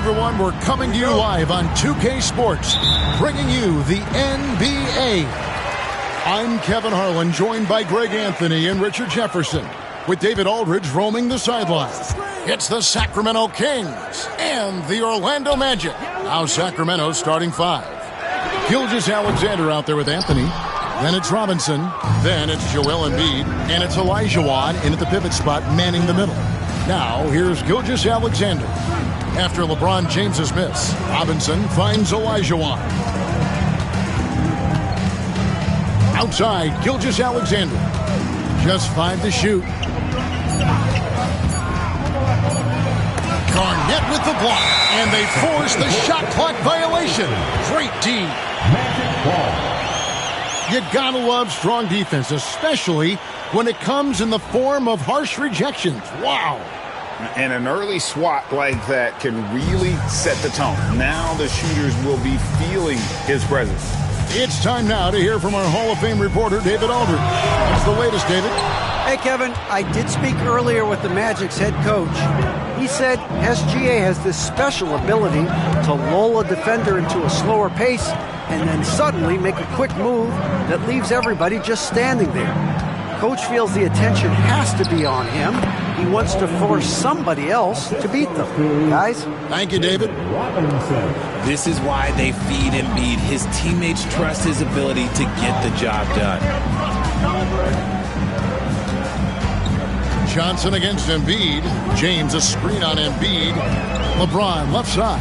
everyone. We're coming to you live on 2K Sports, bringing you the NBA. I'm Kevin Harlan, joined by Greg Anthony and Richard Jefferson, with David Aldridge roaming the sidelines. It's the Sacramento Kings and the Orlando Magic. Now Sacramento starting five. Gilgeous-Alexander out there with Anthony. Then it's Robinson. Then it's Joel Embiid. And it's Olajuwon in at the pivot spot, manning the middle. Now here's Gilgeous-Alexander. After LeBron James's miss, Robinson finds Olajuwon. Outside, Gilgeous-Alexander. Just 5 to shoot. Garnett with the block, and they force the shot clock violation. Great D. You gotta love strong defense, especially when it comes in the form of harsh rejections. Wow. And an early swat like that can really set the tone. Now the shooters will be feeling his presence. It's time now to hear from our Hall of Fame reporter, David Aldridge. What's the latest, David? Hey, Kevin, I did speak earlier with the Magic's head coach. He said SGA has this special ability to lull a defender into a slower pace and then suddenly make a quick move that leaves everybody just standing there. Coach feels the attention has to be on him. He wants to force somebody else to beat them. Guys? Thank you, David. This is why they feed Embiid. His teammates trust his ability to get the job done. Johnson against Embiid. James a screen on Embiid. LeBron left side.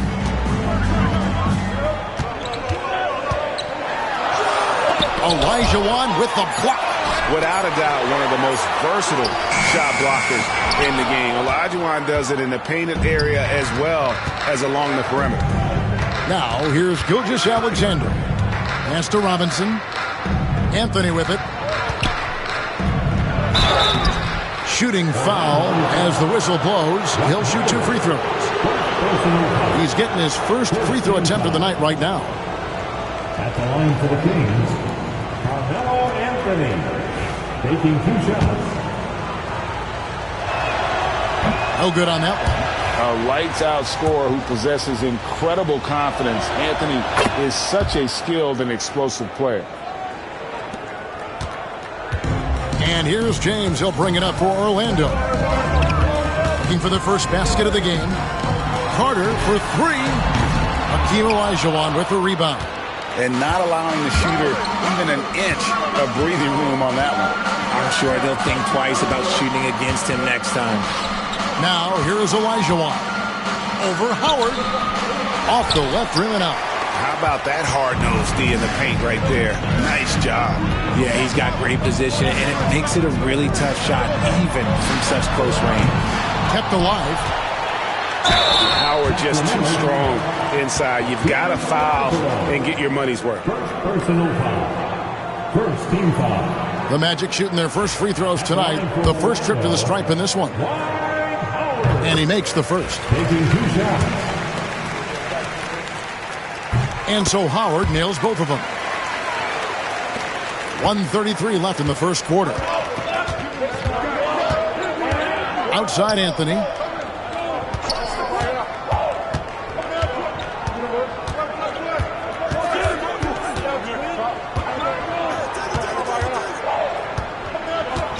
Olajuwon with the block. Without a doubt, one of the most versatile shot blockers in the game. Olajuwon does it in the painted area as well as along the perimeter. Now, here's Gilgeous-Alexander. Pass to Robinson. Anthony with it. Shooting foul as the whistle blows. He'll shoot 2 free throws. He's getting his first free throw attempt of the night right now. At the line for the Kings, Carmelo Anthony. Taking 2 shots. No good on that one. A lights-out scorer who possesses incredible confidence. Anthony is such a skilled and explosive player. And here's James. He'll bring it up for Orlando. Looking for the first basket of the game. Carter for 3. Hakeem Olajuwon with the rebound. And not allowing the shooter even an inch of breathing room on that one. I'm sure they'll think twice about shooting against him next time. Now, here is Olajuwon. Over Howard. Off the left rim and out. How about that hard-nosed D in the paint right there? Nice job. Yeah, he's got great position, and it makes it a really tough shot, even from such close range. Kept alive. Howard just too strong inside. You've got to foul and get your money's worth. Personal foul. First team foul. The Magic shooting their first free throws tonight. The first trip to the stripe in this one. And he makes the first. Taking 2 shots. And so Howard nails both of them. 1:33 left in the first quarter. Outside Anthony.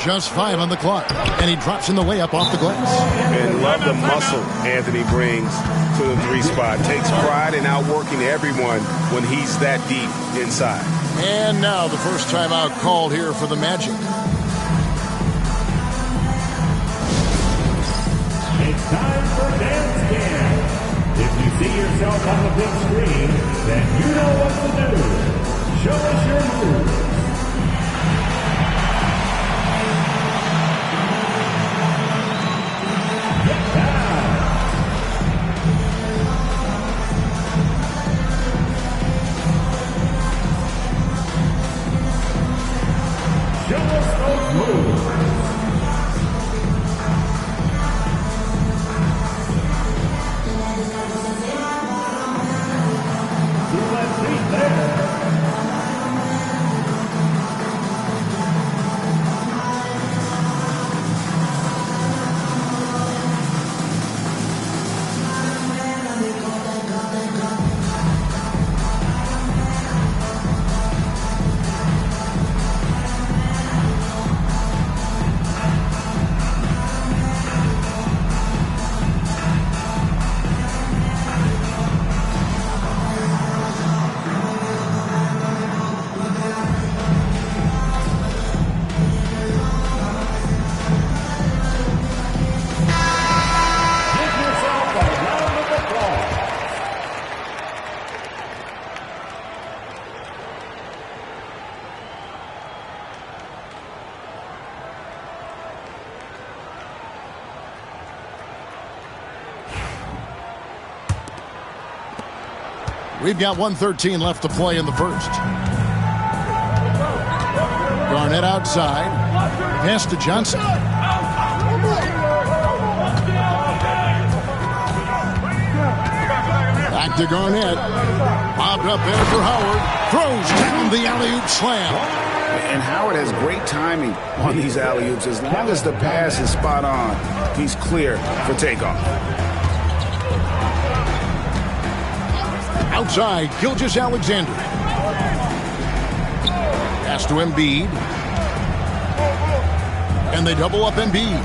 Just 5 on the clock, and he drops in the layup off the glass. And love the muscle Anthony brings to the 3 spot. Takes pride in outworking everyone when he's that deep inside. And now the first timeout called here for the Magic. It's time for Dance Cam. If you see yourself on the big screen, then you know what to do. Show us your moves. We've got 1:13 left to play in the first. Garnett outside. Pass to Johnson. Back to Garnett. Bobbed up there for Howard. Throws down the alley-oop slam. And Howard has great timing on these alley-oops. As long as the pass is spot on, he's clear for takeoff. Outside, Gilgeous-Alexander. Pass to Embiid. And they double up Embiid.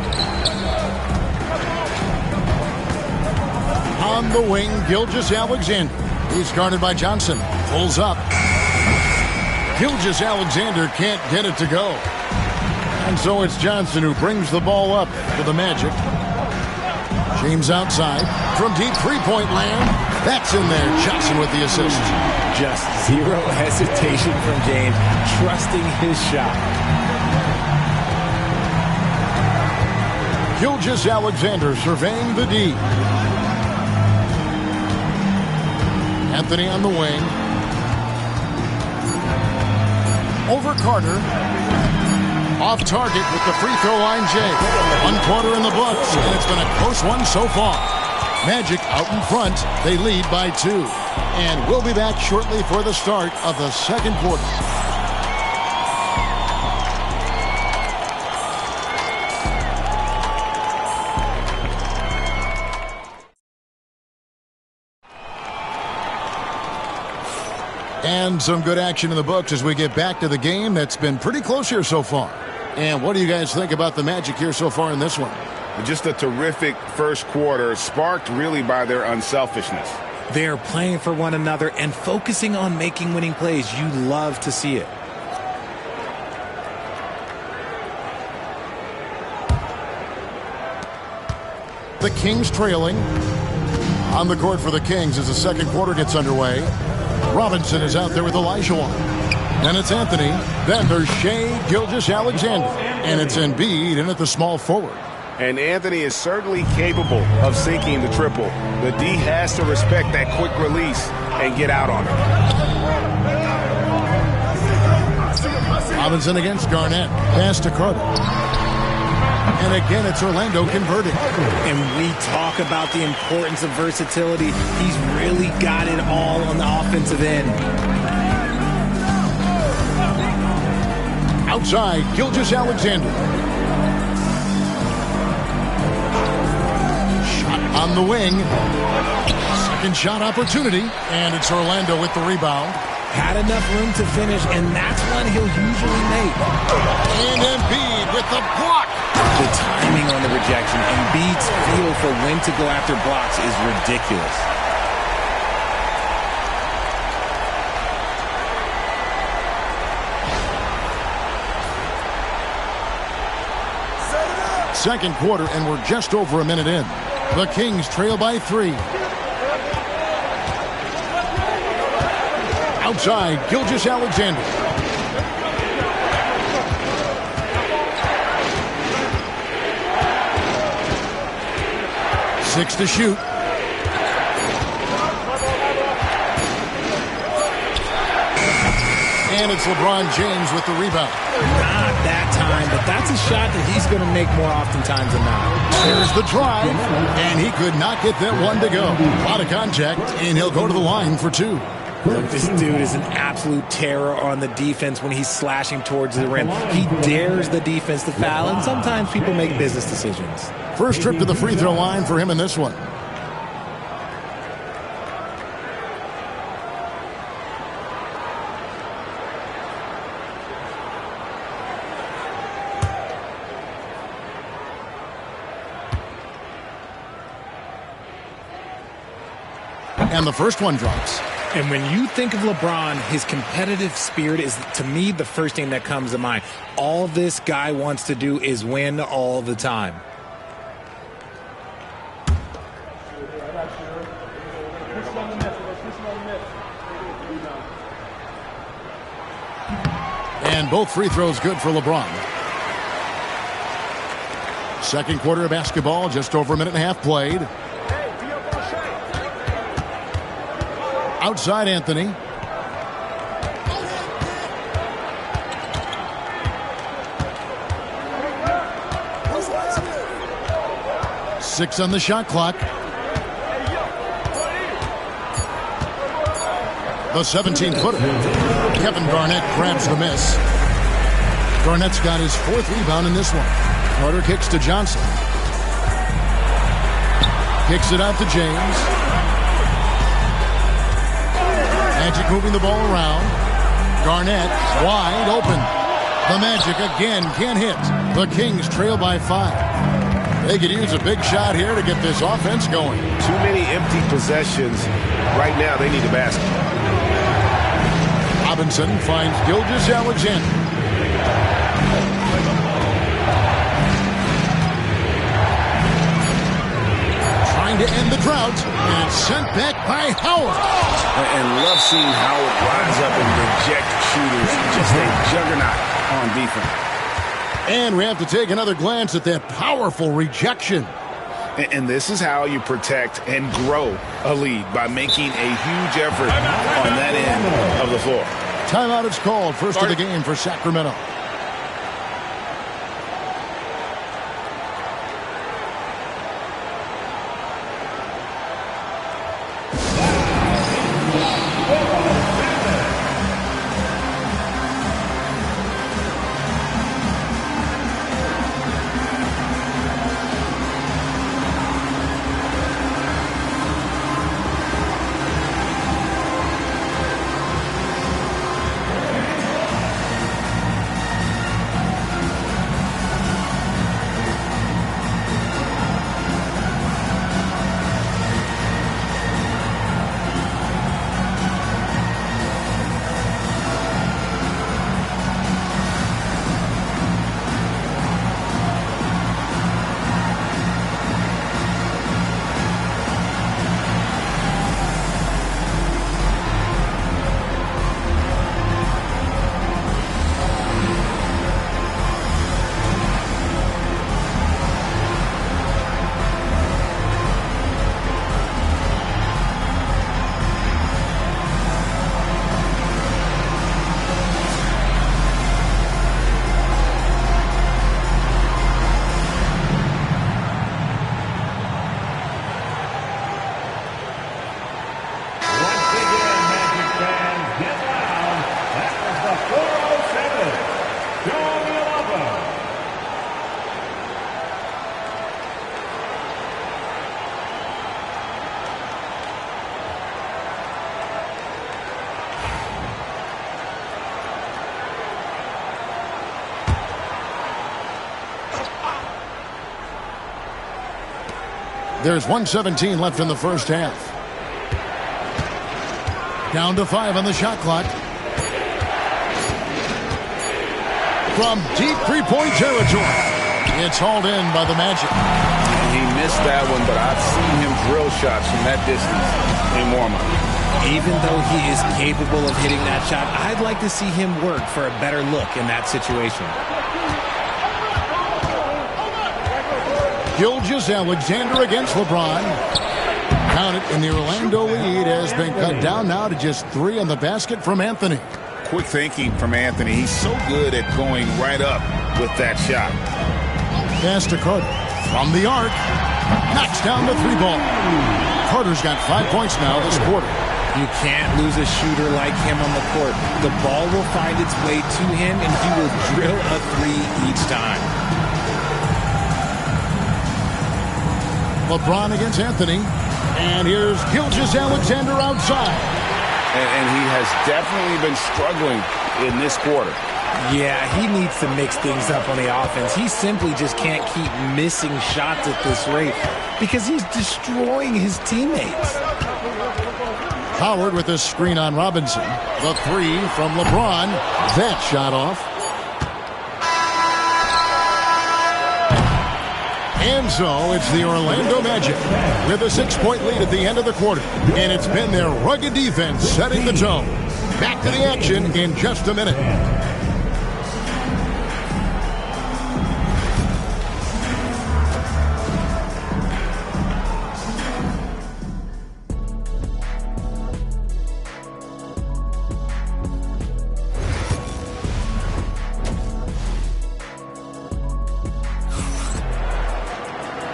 On the wing, Gilgeous-Alexander. He's guarded by Johnson. Pulls up. Gilgeous-Alexander can't get it to go. And so it's Johnson who brings the ball up to the Magic. James outside. From deep three-point land. That's in there. Johnson with the assist. Just zero hesitation from James, trusting his shot. Gilgeous-Alexander surveying the D. Anthony on the wing. Over Carter. Off target with the free throw line, Jay. 1 quarter in the books, and it's been a close one so far. Magic out in front. They lead by 2. And we'll be back shortly for the start of the second quarter. And some good action in the books as we get back to the game that's been pretty close here so far. And what do you guys think about the Magic here so far in this one? Just a terrific first quarter, sparked really by their unselfishness. They're playing for one another and focusing on making winning plays. You love to see it. The Kings trailing. On the court for the Kings as the second quarter gets underway. Robinson is out there with Olajuwon. Then it's Anthony. Then there's Shai Gilgeous-Alexander. And it's Embiid in at the small forward. And Anthony is certainly capable of sinking the triple. The D has to respect that quick release and get out on him. Robinson against Garnett. Pass to Carter. And again, it's Orlando converting. And we talk about the importance of versatility. He's really got it all on the offensive end. Outside, Gilgeous-Alexander. Shot on the wing. Second shot opportunity. And it's Orlando with the rebound. Had enough room to finish, and that's one he'll usually make. And Embiid with the block. The timing on the rejection, Embiid's feel for when to go after blocks is ridiculous. Second quarter, and we're just over a minute in. The Kings trail by 3. Outside, Gilgeous-Alexander. Six to shoot. And it's LeBron James with the rebound. Not that time, but that's a shot that he's going to make more oftentimes than not. There's the drive, and he could not get that one to go. A lot of contact, and he'll go to the line for 2. Look, this dude is an absolute terror on the defense when he's slashing towards the rim. He dares the defense to foul, and sometimes people make business decisions. First trip to the free throw line for him in this one. And the first one drops. And when you think of LeBron, his competitive spirit is, to me, the first thing that comes to mind. All this guy wants to do is win all the time. And both free throws good for LeBron. Second quarter of basketball, just over a minute and a half played. Outside Anthony. Six on the shot clock. The 17-footer. Kevin Garnett grabs the miss. Garnett's got his fourth rebound in this one. Carter kicks to Johnson. Kicks it out to James. Magic moving the ball around. Garnett wide open. The Magic again can't hit. The Kings trail by 5. They could use a big shot here to get this offense going. Too many empty possessions. Right now, they need a basket. Robinson finds Gilgeous-Alexander. Trying to end the drought, and it's sent back by Howard. And love seeing Howard rise up and reject shooters. Just a juggernaut on defense. And we have to take another glance at that powerful rejection. And this is how you protect and grow a lead, by making a huge effort on that end of the floor. Timeout is called. First of the game for Sacramento. There's 1:17 left in the first half. Down to 5 on the shot clock. From deep three-point territory, it's hauled in by the Magic. He missed that one, but I've seen him drill shots from that distance in warm-up. Even though he is capable of hitting that shot, I'd like to see him work for a better look in that situation. Gilgeous-Alexander against LeBron. Count it, and the Orlando lead has been cut down now to just 3 on the basket from Anthony. Quick thinking from Anthony. He's so good at going right up with that shot. Pass to Carter from the arc. Knocks down the 3 ball. Carter's got 5 points now this quarter. You can't lose a shooter like him on the court. The ball will find its way to him, and he will drill a 3 each time. LeBron against Anthony. And here's Gilgeous-Alexander outside. And he has definitely been struggling in this quarter. Yeah, he needs to mix things up on the offense. He simply just can't keep missing shots at this rate because he's destroying his teammates. Howard with a screen on Robinson. The 3 from LeBron. That shot off. And so it's the Orlando Magic with a 6-point lead at the end of the quarter. And it's been their rugged defense setting the tone. Back to the action in just a minute.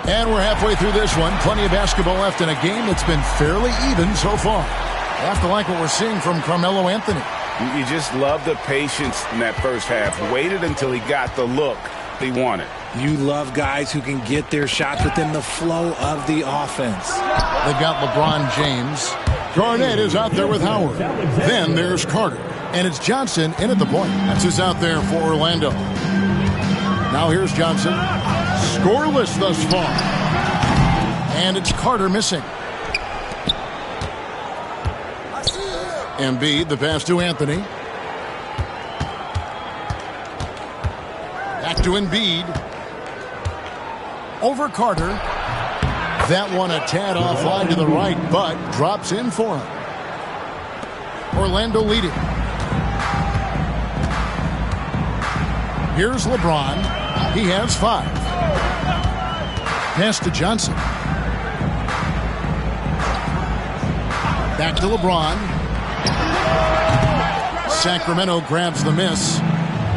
And we're halfway through this one. Plenty of basketball left in a game that's been fairly even so far. I have to like what we're seeing from Carmelo Anthony. You just love the patience in that first half. Waited until he got the look he wanted. You love guys who can get their shots within the flow of the offense. They've got LeBron James. Garnett is out there with Howard. Then there's Carter. And it's Johnson in at the point. That's who's out there for Orlando. Now here's Johnson. Scoreless thus far. And it's Carter missing. Embiid, the pass to Anthony. Back to Embiid. Over Carter. That one a tad offline to the right, but drops in for him. Orlando leading. Here's LeBron. He has 5. Pass to Johnson. Back to LeBron. Sacramento grabs the miss.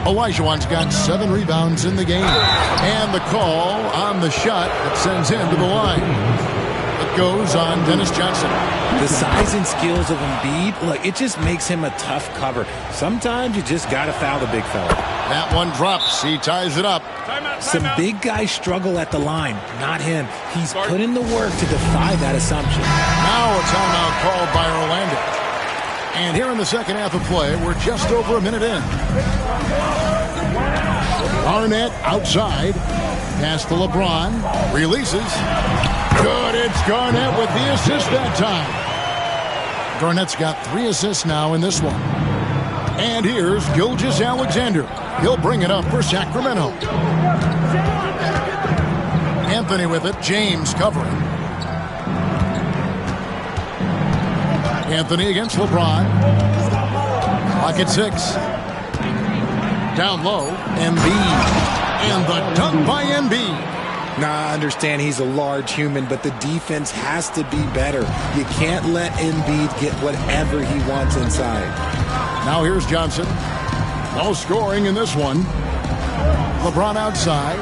Olajuwon's got 7 rebounds in the game. And the call on the shot that sends him to the line. It goes on Dennis Johnson. The size and skills of Embiid, look, it just makes him a tough cover. Sometimes you just got to foul the big fella. That one drops. He ties it up. Some big guys struggle at the line, not him. He's put in the work to defy that assumption. Now a timeout called by Orlando. And here in the second half of play, we're just over a minute in. Garnett outside. Pass to LeBron. Releases. Good. It's Garnett with the assist that time. Garnett's got 3 assists now in this one. And here's Gilgeous-Alexander. He'll bring it up for Sacramento. Anthony with it. James covering. Anthony against LeBron. Clock at 6. Down low. Embiid. And the dunk by Embiid. Now, I understand he's a large human, but the defense has to be better. You can't let Embiid get whatever he wants inside. Now here's Johnson. No scoring in this one. LeBron outside.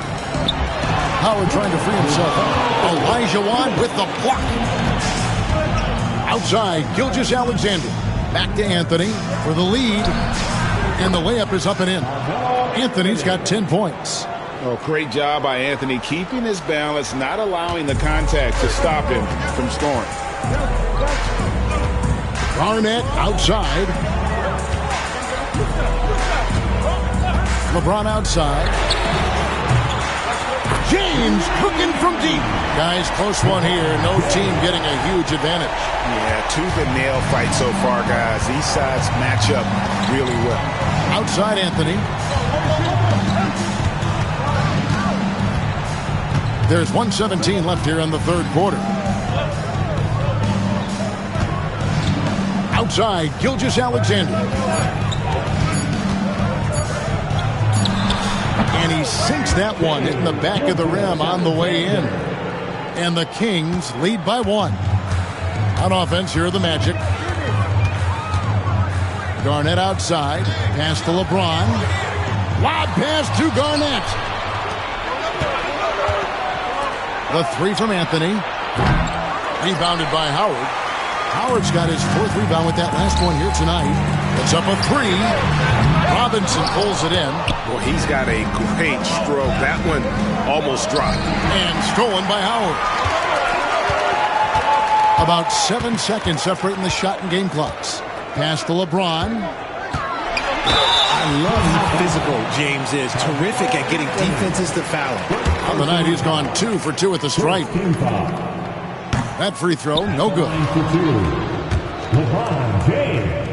Howard trying to free himself up. Olajuwon with the block. Outside, Gilgeous-Alexander. Back to Anthony for the lead. And the layup is up and in. Anthony's got 10 points. Oh, great job by Anthony keeping his balance, not allowing the contact to stop him from scoring. Garnett outside. LeBron outside. James cooking from deep. Guys, close one here. No team getting a huge advantage. Yeah, tooth and nail fight so far, guys. These sides match up really well. Outside Anthony. There's 1:17 left here in the third quarter. Outside, Gilgeous-Alexander. And he sinks that one, hitting the back of the rim on the way in. And the Kings lead by 1. On offense, here are the Magic. Garnett outside. Pass to LeBron. Lob pass to Garnett. The 3 from Anthony. Rebounded by Howard. Howard's got his 4th rebound with that last one here tonight. It's up a 3. Robinson pulls it in. Well, he's got a great stroke. That one almost dropped. And stolen by Howard. About 7 seconds separating the shot and game clocks. Pass to LeBron. I love how physical James is. Terrific at getting defenses to foul him. On the night, he's gone 2 for 2 at the stripe. That free throw, no good. LeBron James.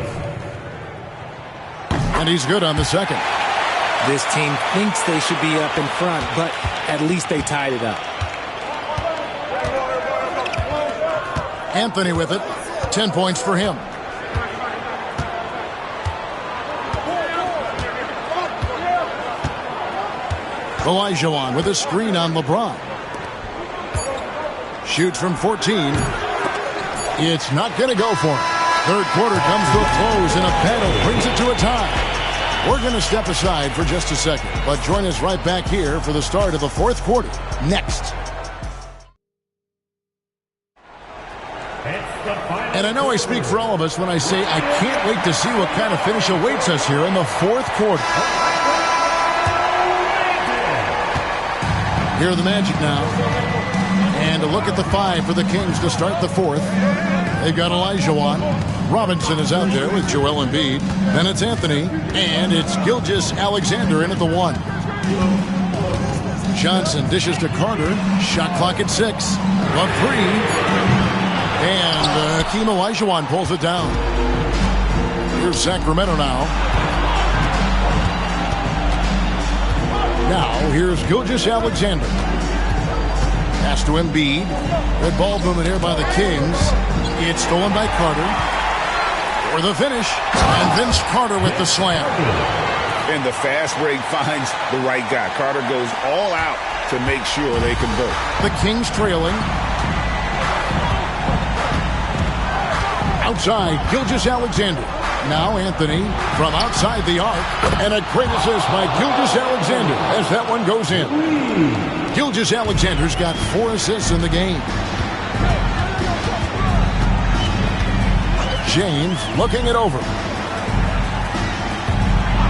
And he's good on the second. This team thinks they should be up in front, but at least they tied it up. Anthony with it. 10 points for him. Olajuwon with a screen on LeBron. Shoots from 14. It's not going to go for him. Third quarter comes to a close, and a panel brings it to a tie. We're going to step aside for just a second, but join us right back here for the start of the fourth quarter next. And I know I speak for all of us when I say I can't wait to see what kind of finish awaits us here in the fourth quarter. Here are the Magic now. And a look at the 5 for the Kings to start the fourth. They've got Olajuwon. Robinson is out there with Joel Embiid. Then it's Anthony. And it's Gilgeous-Alexander in at the 1. Johnson dishes to Carter. Shot clock at 6. A 3. And Hakeem Olajuwon pulls it down. Here's Sacramento now. Now, here's Gilgeous-Alexander. Pass to Embiid. Good ball movement here by the Kings. It's stolen by Carter. For the finish. And Vince Carter with the slam. And the fast break finds the right guy. Carter goes all out to make sure they convert. The Kings trailing. Outside, Gilgeous-Alexander. Now Anthony from outside the arc. And a great assist by Gilgeous-Alexander as that one goes in. Gilgeous-Alexander's got 4 assists in the game. James looking it over.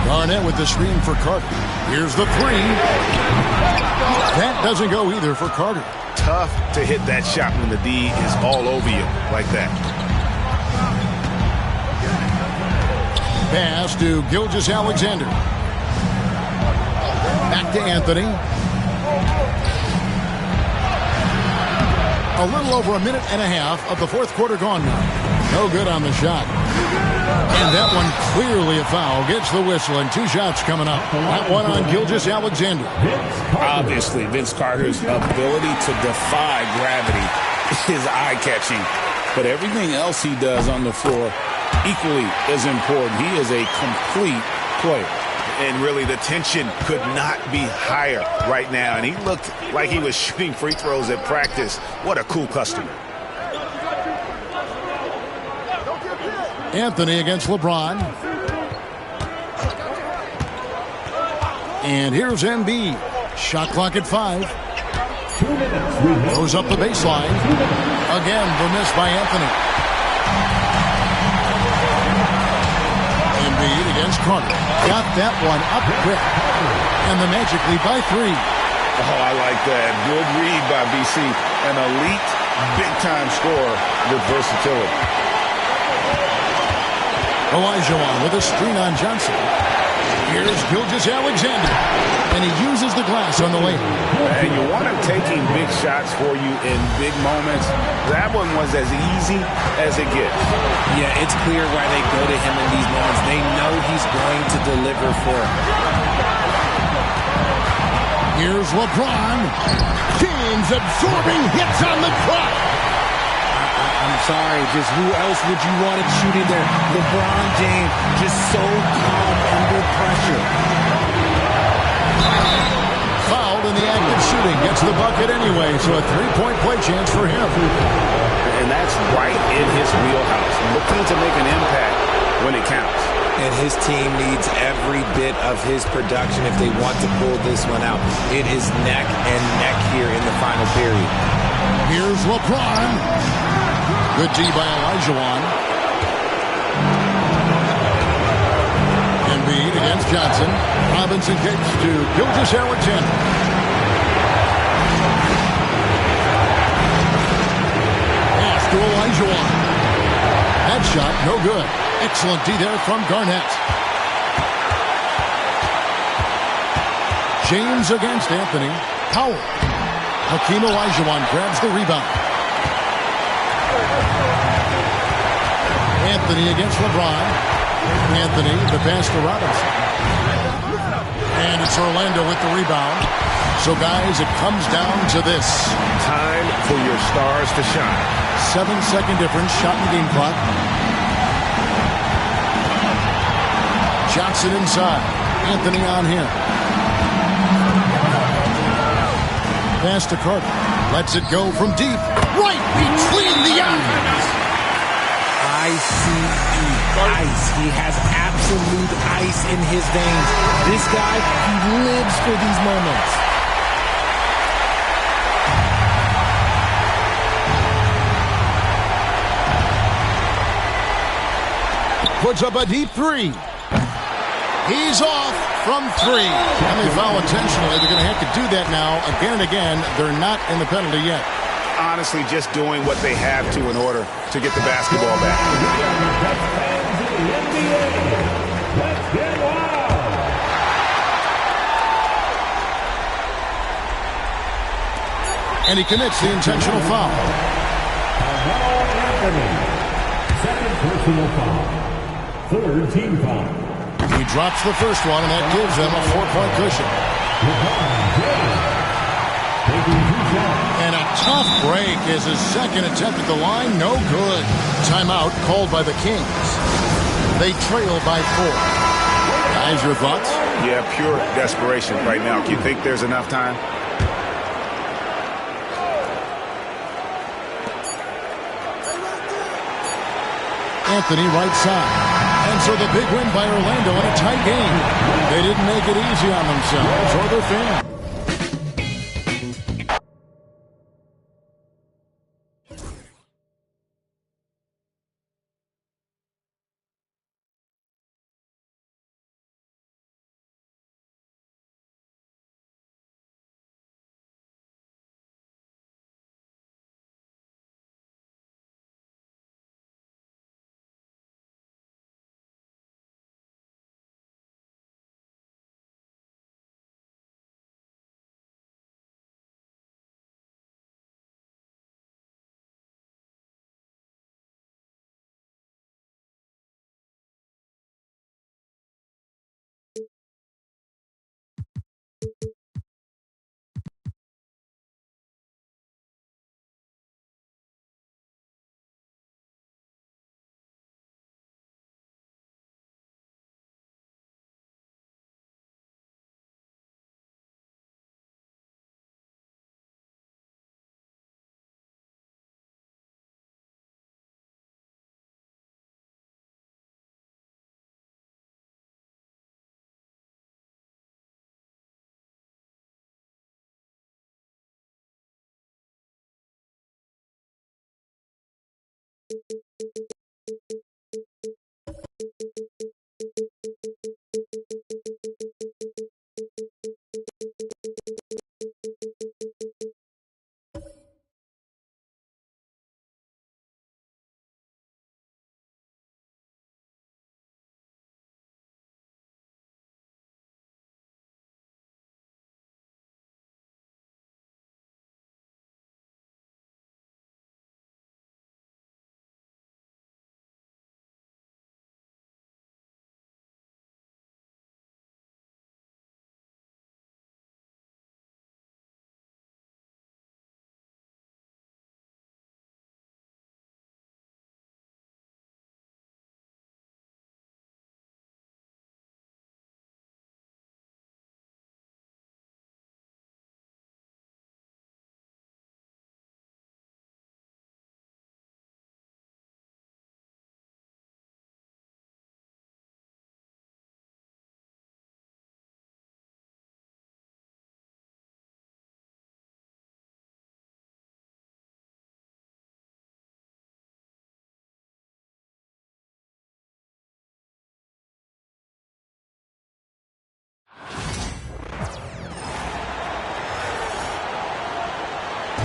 Garnett with the screen for Carter. Here's the 3. That doesn't go either for Carter. Tough to hit that shot when the D is all over you like that. Pass to Gilgeous-Alexander. Back to Anthony. A little over a minute and a half of the fourth quarter gone now. No good on the shot. And that one clearly a foul. Gets the whistle and 2 shots coming up. That one on Gilgeous-Alexander. Obviously, Vince Carter's ability to defy gravity is eye-catching. But everything else he does on the floor equally as important. He is a complete player. And really, the tension could not be higher right now. And he looked like he was shooting free throws at practice. What a cool customer. Anthony against LeBron. And here's Embiid. Shot clock at 5. Goes up the baseline. Again, the miss by Anthony. Embiid against Carter. Got that one up quick. And the Magic lead by 3. Oh, I like that. Good read by BC. An elite, big-time scorer with versatility. Olajuwon with a screen on Johnson. Here's Gilgeous-Alexander. And he uses the glass on the lane. And you want him taking big shots for you in big moments. That one was as easy as it gets. Yeah, it's clear why they go to him in these moments. They know he's going to deliver for him. Here's LeBron. James absorbing hits on the clock. I'm sorry, just who else would you want to shoot in there? LeBron James, just so calm under pressure. Fouled in the act of shooting. Gets the bucket anyway, so a 3-point play chance for him. And that's right in his wheelhouse. Looking to make an impact when it counts. And his team needs every bit of his production if they want to pull this one out. It is neck and neck here in the final period. Here's LeBron. Good D by Olajuwon. Embiid against Johnson. Robinson kicks to Gilgeous-Alexander. Pass to Olajuwon. That shot, no good. Excellent D there from Garnett. James against Anthony. Powell. Hakeem Olajuwon grabs the rebound. Anthony against LeBron. Anthony, the pass to Robinson. And it's Orlando with the rebound. So, guys, it comes down to this. Time for your stars to shine. 7-second difference, shot in the game clock. Johnson inside. Anthony on him. Pass to Carter. Lets it go from deep. Right between the eyes. Ice. He has absolute ice in his veins. This guy, he lives for these moments. puts up a deep three. He's off from three. And they foul intentionally. They're going to have to do that now again and again. They're not in the penalty yet. Honestly, just doing what they have to in order to get the basketball back. Let's get wild. And he commits the intentional foul. Carmelo Anthony. Second personal foul. Third team foul. He drops the first one, and that gives them a 4-point cushion. And a tough break is his second attempt at the line. No good. Timeout called by the Kings. They trail by 4. Guys, your thoughts? Yeah, pure desperation right now. Do you think there's enough time? Anthony right side. And so the big win by Orlando in a tight game. They didn't make it easy on themselves or their fans.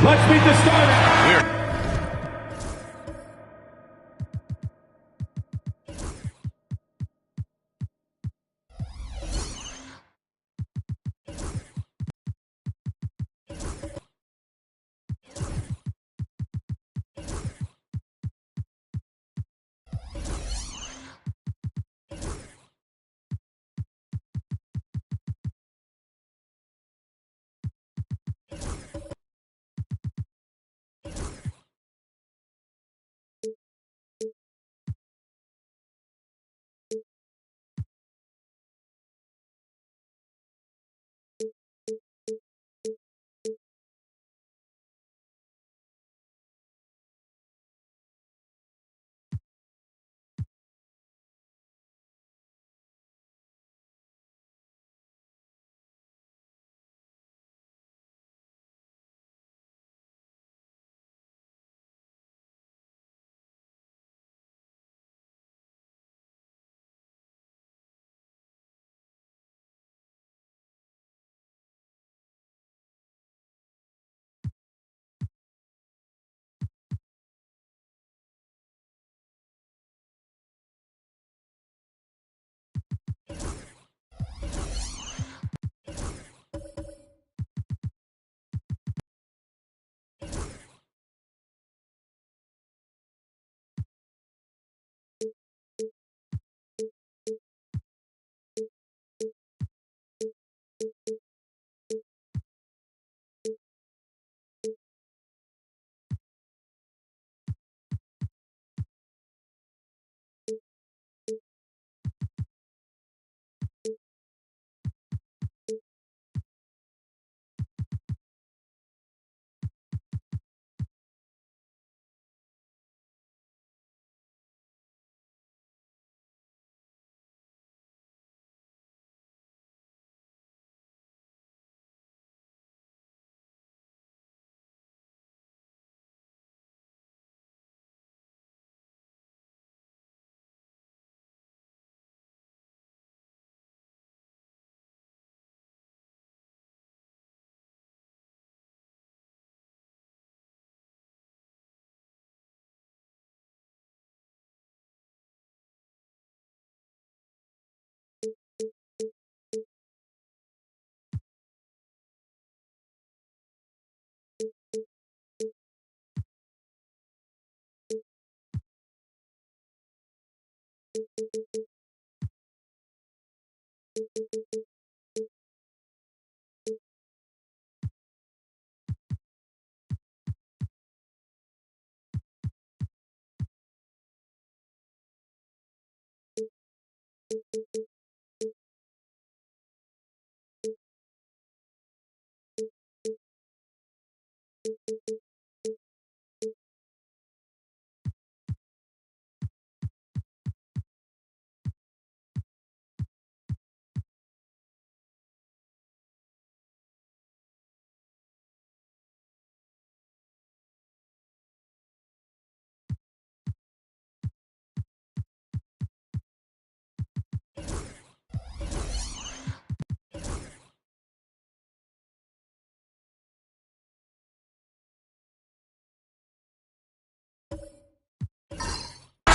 Let's meet the starter. Here.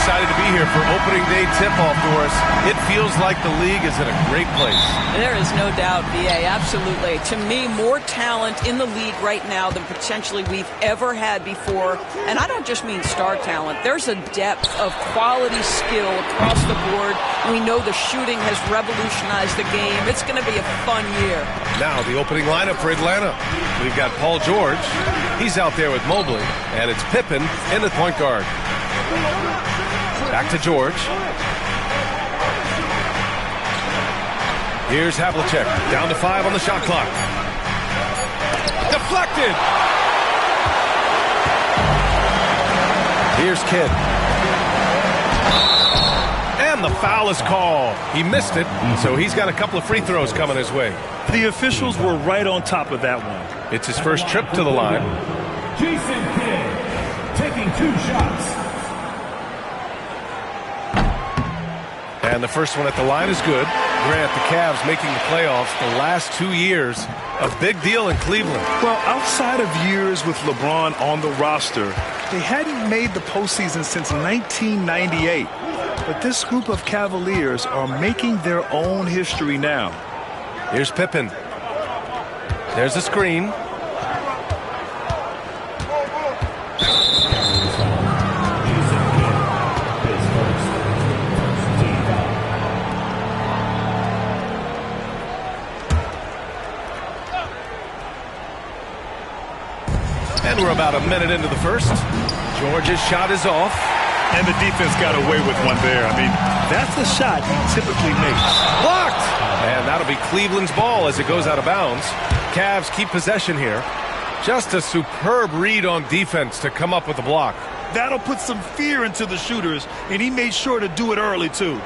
Excited to be here for opening day tip-off, Doris. It feels like the league is in a great place. There is no doubt, VA, absolutely. To me, more talent in the league right now than potentially we've ever had before. And I don't just mean star talent. There's a depth of quality skill across the board. We know the shooting has revolutionized the game. It's going to be a fun year. Now the opening lineup for Atlanta. We've got Paul George. He's out there with Mobley. And it's Pippen in the point guard. Back to George. Here's Havlicek. Down to 5 on the shot clock. Deflected. Here's Kidd. And the foul is called. He missed it, so he's got a couple of free throws coming his way. The officials were right on top of that one. It's his first trip to the line. Jason Kidd taking 2 shots. And the first one at the line is good. Grant, the Cavs making the playoffs the last 2 years. A big deal in Cleveland. Well, outside of years with LeBron on the roster, they hadn't made the postseason since 1998. But this group of Cavaliers are making their own history now. Here's Pippen. There's a screen. And we're about a minute into the first. George's shot is off. And the defense got away with one there. I mean, that's the shot he typically makes. Blocked! And that'll be Cleveland's ball as it goes out of bounds. Cavs keep possession here. Just a superb read on defense to come up with the block. That'll put some fear into the shooters, and he made sure to do it early, too.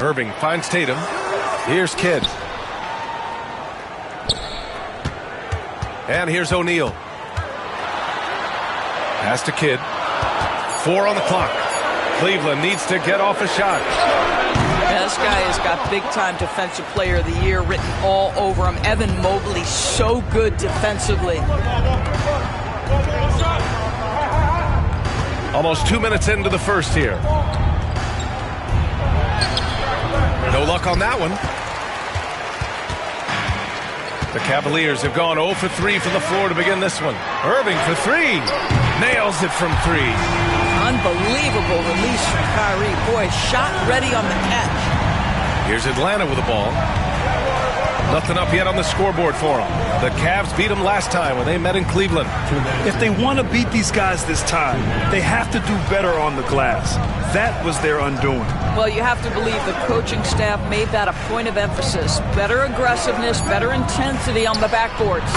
Irving finds Tatum. Here's Kidd. And here's O'Neal. Pass to Kidd. 4 on the clock. Cleveland needs to get off a shot. Yeah, this guy has got big-time Defensive Player of the Year written all over him. Evan Mobley, so good defensively. Almost 2 minutes into the first here. No luck on that one. The Cavaliers have gone 0 for 3 from the floor to begin this one. Irving for 3. Nails it from 3. Unbelievable release from Kyrie. Boy, shot ready on the catch. Here's Atlanta with the ball. Nothing up yet on the scoreboard for them. The Cavs beat them last time when they met in Cleveland. If they want to beat these guys this time, they have to do better on the glass. That was their undoing. Well, you have to believe the coaching staff made that a point of emphasis. Better aggressiveness, better intensity on the backboards.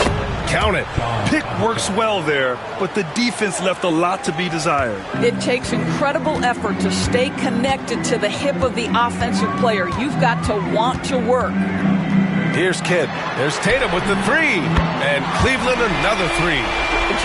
Count it. Pick works well there, but the defense left a lot to be desired. It takes incredible effort to stay connected to the hip of the offensive player. You've got to want to work. Here's Kidd. There's Tatum with the 3. And Cleveland another 3.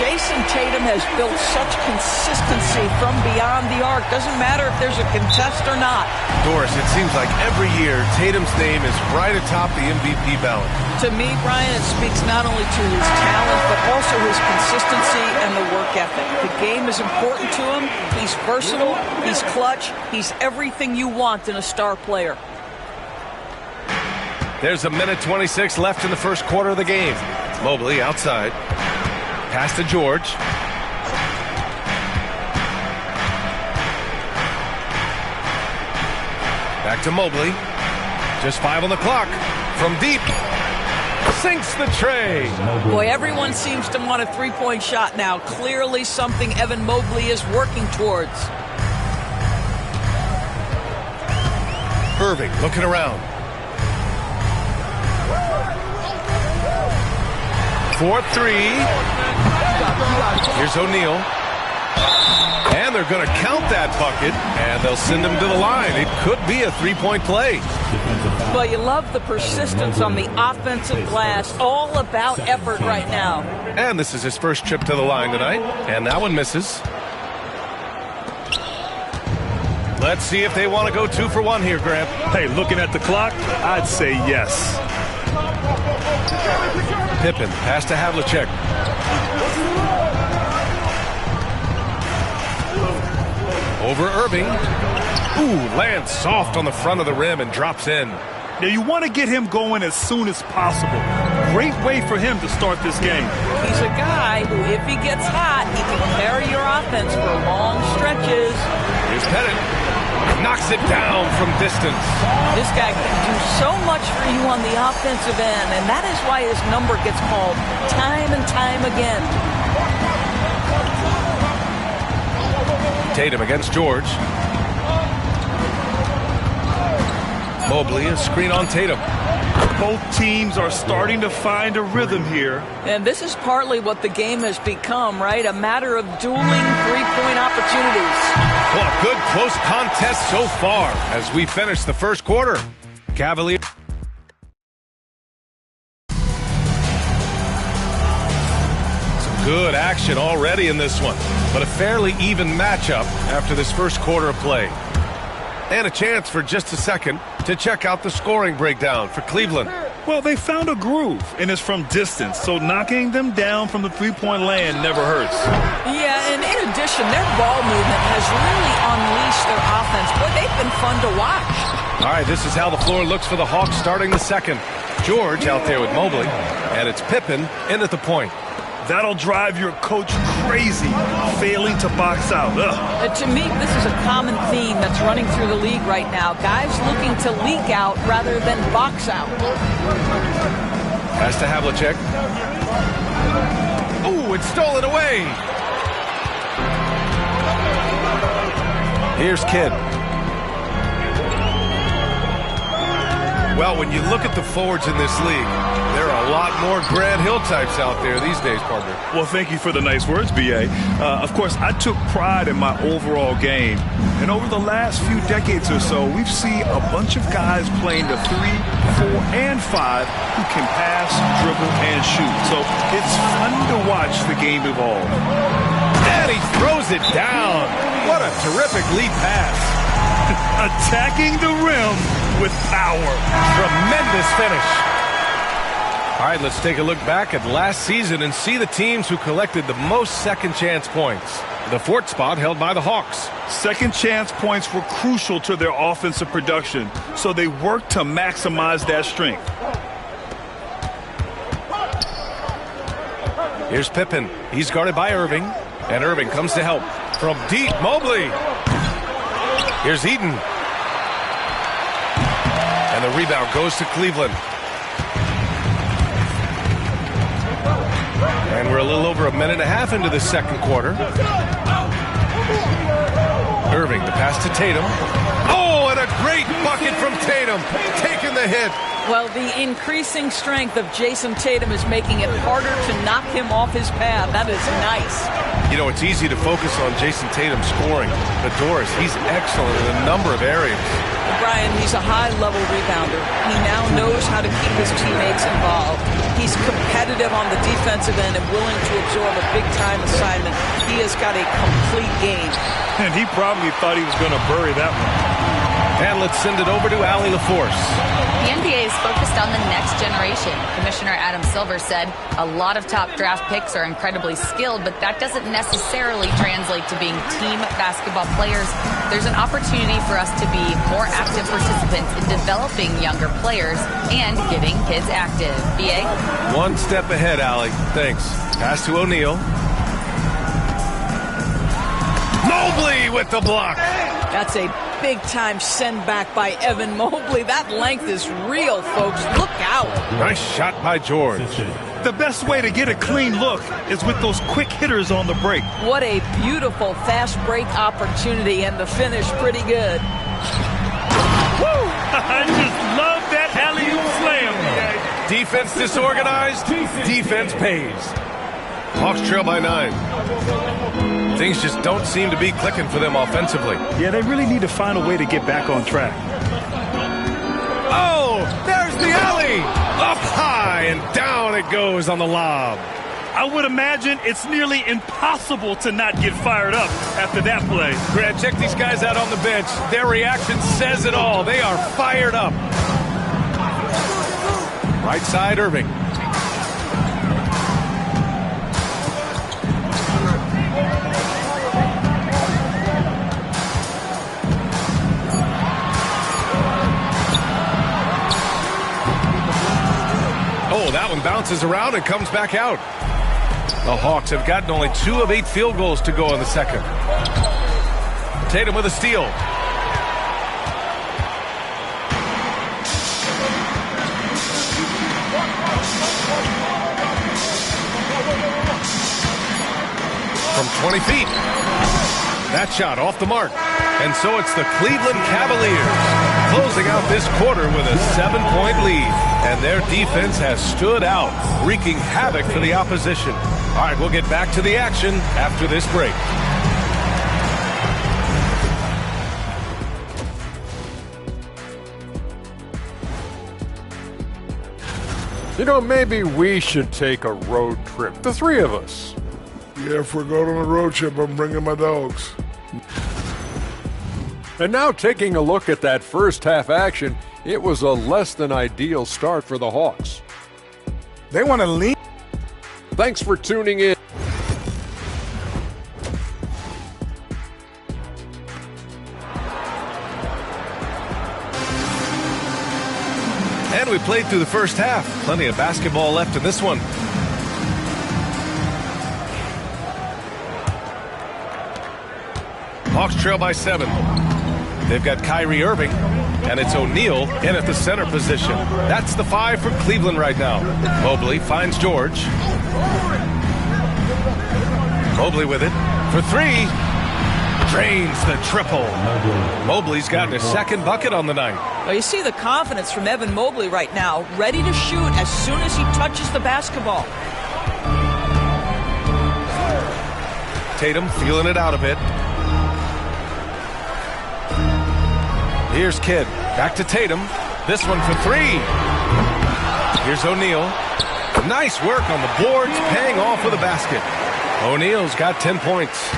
Jason Tatum has built such consistency from beyond the arc. Doesn't matter if there's a contest or not. Doris, it seems like every year Tatum's name is right atop the MVP ballot. To me, Brian, it speaks not only to his talent, but also his consistency and the work ethic. The game is important to him. He's versatile. He's clutch. He's everything you want in a star player. There's a minute 26 left in the first quarter of the game. Mobley outside. Pass to George. Back to Mobley. Just 5 on the clock. From deep. Sinks the tray. Boy, everyone seems to want a three-point shot now. Clearly something Evan Mobley is working towards. Irving looking around. 4-3. Here's O'Neal. And they're going to count that bucket, and they'll send him to the line. It could be a three-point play. Well, you love the persistence on the offensive glass. All about effort right now. And this is his first trip to the line tonight. And that one misses. Let's see if they want to go 2 for 1 here, Grant. Hey, looking at the clock, I'd say yes. Pippen, pass to Havlicek. Over Irving. Ooh, lands soft on the front of the rim and drops in. Now, you want to get him going as soon as possible. Great way for him to start this game. He's a guy who, if he gets hot, he can carry your offense for long stretches. Here's Pettit. Knocks it down from distance. This guy can do so much for you on the offensive end, and that is why his number gets called time and time again. Tatum against George. Mobley, a screen on Tatum. Both teams are starting to find a rhythm here. And this is partly what the game has become, right? A matter of dueling three-point opportunities. Well, a good close contest so far as we finish the first quarter. Cavaliers. Some good action already in this one, but a fairly even matchup after this first quarter of play. And a chance for just a second to check out the scoring breakdown for Cleveland. Well, they found a groove, and it's from distance, so knocking them down from the three-point land never hurts. Yeah, and in addition, their ball movement has really unleashed their offense. Boy, they've been fun to watch. All right, this is how the floor looks for the Hawks starting the second. George out there with Mobley, and it's Pippen in at the point. That'll drive your coach crazy, failing to box out. To me, this is a common theme that's running through the league right now. Guys looking to leak out rather than box out. Pass to Havlicek. Ooh, it's stolen away. Here's Kidd. Well, when you look at the forwards in this league, there are a lot more Grant Hill types out there these days, partner. Well, thank you for the nice words, B.A. Of course, I took pride in my overall game. And over the last few decades or so, we've seen a bunch of guys playing the 3, 4, and 5 who can pass, dribble, and shoot. So it's fun to watch the game evolve. And he throws it down. What a terrific lead pass. Attacking the rim with power. Tremendous finish. All right, let's take a look back at last season and see the teams who collected the most second chance points. The fourth spot held by the Hawks. Second chance points were crucial to their offensive production, so they worked to maximize that strength. Here's Pippen. He's guarded by Irving, and Irving comes to help from deep. Mobley. Here's Eaton. And the rebound goes to Cleveland. And we're a little over a minute and a half into the second quarter. Irving, the pass to Tatum. Oh, and a great bucket from Tatum, taking the hit. Well, the increasing strength of Jason Tatum is making it harder to knock him off his path. That is nice. You know, it's easy to focus on Jason Tatum scoring, but Doris, he's excellent in a number of areas. Brian, he's a high-level rebounder. He now knows how to keep his teammates involved. He's competitive on the defensive end and willing to absorb a big-time assignment. He has got a complete game. And he probably thought he was going to bury that one. And let's send it over to Allie LaForce. The NBA is focused on the next generation. Commissioner Adam Silver said a lot of top draft picks are incredibly skilled, but that doesn't necessarily translate to being team basketball players. There's an opportunity for us to be more active participants in developing younger players and getting kids active. B.A.? One step ahead, Allie. Thanks. Pass to O'Neal. Mobley with the block. That's a big-time send back by Evan Mobley. That length is real, folks. Look out. Nice shot by George. The best way to get a clean look is with those quick hitters on the break. What a beautiful fast break opportunity, and the finish pretty good. Woo! I just love that alley-oop slam. Defense disorganized, defense pays. Hawks trail by 9. Things just don't seem to be clicking for them offensively. Yeah, they really need to find a way to get back on track. Oh, there's the alley! Up high and down it goes on the lob. I would imagine it's nearly impossible to not get fired up after that play. Grant, check these guys out on the bench. Their reaction says it all. They are fired up. Right side, Irving. Oh, that one bounces around and comes back out. The Hawks have gotten only 2 of 8 field goals to go in the second. Tatum with a steal. From 20 feet. That shot off the mark. And so it's the Cleveland Cavaliers closing out this quarter with a 7-point lead. And their defense has stood out, wreaking havoc for the opposition. All right, we'll get back to the action after this break. You know, maybe we should take a road trip, the 3 of us. Yeah, if we're going on a road trip, I'm bringing my dogs. And now taking a look at that first half action, it was a less than ideal start for the Hawks. They want to lean. Thanks for tuning in. And we played through the first half. Plenty of basketball left in this one. Hawks trail by 7. They've got Kyrie Irving, and it's O'Neal in at the center position. That's the 5 for Cleveland right now. Mobley finds George. Mobley with it for 3. Drains the triple. Mobley's gotten his second bucket on the night. Well, you see the confidence from Evan Mobley right now, ready to shoot as soon as he touches the basketball. Tatum feeling it out a bit. Here's Kidd. Back to Tatum. This one for 3. Here's O'Neal. Nice work on the boards, paying off with a basket. O'Neal's got 10 points.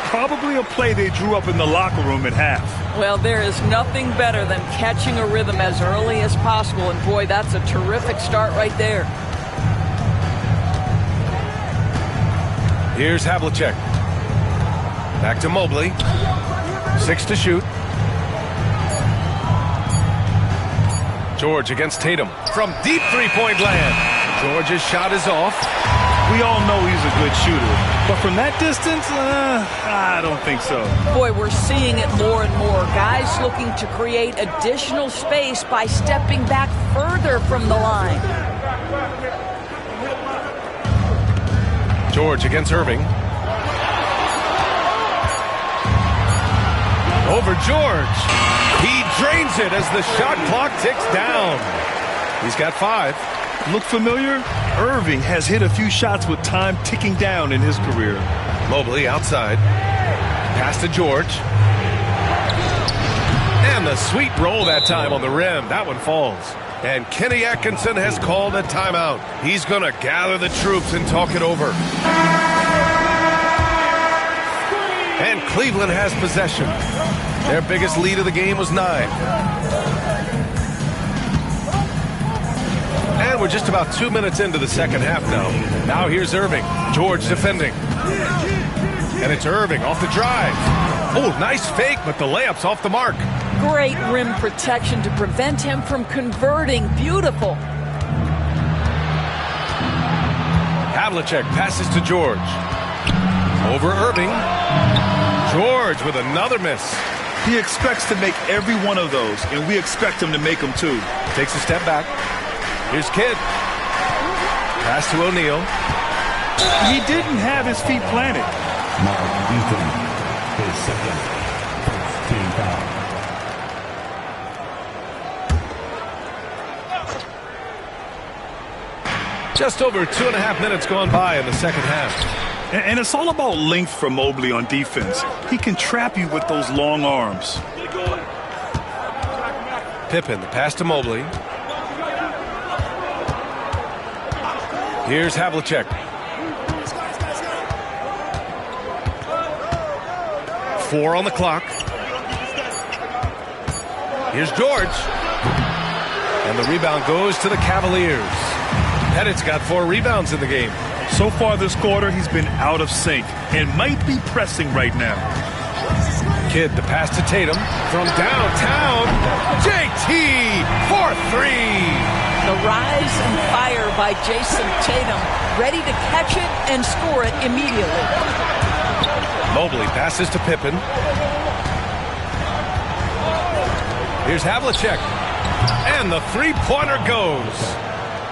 Probably a play they drew up in the locker room at half. Well, there is nothing better than catching a rhythm as early as possible, and boy, that's a terrific start right there. Here's Havlicek. Back to Mobley. 6 to shoot. George against Tatum from deep three-point land. George's shot is off. We all know he's a good shooter, but from that distance, I don't think so. Boy, we're seeing it more and more. Guys looking to create additional space by stepping back further from the line. George against Irving. Over George. He drains it as the shot clock ticks down. He's got 5. Look familiar? Irving has hit a few shots with time ticking down in his career. Mobley outside. Pass to George. And the sweet roll that time on the rim. That one falls. And Kenny Atkinson has called a timeout. He's going to gather the troops and talk it over. And Cleveland has possession. Their biggest lead of the game was 9. And we're just about 2 minutes into the second half now. Now here's Irving. George defending. And it's Irving off the drive. Oh, nice fake, but the layup's off the mark. Great rim protection to prevent him from converting. Beautiful. Havlicek passes to George. Over Irving. George with another miss. He expects to make every one of those, and we expect him to make them too. Takes a step back. Here's Kidd. Pass to O'Neal. He didn't have his feet planted. Mark Eaton, his second team foul. Just over 2.5 minutes gone by in the second half. And it's all about length for Mobley on defense. He can trap you with those long arms. Pippen, the pass to Mobley. Here's Havlicek. 4 on the clock. Here's George. And the rebound goes to the Cavaliers. Pettit's got 4 rebounds in the game. So far this quarter, he's been out of sync and might be pressing right now. Kidd, the pass to Tatum from downtown. JT for 3. The rise and fire by Jason Tatum, ready to catch it and score it immediately. Mobley passes to Pippen. Here's Havlicek. And the three-pointer goes.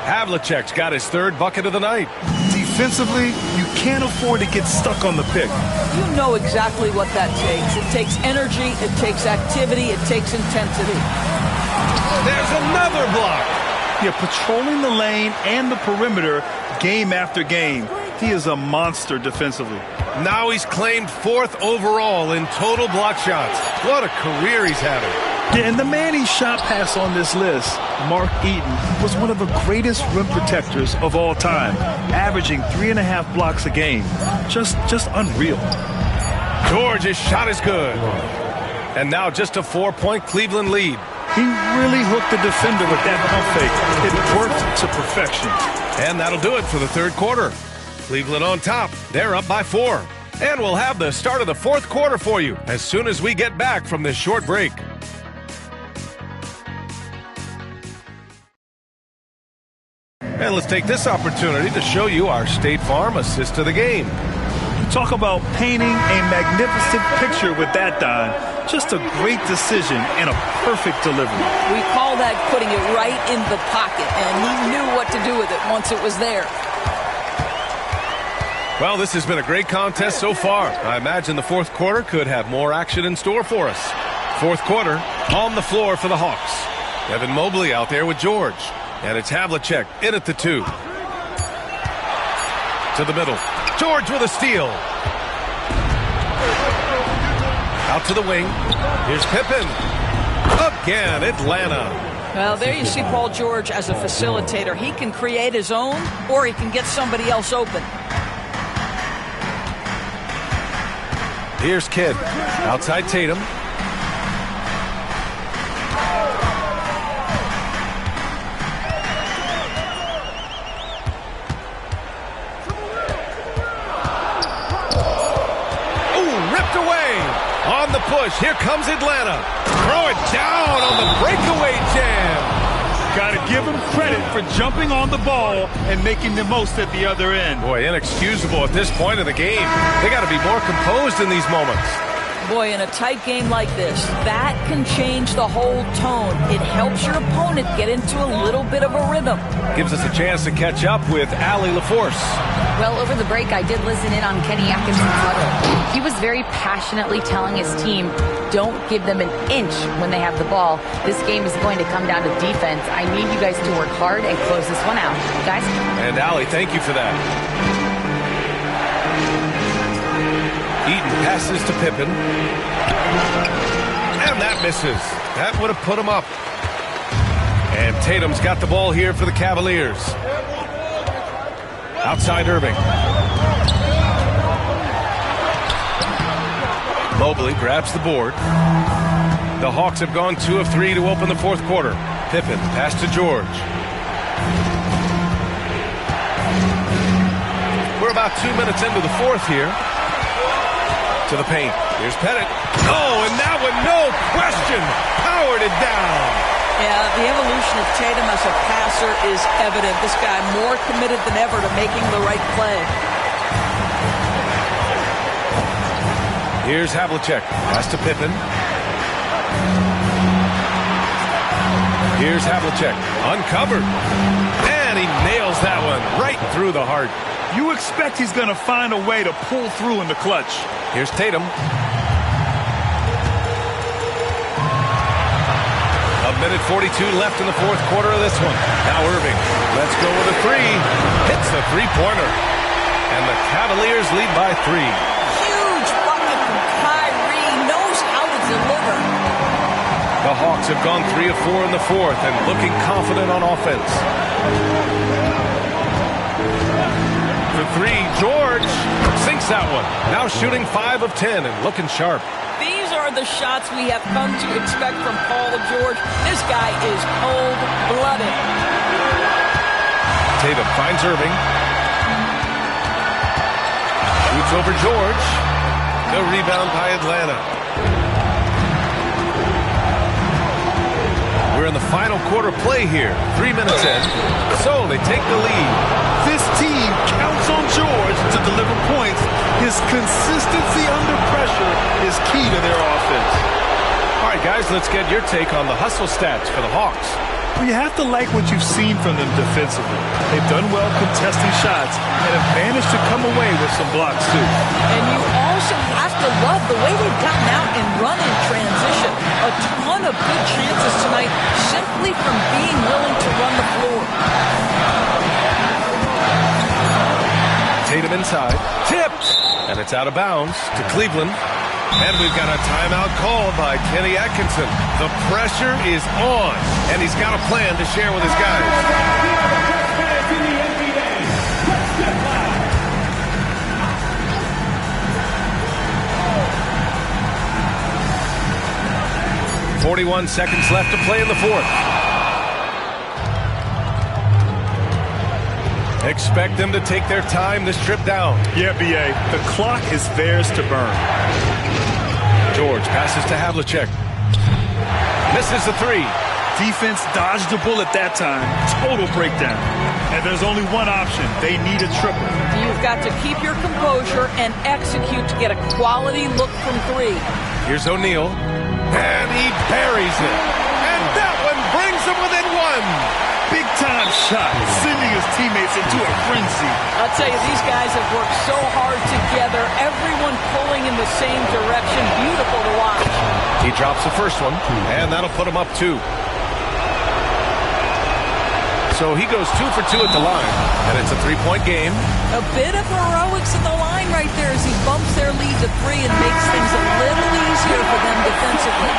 Havlicek's got his 3rd bucket of the night. Defensively, you can't afford to get stuck on the pick. You know exactly what that takes. It takes energy, it takes activity, it takes intensity. There's another block. Yeah, patrolling the lane and the perimeter game after game. He is a monster defensively. Now he's claimed 4th overall in total block shots. What a career he's having. Yeah, and the man he shot past on this list, Mark Eaton, was one of the greatest rim protectors of all time, averaging 3.5 blocks a game. Just unreal. George's shot is good. And now just a 4-point Cleveland lead. He really hooked the defender with that pump fake. It worked to perfection. And that'll do it for the 3rd quarter. Cleveland on top. They're up by 4. And we'll have the start of the 4th quarter for you as soon as we get back from this short break. And let's take this opportunity to show you our State Farm assist to the game. Talk about painting a magnificent picture with that, Don. Just a great decision and a perfect delivery. We call that putting it right in the pocket, and he knew what to do with it once it was there. Well, this has been a great contest so far. I imagine the 4th quarter could have more action in store for us. 4th quarter on the floor for the Hawks. Evan Mobley out there with George. And it's Havlicek in at the 2. To the middle. George with a steal. Out to the wing. Here's Pippen. Again, Atlanta. Well, there you see Paul George as a facilitator. He can create his own, or he can get somebody else open. Here's Kidd. Outside Tatum. On the push, here comes Atlanta. Throw it down on the breakaway jam. Got to give him credit for jumping on the ball and making the most at the other end. Boy, inexcusable at this point of the game. They got to be more composed in these moments. Boy, in a tight game like this, that can change the whole tone. It helps your opponent get into a little bit of a rhythm. Gives us a chance to catch up with Allie LaForce. Well, over the break, I did listen in on Kenny Atkinson's huddle. He was very passionately telling his team, don't give them an inch when they have the ball. This game is going to come down to defense. I need you guys to work hard and close this one out. Guys? And Allie, thank you for that. Eaton passes to Pippen. And that misses. That would have put him up. And Tatum's got the ball here for the Cavaliers. Outside Irving. Mobley grabs the board. The Hawks have gone 2 of 3 to open the 4th quarter. Pippen pass to George. We're about 2 minutes into the 4th here. To the paint. Here's Pettit. Oh, and that one, no question, powered it down. Yeah, the evolution of Tatum as a passer is evident. This guy more committed than ever to making the right play. Here's Havlicek. Pass to Pippen. Here's Havlicek, uncovered. And he nails that one right through the heart. You expect he's going to find a way to pull through in the clutch. Here's Tatum. A minute 42 left in the fourth quarter of this one. Now Irving, let's go with a three. Hits the three-pointer. And the Cavaliers lead by 3. Huge bucket from Kyrie. Knows how to deliver. The Hawks have gone 3 of 4 in the fourth and looking confident on offense. For 3, George sinks that one. Now shooting 5 of 10 and looking sharp. These are the shots we have come to expect from Paul George. This guy is cold-blooded. Tatum finds Irving. Shoots over George. The rebound by Atlanta. We're in the final quarter play here. 3 minutes in. So they take the lead. This team counts on George to deliver points. His consistency under pressure is key to their offense. All right, guys, let's get your take on the hustle stats for the Hawks. Well, you have to like what you've seen from them defensively. They've done well contesting shots and have managed to come away with some blocks, too. And you also have to love the way they've gotten out and run in transition. A ton of good chances tonight simply from being willing to run the floor. Tatum inside. Tipped. And it's out of bounds to Cleveland. And we've got a timeout called by Kenny Atkinson. The pressure is on, and he's got a plan to share with his guys. 41 seconds left to play in the fourth. Expect them to take their time this trip down. Yeah, B.A. The clock is theirs to burn. George passes to Havlicek. Misses the three. Defense dodged the bullet that time. Total breakdown. And there's only one option. They need a triple. You've got to keep your composure and execute to get a quality look from three. Here's O'Neal. And he buries it. And that one brings them within one. Big-time shot, sending his teammates into a frenzy. I'll tell you, these guys have worked so hard together. Everyone pulling in the same direction. Beautiful to watch. He drops the first one, and that'll put him up 2. So he goes 2 for 2 at the line, and it's a 3-point game. A bit of heroics at the line right there as he bumps their lead to 3 and makes things a little easier for them defensively.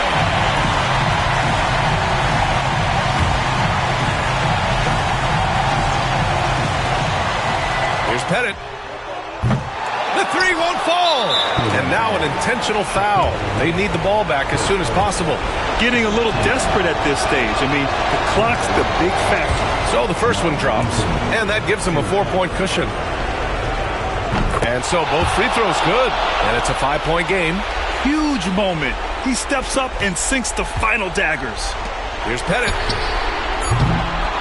Here's Pettit. The 3 won't fall. And now an intentional foul. They need the ball back as soon as possible. Getting a little desperate at this stage. I mean, the clock's the big factor. So the first one drops, and that gives them a 4-point cushion. And so both free throws good, and it's a 5-point game. Huge moment. He steps up and sinks the final daggers. Here's Pettit.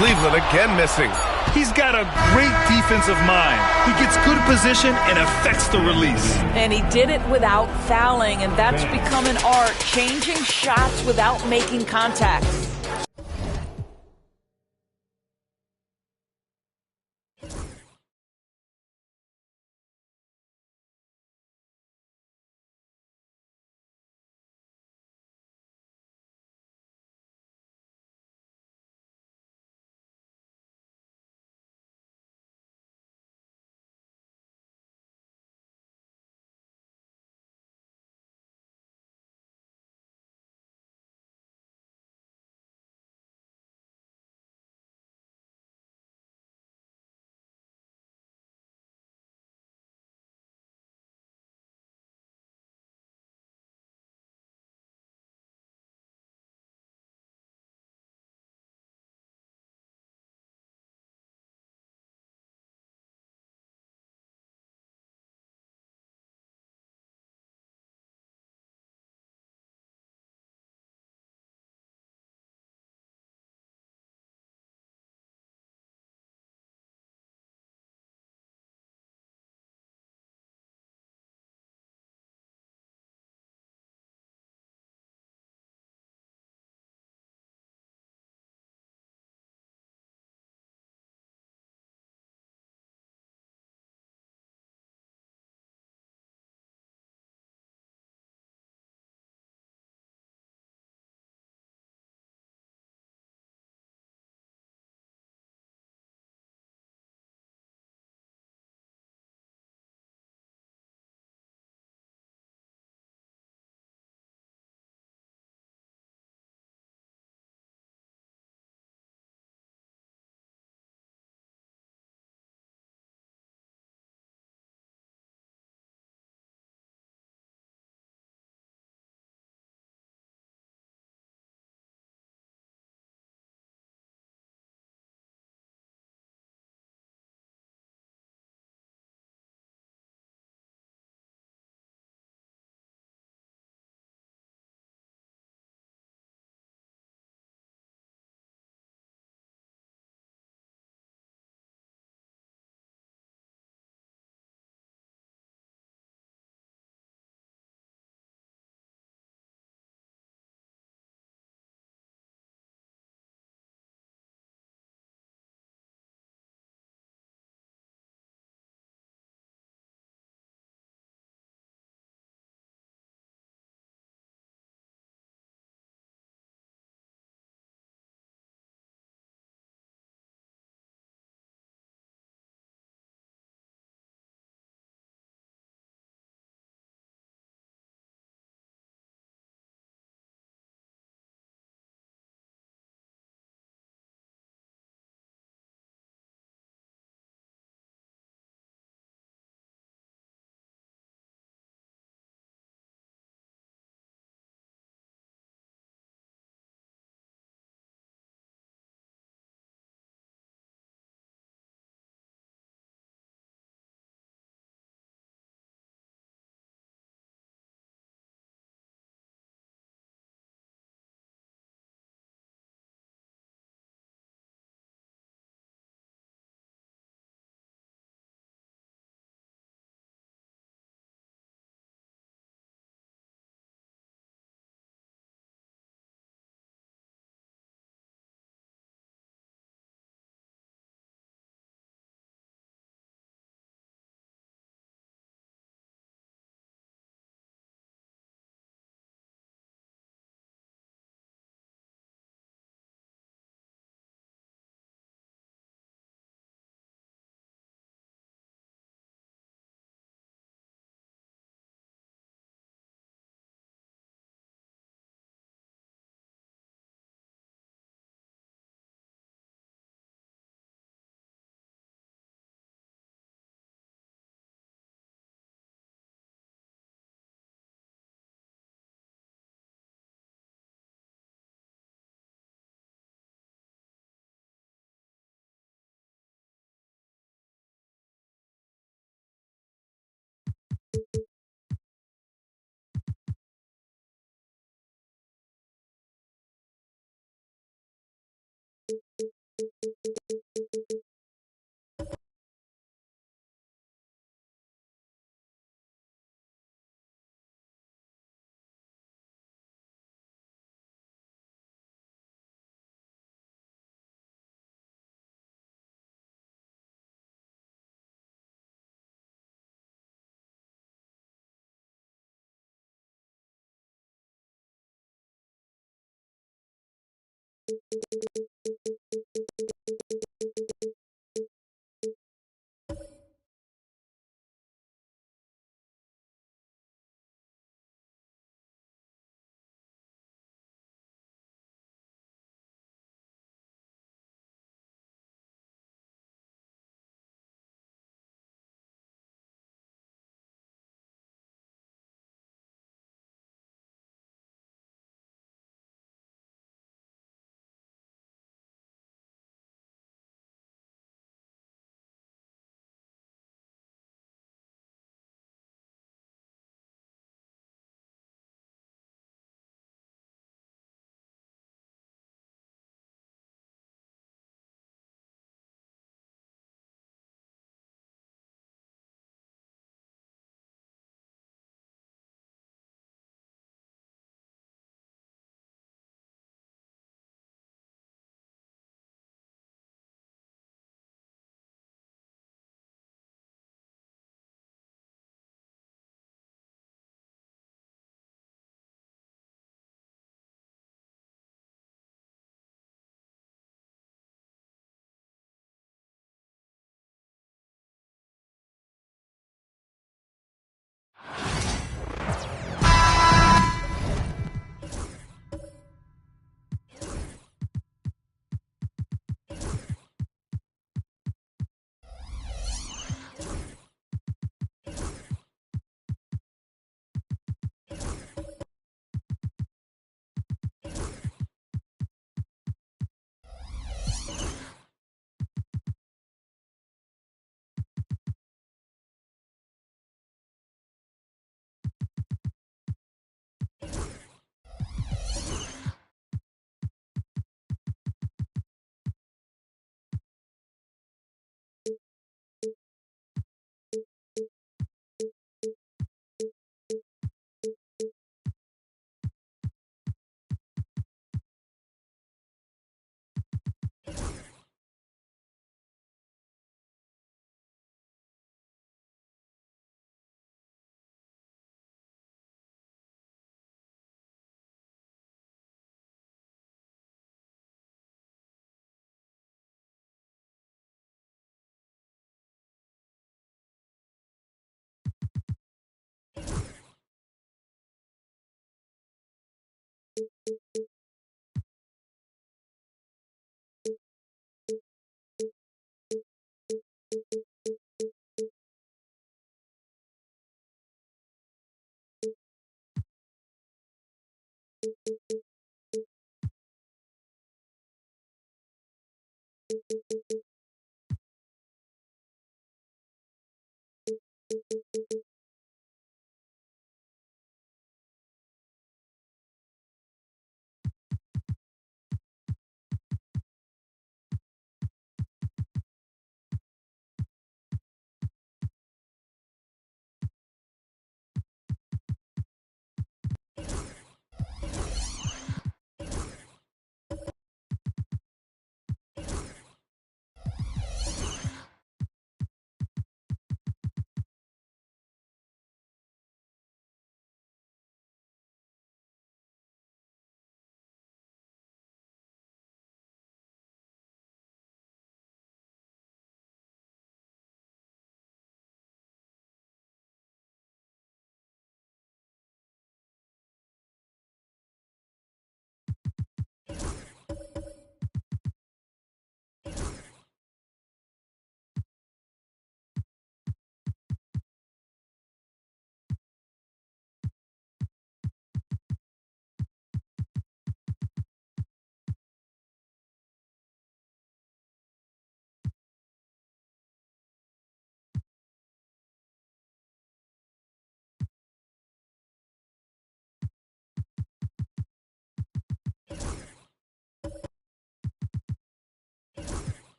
Cleveland again missing. He's got a great defensive mind. He gets good position and affects the release. And he did it without fouling, and that's become an art, changing shots without making contact.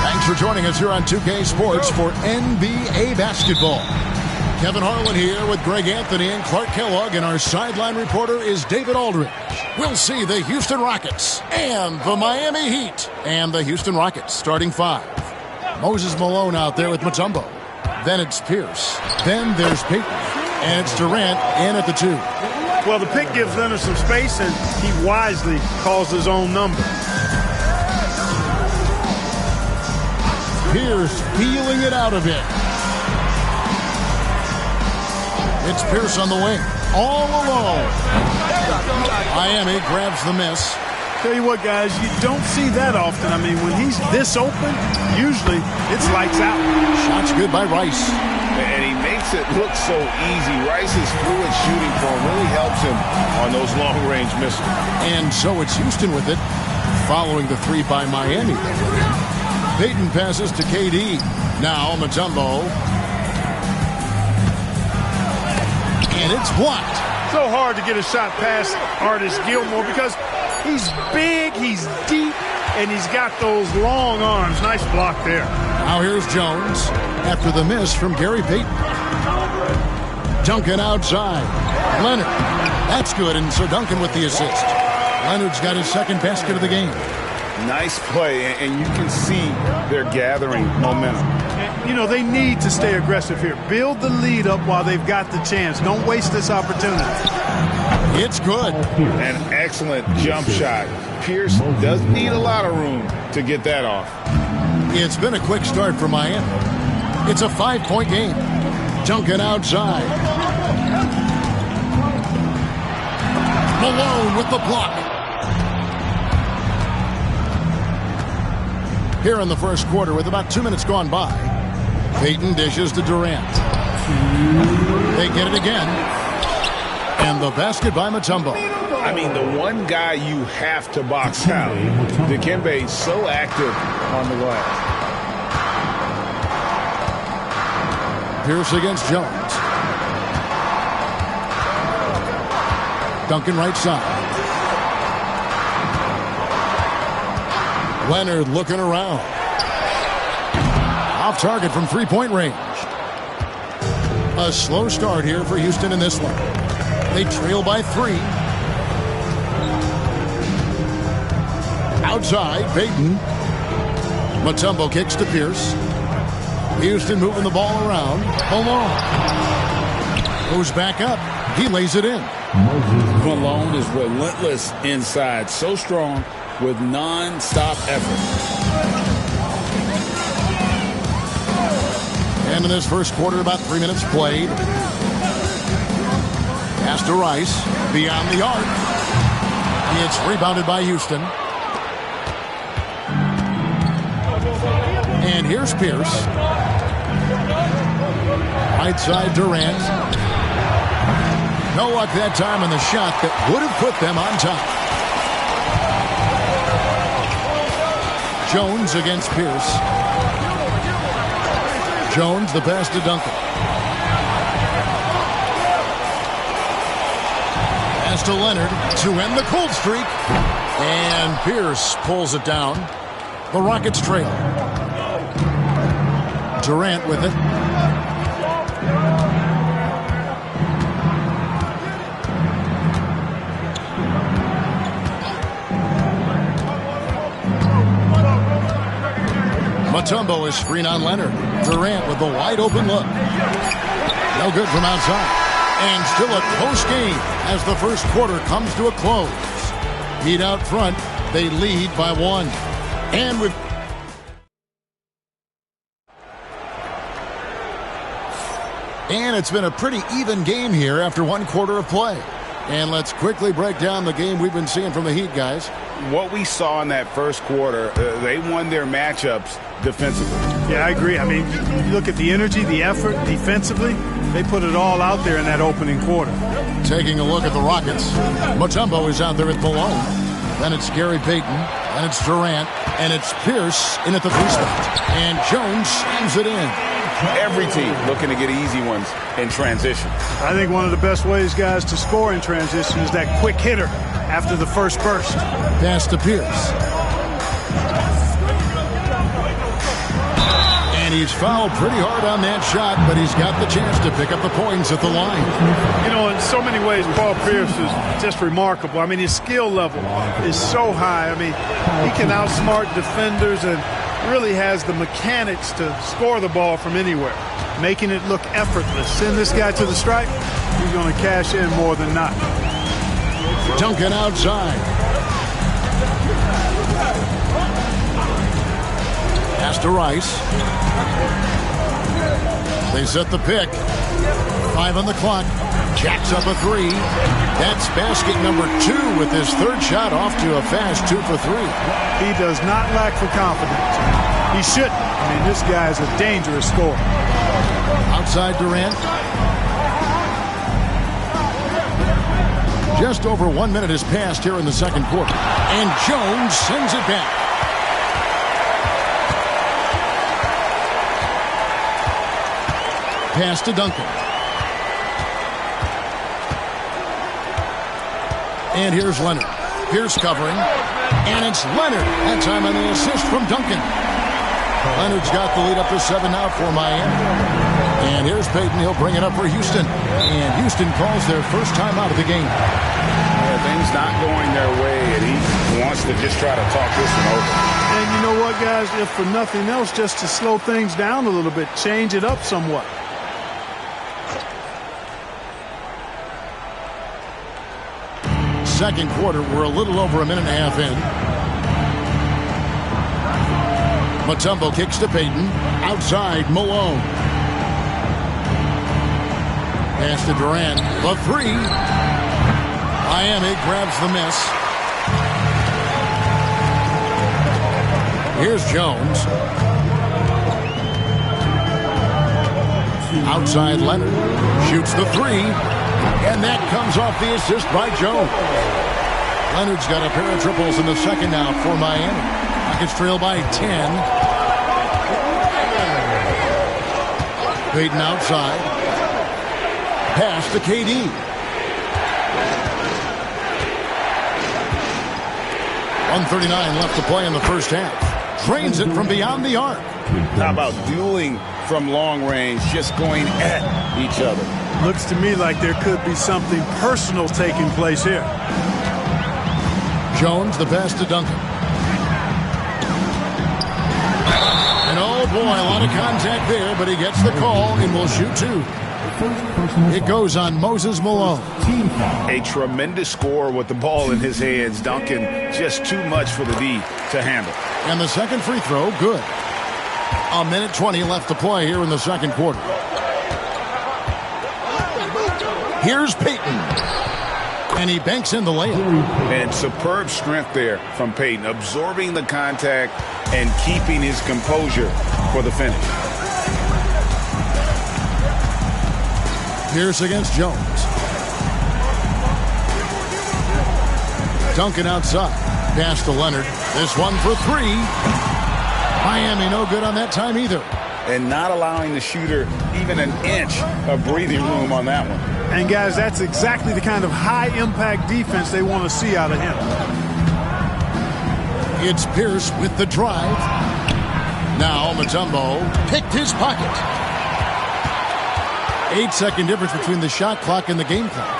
Thanks for joining us here on 2K Sports for NBA basketball. Kevin Harlan here with Greg Anthony and Clark Kellogg, and our sideline reporter is David Aldridge. We'll see the Houston Rockets and the Miami Heat. And the Houston Rockets starting five. Moses Malone out there with Mutombo. Then it's Pierce. Then there's Payton. And it's Durant in at the 2. Well, the pick gives Leonard some space, and he wisely calls his own number. Pierce feeling it out a bit. It's Pierce on the wing, all alone. Miami grabs the miss. Tell you what, guys, you don't see that often. I mean, when he's this open, usually it's lights out. Shot's good by Rice. And he makes it look so easy. Rice's fluid shooting form really helps him on those long-range misses. And so it's Houston with it, following the 3 by Miami. Payton passes to KD. Now Mutombo. And it's blocked. So hard to get a shot past Artis Gilmore because he's big, he's deep, and he's got those long arms. Nice block there. Now here's Jones after the miss from Gary Payton. Duncan outside. Leonard. That's good, and Sir Duncan with the assist. Leonard's got his second basket of the game. Nice play, and you can see they're gathering momentum. You know, they need to stay aggressive here. Build the lead up while they've got the chance. Don't waste this opportunity. It's good. An excellent jump shot. Pierce does need a lot of room to get that off. It's been a quick start for Miami. It's a 5-point game. Duncan outside. Malone with the block. Here in the first quarter with about 2 minutes gone by. Payton dishes to Durant. They get it again. And the basket by Mutombo. I mean, the one guy you have to box out. Dikembe so active on the glass. Pierce against Jones. Duncan right side. Leonard looking around. Off target from three-point range. A slow start here for Houston in this one. They trail by 3. Outside, Payton. Mutombo kicks to Pierce. Houston moving the ball around. Malone goes back up. He lays it in. Malone is relentless inside. So strong with non-stop effort. And in this first quarter, about 3 minutes played. Pass to Rice. Beyond the arc. It's rebounded by Houston. And here's Pierce. Right side, Durant. No luck that time on the shot that would have put them on top. Jones against Pierce. Jones, the pass to Duncan. Pass to Leonard to end the cold streak. And Pierce pulls it down. The Rockets trail. Durant with it. Mutombo is screen on Leonard. Durant with the wide open look. No good from outside. And still a close game as the first quarter comes to a close. Heat out front. They lead by 1. And with it's been a pretty even game here after 1 quarter of play. And let's quickly break down the game we've been seeing from the Heat, guys. What we saw in that first quarter, they won their matchups defensively. Yeah, I agree. I mean, you look at the energy, the effort defensively, they put it all out there in that opening quarter. Taking a look at the Rockets. Mutombo is out there with Malone. Then it's Gary Payton. And it's Durant. And it's Pierce in at the 3 spot. And Jones slams it in. Every team looking to get easy ones in transition. I think one of the best ways, guys, to score in transition is that quick hitter after the first burst. Pass to Pierce. And he's fouled pretty hard on that shot, but he's got the chance to pick up the points at the line. You know, in so many ways, Paul Pierce is just remarkable. I mean, his skill level is so high. I mean, he can outsmart defenders and really has the mechanics to score the ball from anywhere, making it look effortless. Send this guy to the stripe, he's going to cash in more than not. Duncan outside. Pass to Rice. They set the pick. 5 on the clock. Jacks up a 3. That's basket number 2 with his 3rd shot off to a fast 2 for 3. He does not lack for confidence. He shouldn't. I mean, this guy is a dangerous scorer. Outside Durant. Just over 1 minute has passed here in the second quarter. And Jones sends it back. Pass to Duncan. And here's Leonard. Pierce covering. And it's Leonard. That time on the assist from Duncan. Leonard's got the lead up to 7 now for Miami. And here's Payton. He'll bring it up for Houston. And Houston calls their first time out of the game. Things not going their way, and he wants to just try to talk this one over. And you know what, guys? If for nothing else, just to slow things down a little bit, change it up somewhat. Second quarter, we're a little over a minute and a half in. Mutombo kicks to Payton. Outside, Malone. Pass to Durant. The 3. Miami grabs the miss. Here's Jones. Outside Leonard. Shoots the 3. And that comes off the assist by Jones. Leonard's got a pair of triples in the second now for Miami. Rockets trail by 10. Payton outside. Pass to KD. 1:39 left to play in the first half. Drains it from beyond the arc. How about dueling from long range, just going at each other? Looks to me like there could be something personal taking place here. Jones, the pass to Duncan. And oh boy, a lot of contact there, but he gets the call and will shoot 2. It goes on Moses Malone. A tremendous score with the ball in his hands. Duncan, just too much for the D to handle. And the second free throw, good. 1:20 left to play here in the second quarter. Here's Payton. And he banks in the layup. And superb strength there from Payton, absorbing the contact and keeping his composure for the finish. Pierce against Jones. Duncan outside. Pass to Leonard. This one for 3. Miami no good on that time either. And not allowing the shooter even an inch of breathing room on that one. And guys, that's exactly the kind of high-impact defense they want to see out of him. It's Pierce with the drive. Now Mutombo picked his pocket. 8-second difference between the shot clock and the game clock.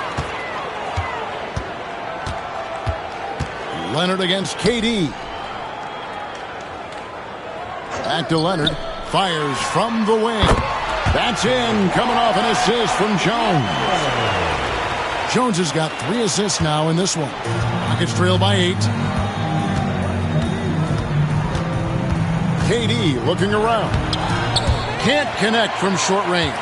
Leonard against KD. Back to Leonard. Fires from the wing. That's in. Coming off an assist from Jones. Jones has got 3 assists now in this one. Rockets trail by 8. KD looking around. Can't connect from short range.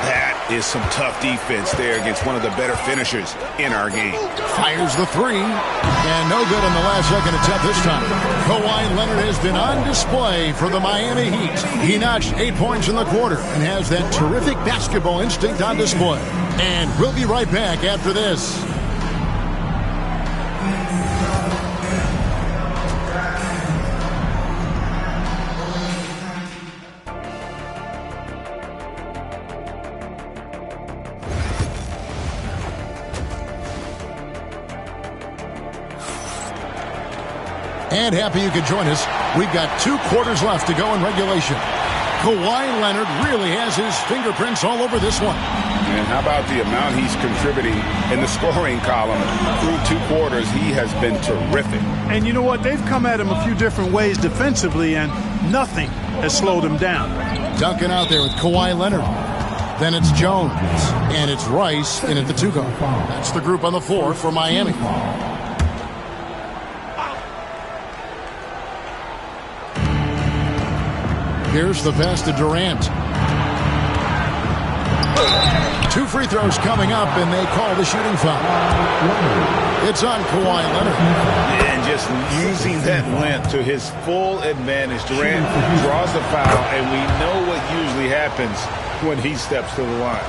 That is some tough defense there against one of the better finishers in our game. Fires the 3. And no good on the last second attempt this time. Kawhi Leonard has been on display for the Miami Heat. He notched 8 points in the quarter and has that terrific basketball instinct on display. And we'll be right back after this. And happy you could join us. We've got 2 quarters left to go in regulation. Kawhi Leonard really has his fingerprints all over this one. And how about the amount he's contributing in the scoring column? Through 2 quarters, he has been terrific. And you know what? They've come at him a few different ways defensively, and nothing has slowed him down. Duncan out there with Kawhi Leonard. Then it's Jones. And it's Rice in at the 2 guard. That's the group on the floor for Miami. Here's the pass to Durant. 2 free throws coming up, and they call the shooting foul. It's on Kawhi Leonard. And just using that length to his full advantage. Durant draws the foul, and we know what usually happens when he steps to the line.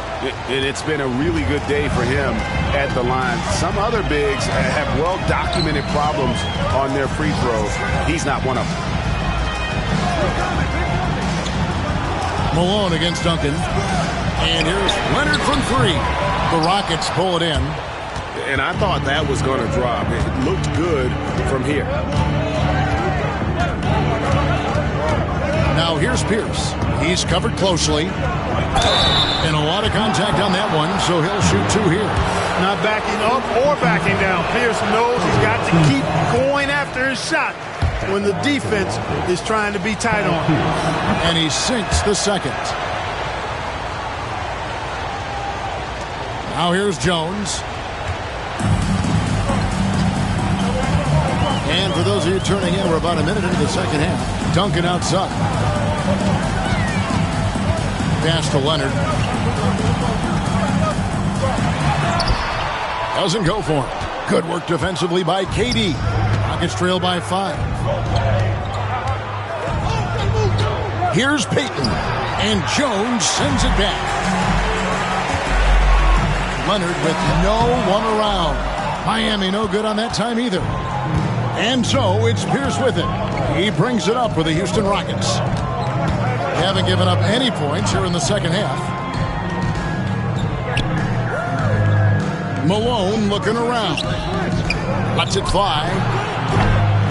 It's been a really good day for him at the line. Some other bigs have well-documented problems on their free throws. He's not one of them. Malone against Duncan. And here's Leonard from 3. The Rockets pull it in. And I thought that was going to drop. It looked good from here. Now here's Pierce. He's covered closely. And a lot of contact on that one, so he'll shoot 2 here. Not backing up or backing down. Pierce knows he's got to keep going after his shot when the defense is trying to be tight on him. And he sinks the second. Now here's Jones. And for those of you turning in, we're about a minute into the second half. Duncan outside. Pass to Leonard. Doesn't go for it. Good work defensively by KD. Rockets trail by 5. Here's Payton. And Jones sends it back. Leonard with no one around. Miami no good on that time either. And so it's Pierce with it. He brings it up for the Houston Rockets. They haven't given up any points here in the second half. Malone looking around. Lets it fly.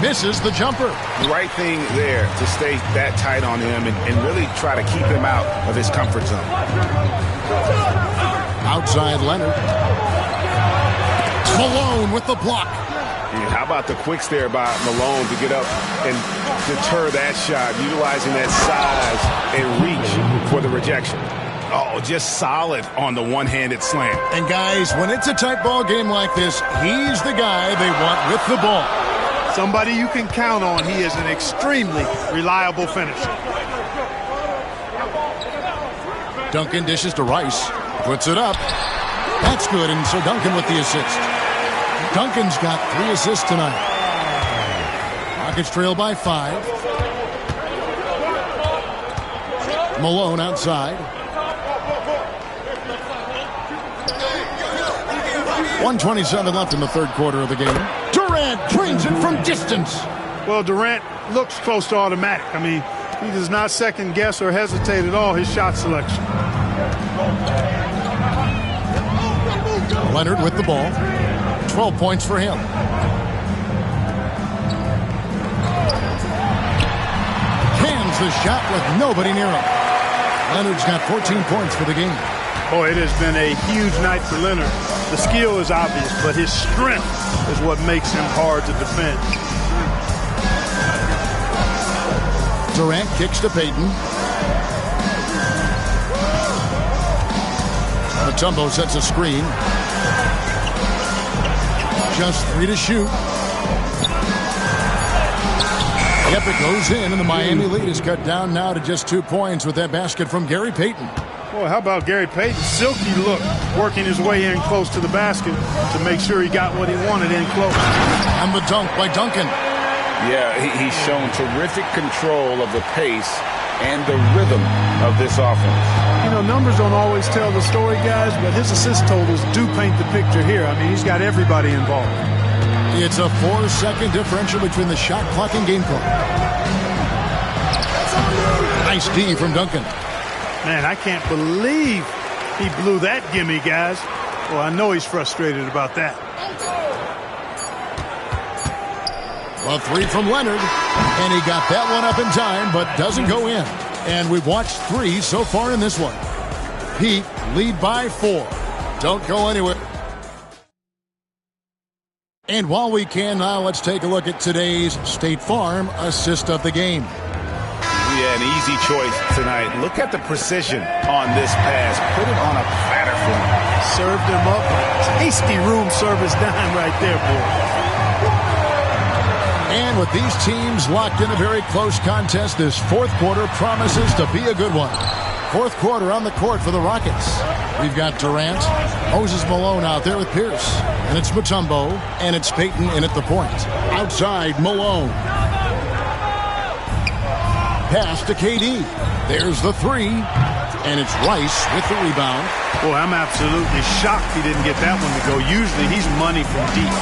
Misses the jumper. The right thing there to stay that tight on him and really try to keep him out of his comfort zone. Outside Leonard. Malone with the block. And how about the quicks there by Malone to get up and deter that shot, utilizing that size and reach for the rejection. Oh, just solid on the one-handed slam. And guys, when it's a tight ball game like this, he's the guy they want with the ball. Somebody you can count on. He is an extremely reliable finisher. Duncan dishes to Rice. Puts it up. That's good, and so Duncan with the assist. Duncan's got 3 assists tonight. Rockets trail by 5. Malone outside. 1:27 left in the third quarter of the game. Durant drains it from distance. Well, Durant looks close to automatic. I mean, he does not second guess or hesitate at all his shot selection. Leonard with the ball. 12 points for him. Cans the shot with nobody near him. Leonard's got 14 points for the game. Oh, it has been a huge night for Leonard. The skill is obvious, but his strength is what makes him hard to defend. Durant kicks to Payton. Mutombo sets a screen. Just 3 to shoot. Yep, it goes in, and the Miami lead is cut down now to just 2 points with that basket from Gary Payton. Boy, how about Gary Payton? Silky look, working his way in close to the basket to make sure he got what he wanted in close. And the dunk by Duncan. Yeah, he's shown terrific control of the pace and the rhythm of this offense. You know, numbers don't always tell the story, guys, but his assist totals do paint the picture here. I mean, he's got everybody involved. It's a 4-second differential between the shot clock and game clock. Nice D from Duncan. Man, I can't believe he blew that gimme, guys. Well, I know he's frustrated about that. A 3 from Leonard, and he got that one up in time, but doesn't go in. And we've watched 3 so far in this one. Heat lead by 4. Don't go anywhere. And while we can now, let's take a look at today's State Farm assist of the game. Yeah, an easy choice tonight. Look at the precision on this pass. Put it on a platter for him. Served him up. Tasty room service dime right there, boy. And with these teams locked in a very close contest, this fourth quarter promises to be a good one. Fourth quarter on the court for the Rockets. We've got Durant, Moses Malone out there with Pierce. And it's Mutombo, and it's Payton in at the point. Outside, Malone. Pass to KD. There's the 3. And it's Rice with the rebound. Boy, I'm absolutely shocked he didn't get that one to go. Usually he's money from deep.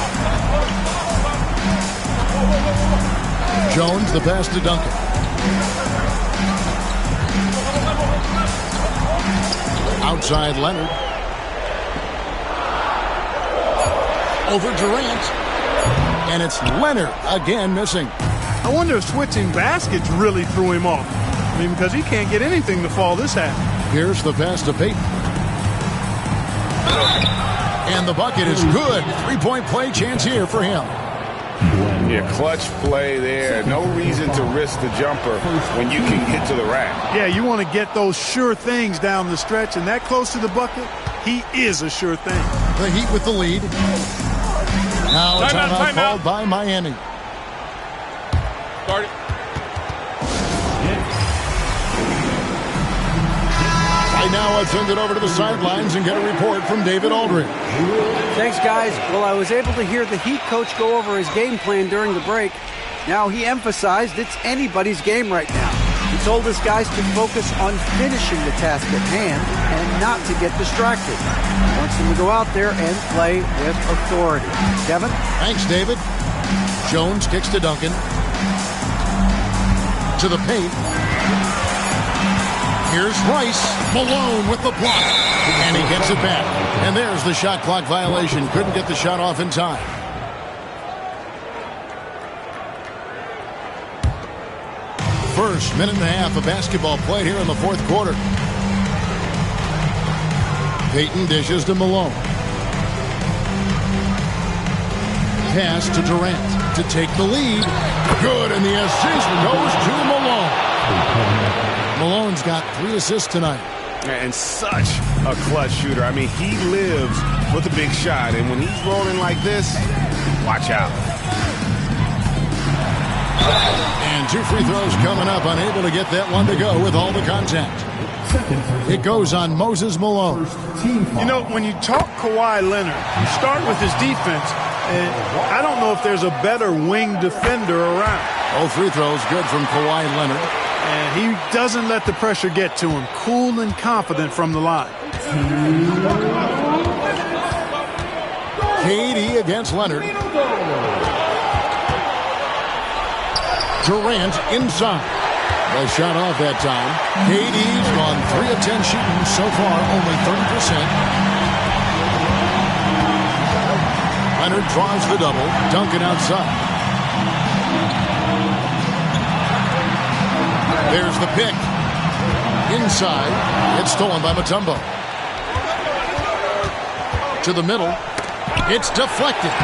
Jones, the pass to Duncan. Outside Leonard. Over Durant. And it's Leonard again missing. I wonder if switching baskets really threw him off. I mean, because he can't get anything to fall this half. Here's the pass to Payton. And the bucket is good. 3-point play chance here for him. Yeah, clutch play there. No reason to risk the jumper when you can get to the rack. Yeah, you want to get those sure things down the stretch, and that close to the bucket, he is a sure thing. The Heat with the lead. Now a timeout called by Miami. Start it. Right now, I'll send it over to the sidelines and get a report from David Aldridge. Thanks, guys. Well, I was able to hear the Heat coach go over his game plan during the break. Now, he emphasized it's anybody's game right now. He told his guys to focus on finishing the task at hand and not to get distracted. He wants them to go out there and play with authority. Kevin? Thanks, David. Jones kicks to Duncan. To the paint. Here's Rice. Malone with the block. And he gets it back. And there's the shot clock violation. Couldn't get the shot off in time. First minute and a half of basketball played here in the fourth quarter. Payton dishes to Malone. Pass to Durant to take the lead. Good, and the assist goes to Malone. Malone's got 3 assists tonight. And such a clutch shooter. I mean, he lives with a big shot, and when he's rolling like this, watch out. And 2 free throws coming up, unable to get that one to go with all the contact. It goes on Moses Malone. You know, when you talk Kawhi Leonard, you start with his defense, and I don't know if there's a better wing defender around. All free throws good from Kawhi Leonard. And he doesn't let the pressure get to him. Cool and confident from the line. KD against Leonard. Durant inside. Well shot off that time. KD's gone 3 of 10 shooting so far, only 30%. Leonard draws the double. Duncan outside. There's the pick. Inside. It's stolen by Mutombo. To the middle. It's deflected.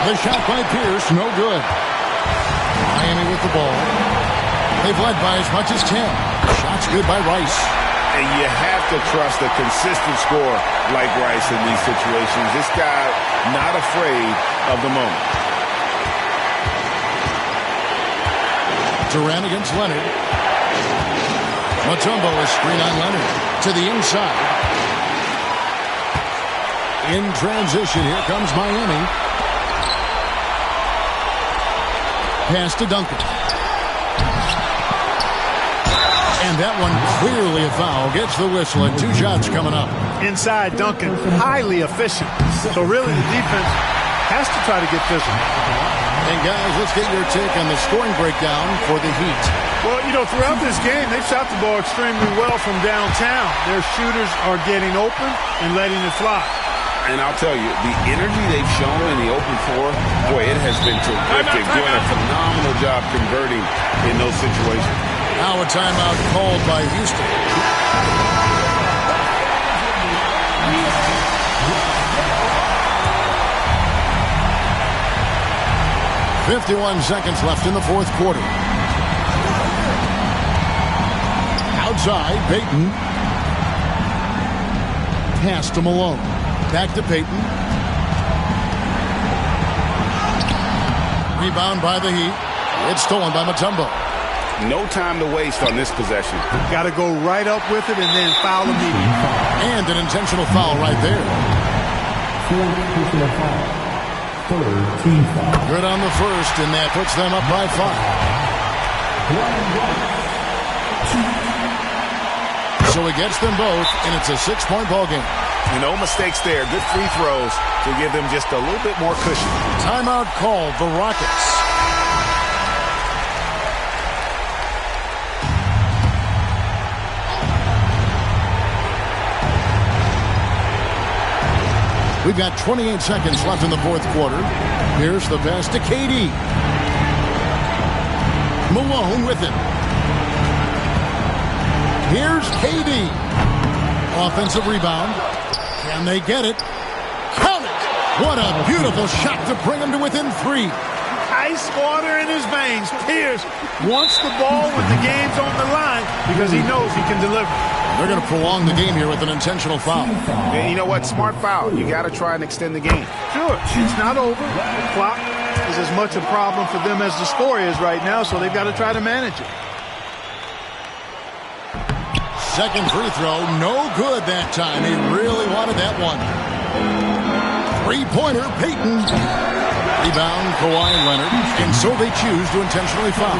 The shot by Pierce, no good. Miami with the ball. They've led by as much as 10. Shot's good by Rice. And you have to trust a consistent score like Rice in these situations. This guy not afraid of the moment. Durant against Leonard. Mutombo is screen on Leonard to the inside. In transition, here comes Miami. Pass to Duncan. And that one clearly a foul. Gets the whistle and 2 shots coming up. Inside, Duncan, highly efficient. So really the defense has to try to get physical. And guys, let's get your take on the scoring breakdown for the Heat. Well, you know, throughout this game, they've shot the ball extremely well from downtown. Their shooters are getting open and letting it fly. And I'll tell you, the energy they've shown in the open floor, boy, it has been terrific. Doing a phenomenal job converting in those situations. Now a timeout called by Houston. 51 seconds left in the fourth quarter. Outside, Payton. Pass to Malone. Back to Payton. Rebound by the Heat. It's stolen by Mutombo. No time to waste on this possession. Got to go right up with it and then foul immediately. And an intentional foul right there. Good on the first, and that puts them up by 5. So he gets them both, and it's a 6-point ball game. No mistakes there. Good free throws to give them just a little bit more cushion. Timeout called, the Rockets. We've got 28 seconds left in the fourth quarter. Here's the pass to KD. Malone with it. Here's KD. Offensive rebound. Can they get it? Count it! What a beautiful shot to bring him to within 3. Ice water in his veins. Pierce wants the ball when the game's on the line because he knows he can deliver. They're going to prolong the game here with an intentional foul. And you know what? Smart foul. You got to try and extend the game. Sure. It's not over. The clock is as much a problem for them as the score is right now, so they've got to try to manage it. Second free throw, no good that time. He really wanted that one. Three-pointer, Payton. Rebound, Kawhi Leonard. And so they choose to intentionally foul.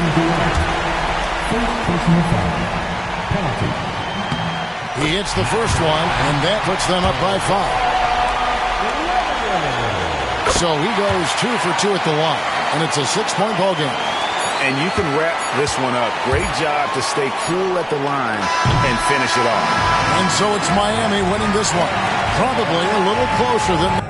He hits the first one, and that puts them up by 5. So he goes 2 for 2 at the line, and it's a 6-point ball game. And you can wrap this one up. Great job to stay cool at the line and finish it off. And so it's Miami winning this one. Probably a little closer than...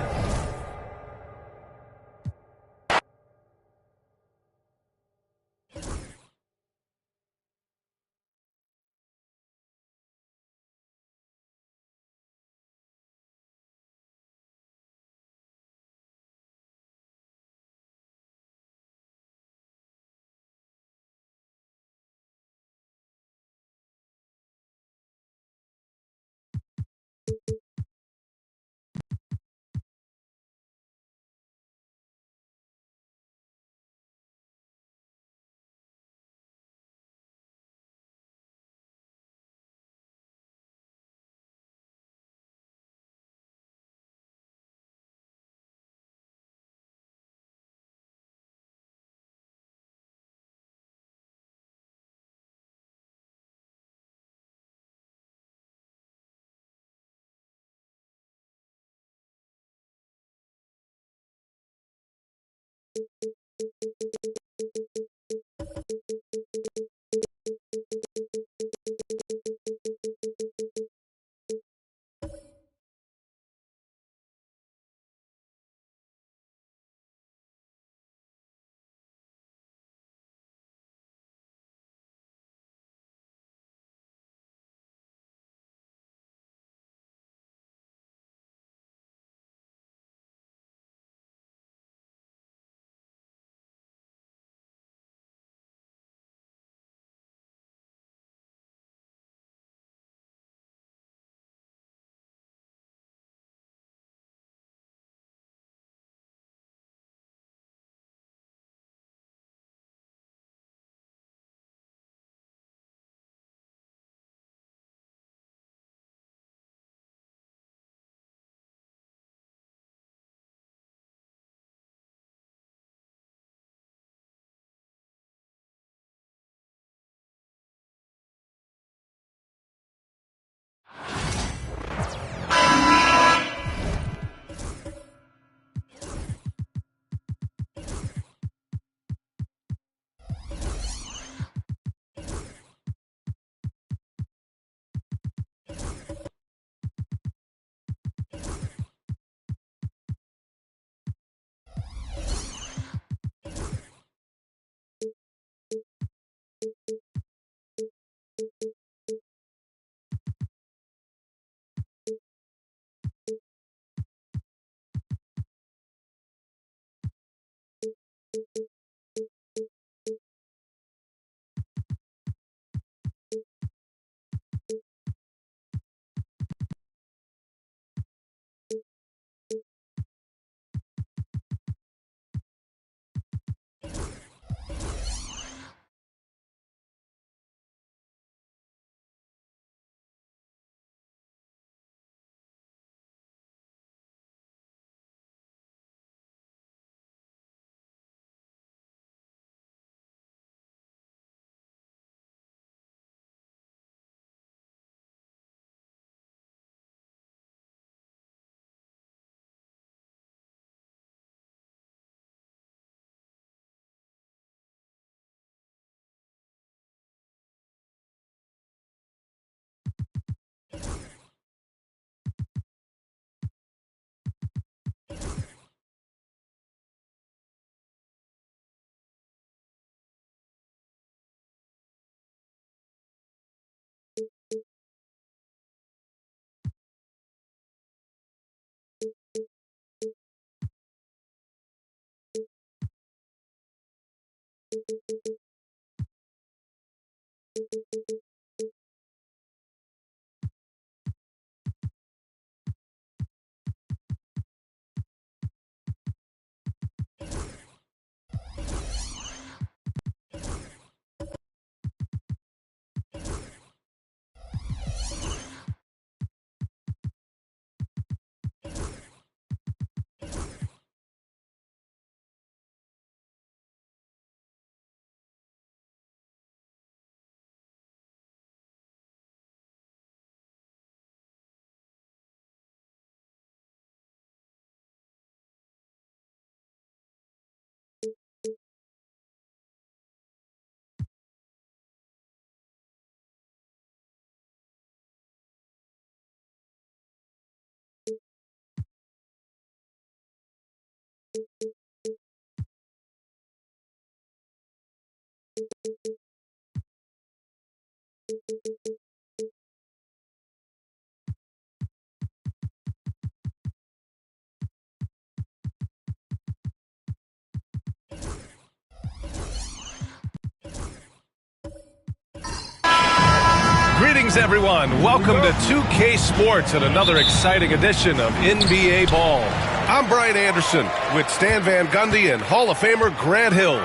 Greetings, everyone. Welcome to 2K Sports and another exciting edition of NBA Ball. I'm Brian Anderson with Stan Van Gundy and Hall of Famer Grant Hill.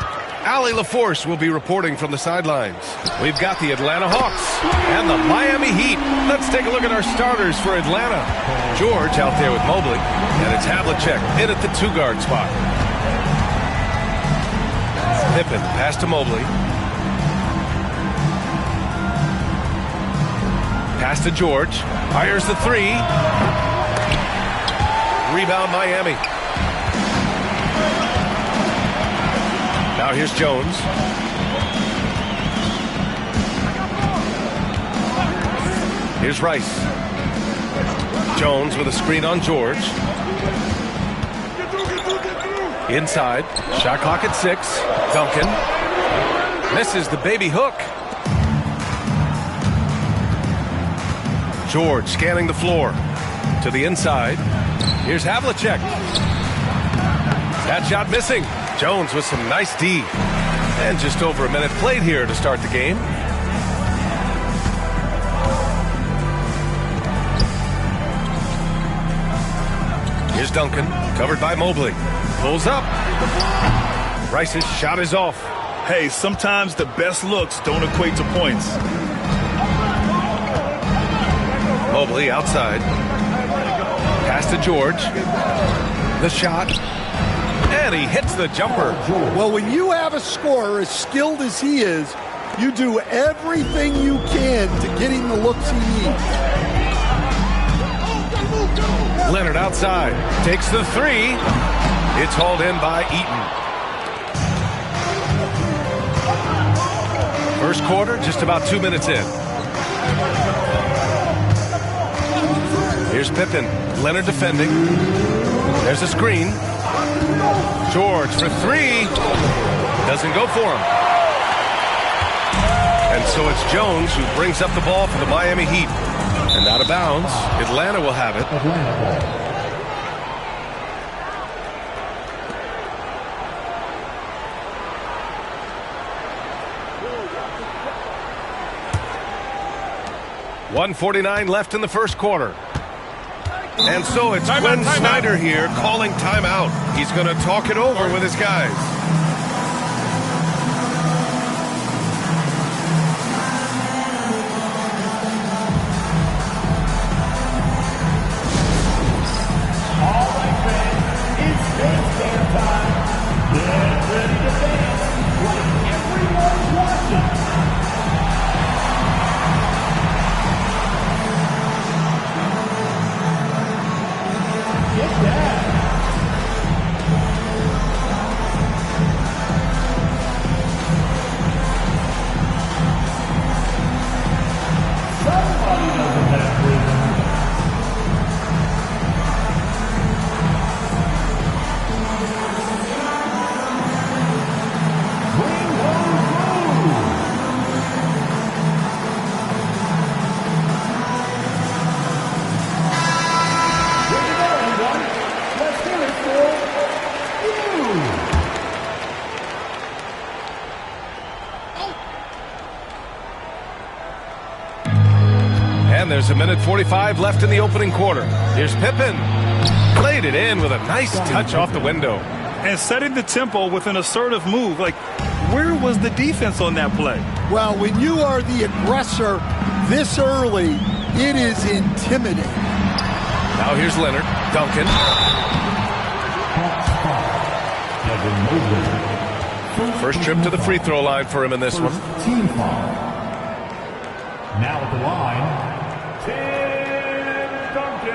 Allie LaForce will be reporting from the sidelines. We've got the Atlanta Hawks and the Miami Heat. Let's take a look at our starters for Atlanta. George out there with Mobley, and it's Havlicek in at the two-guard spot. Pippen pass to Mobley. Pass to George. Fires the three. Rebound Miami. Now here's Jones. Here's Rice. Jones with a screen on George. Inside. Shot clock at 6. Duncan. Misses the baby hook. George scanning the floor to the inside. Here's Havlicek. That shot missing. Jones with some nice D. And just over a minute played here to start the game. Here's Duncan, covered by Mobley. Pulls up. Rice's shot is off. Hey, sometimes the best looks don't equate to points. Mobley outside. Pass to George. The shot. And he hits the jumper. Well, when you have a scorer as skilled as he is, you do everything you can to get him the looks he needs. Leonard outside. Takes the three. It's hauled in by Eaton. First quarter, just about 2 minutes in. Here's Pippen. Leonard defending. There's a screen. George for three. Doesn't go for him. And so it's Jones who brings up the ball for the Miami Heat. And out of bounds, Atlanta will have it. .149 left in the first quarter. And so it's Quinn Snyder here calling timeout. He's going to talk it over with his guys. All right, fans, it's dance time. Get ready to dance like everyone's watching. And there's a minute 45 left in the opening quarter. Here's Pippen. Played it in with a nice touch off the window. And setting the tempo with an assertive move. Like, where was the defense on that play? Well, when you are the aggressor this early, it is intimidating. Now here's Leonard. Duncan. First trip to the free throw line for him in this one. Team foul. Now at the line, Tim Duncan.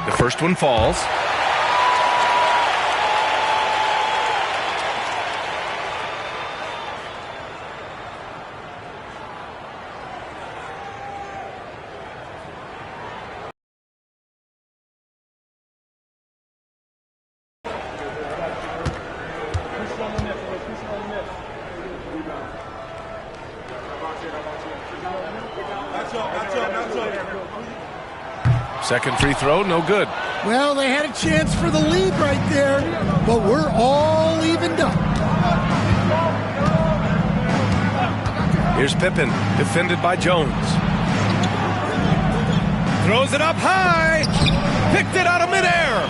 The first one falls. Second free throw, no good. Well, they had a chance for the lead right there, but we're all evened up. Here's Pippen, defended by Jones. Throws it up high. Picked it out of midair.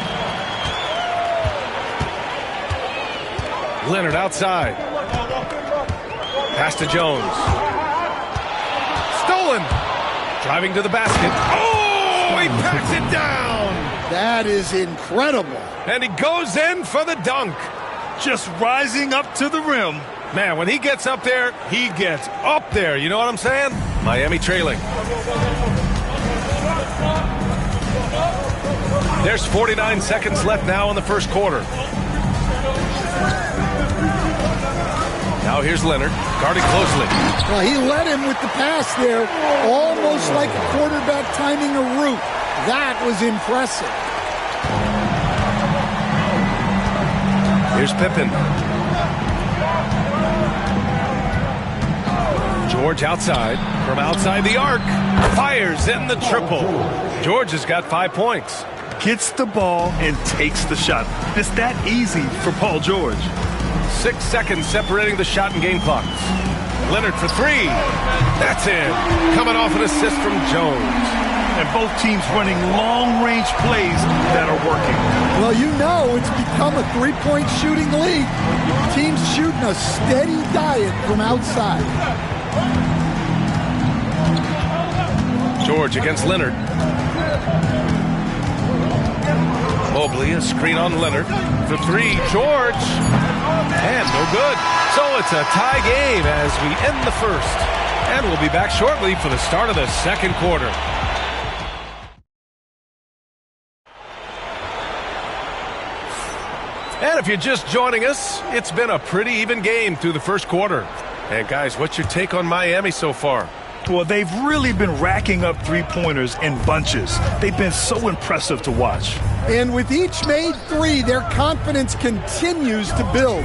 Leonard outside. Pass to Jones. Stolen. Driving to the basket. Oh! He packs it down. That is incredible. And he goes in for the dunk. Just rising up to the rim. Man, when he gets up there, he gets up there. You know what I'm saying? Miami trailing. There's 49 seconds left now in the first quarter. Now here's Leonard, guarding closely. Well, he led him with the pass there, almost like a quarterback timing a route. That was impressive. Here's Pippen. George outside, from outside the arc. Fires in the triple. George has got 5 points. Gets the ball and takes the shot. It's that easy for Paul George. 6 seconds separating the shot and game clocks. Leonard for three. That's in. Coming off an assist from Jones. And both teams running long-range plays that are working. Well, you know it's become a three-point shooting league. Teams shooting a steady diet from outside. George against Leonard. Mobley, a screen on Leonard. For three, George. And no good. So it's a tie game as we end the first. And we'll be back shortly for the start of the second quarter. And if you're just joining us, it's been a pretty even game through the first quarter. And guys, what's your take on Miami so far? Well, they've really been racking up three-pointers in bunches. They've been so impressive to watch. And with each made three, their confidence continues to build.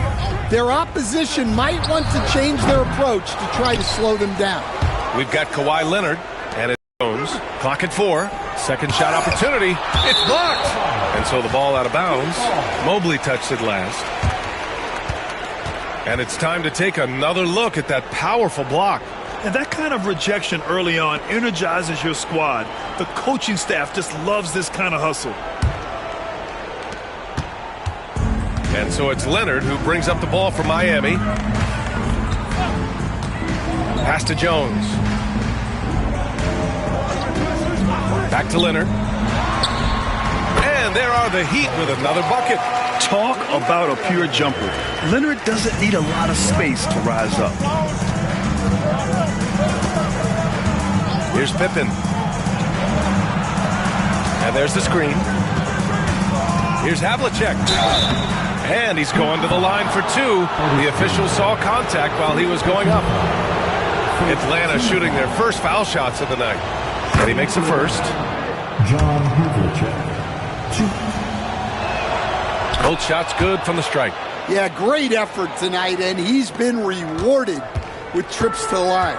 Their opposition might want to change their approach to try to slow them down. We've got Kawhi Leonard and it's Jones. Clock at 4. Second shot opportunity. It's blocked. And so the ball out of bounds. Mobley touched it last. And it's time to take another look at that powerful block. And that kind of rejection early on energizes your squad. The coaching staff just loves this kind of hustle. And so it's Leonard who brings up the ball for Miami. Pass to Jones. Back to Leonard. And there are the Heat with another bucket. Talk about a pure jumper. Leonard doesn't need a lot of space to rise up. Here's Pippen. And there's the screen. Here's Havlicek. And he's going to the line for 2. The official saw contact while he was going up. Atlanta shooting their first foul shots of the night. And he makes the first. John Havlicek. 2. Both shots good from the strike. Yeah, great effort tonight, and he's been rewarded with trips to the line.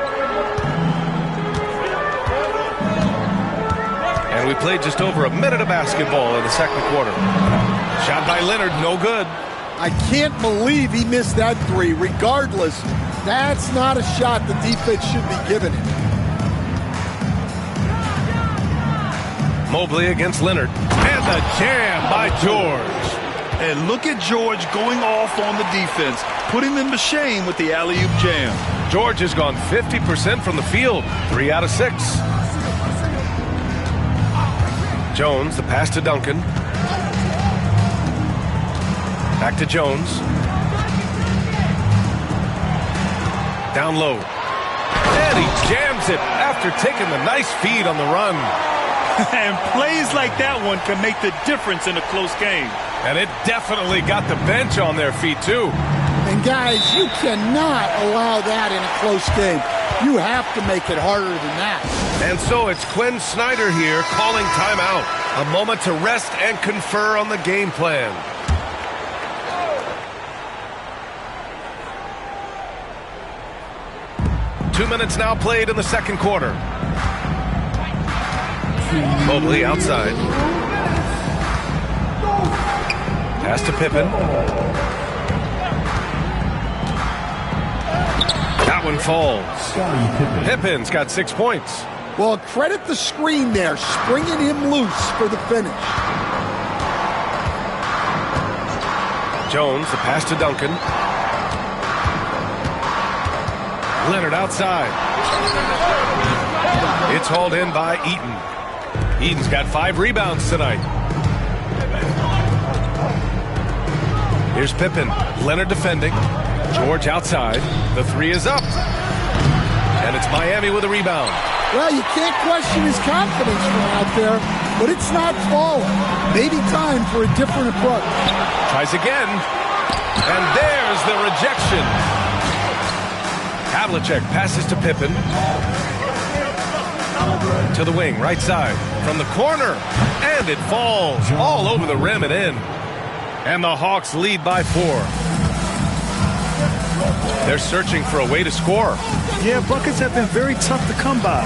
And we played just over a minute of basketball in the second quarter. Shot by Leonard, no good. I can't believe he missed that 3. Regardless, that's not a shot the defense should be giving him. Mobley against Leonard. And the jam by George. And look at George going off on the defense, putting them to shame with the alley-oop jam. George has gone 50% from the field, 3 out of 6. Jones, the pass to Duncan. Back to Jones. Down low. And he jams it after taking the nice feed on the run. And plays like that one can make the difference in a close game. And it definitely got the bench on their feet, too. And, guys, you cannot allow that in a close game. You have to make it harder than that. And so it's Quinn Snyder here calling timeout. A moment to rest and confer on the game plan. Two minutes now played in the second quarter. Mobley outside. Pass to Pippen. That one falls. Pippen's got 6 points. Well, credit the screen there, springing him loose for the finish. Jones, the pass to Duncan. Leonard outside. It's hauled in by Eaton. Eaton's got 5 rebounds tonight. Here's Pippen. Leonard defending. George outside. The 3 is up. And it's Miami with a rebound. Well, you can't question his confidence from out there, but it's not falling. Maybe time for a different approach. Tries again. And there's the rejection. Havlicek passes to Pippen. To the wing, right side. From the corner. And it falls all over the rim and in. And the Hawks lead by 4. They're searching for a way to score. Yeah, buckets have been very tough to come by.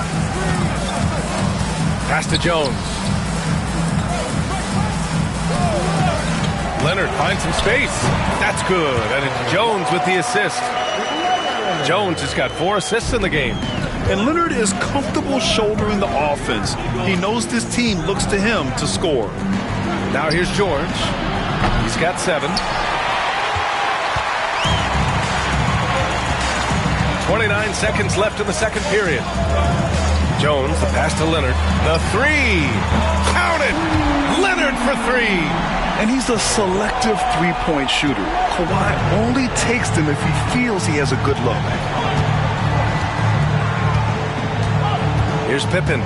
Pass to Jones. Leonard finds some space. That's good. And it's Jones with the assist. Jones has got 4 assists in the game. And Leonard is comfortable shouldering the offense. He knows this team looks to him to score. Now here's George. He's got 7. 29 seconds left in the second period. Jones, the pass to Leonard. The 3. Count it! Leonard for 3. And he's a selective three-point shooter. Kawhi only takes them if he feels he has a good look. Here's Pippen.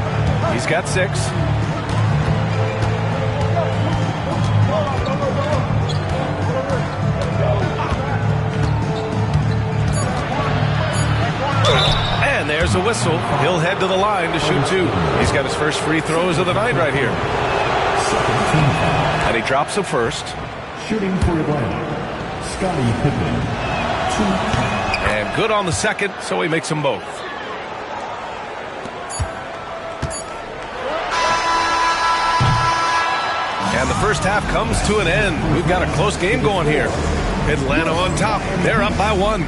He's got 6. there's a whistle. He'll head to the line to shoot 2. He's got his first free throws of the night right here. And he drops a first. Shooting for Atlanta, Scottie Pippen. And good on the second, so he makes them both. And the first half comes to an end. We've got a close game going here. Atlanta on top. They're up by 1.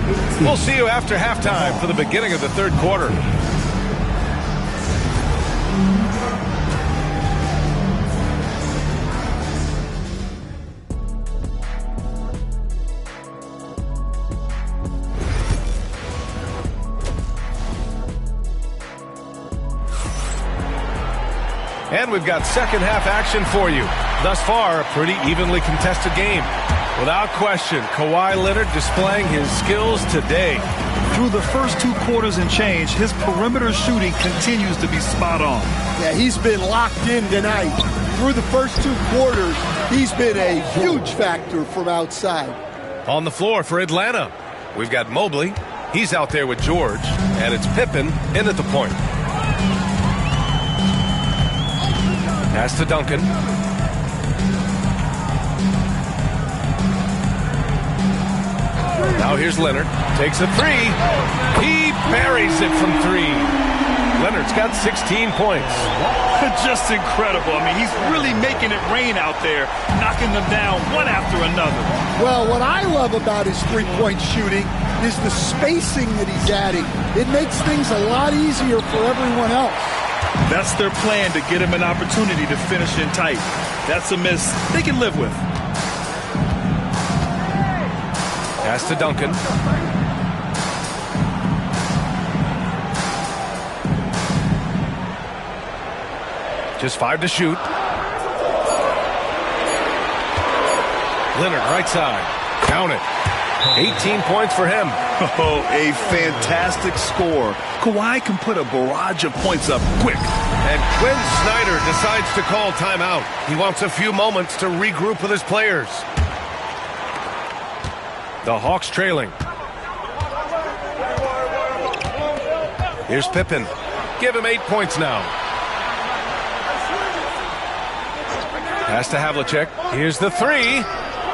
We'll see you after halftime for the beginning of the third quarter. And we've got second half action for you. Thus far, a pretty evenly contested game. Without question, Kawhi Leonard displaying his skills today. Through the first 2 quarters and change, his perimeter shooting continues to be spot on. Yeah, he's been locked in tonight. Through the first 2 quarters, he's been a huge factor from outside. On the floor for Atlanta, we've got Mobley. He's out there with George. And it's Pippen in at the point. Pass to Duncan. Now here's Leonard. Takes a 3. He buries it from 3. Leonard's got 16 points. Just incredible. I mean, he's really making it rain out there, knocking them down one after another. Well, what I love about his three-point shooting is the spacing that he's adding. It makes things a lot easier for everyone else. That's their plan, to get him an opportunity to finish in tight. That's a miss they can live with. Pass to Duncan. Just 5 to shoot. Leonard, right side. Count it. 18 points for him. Oh, a fantastic score. Kawhi can put a barrage of points up quick. And Quinn Snyder decides to call timeout. He wants a few moments to regroup with his players. The Hawks trailing. Here's Pippen. Give him 8 points now. Pass to Havlicek. Here's the 3.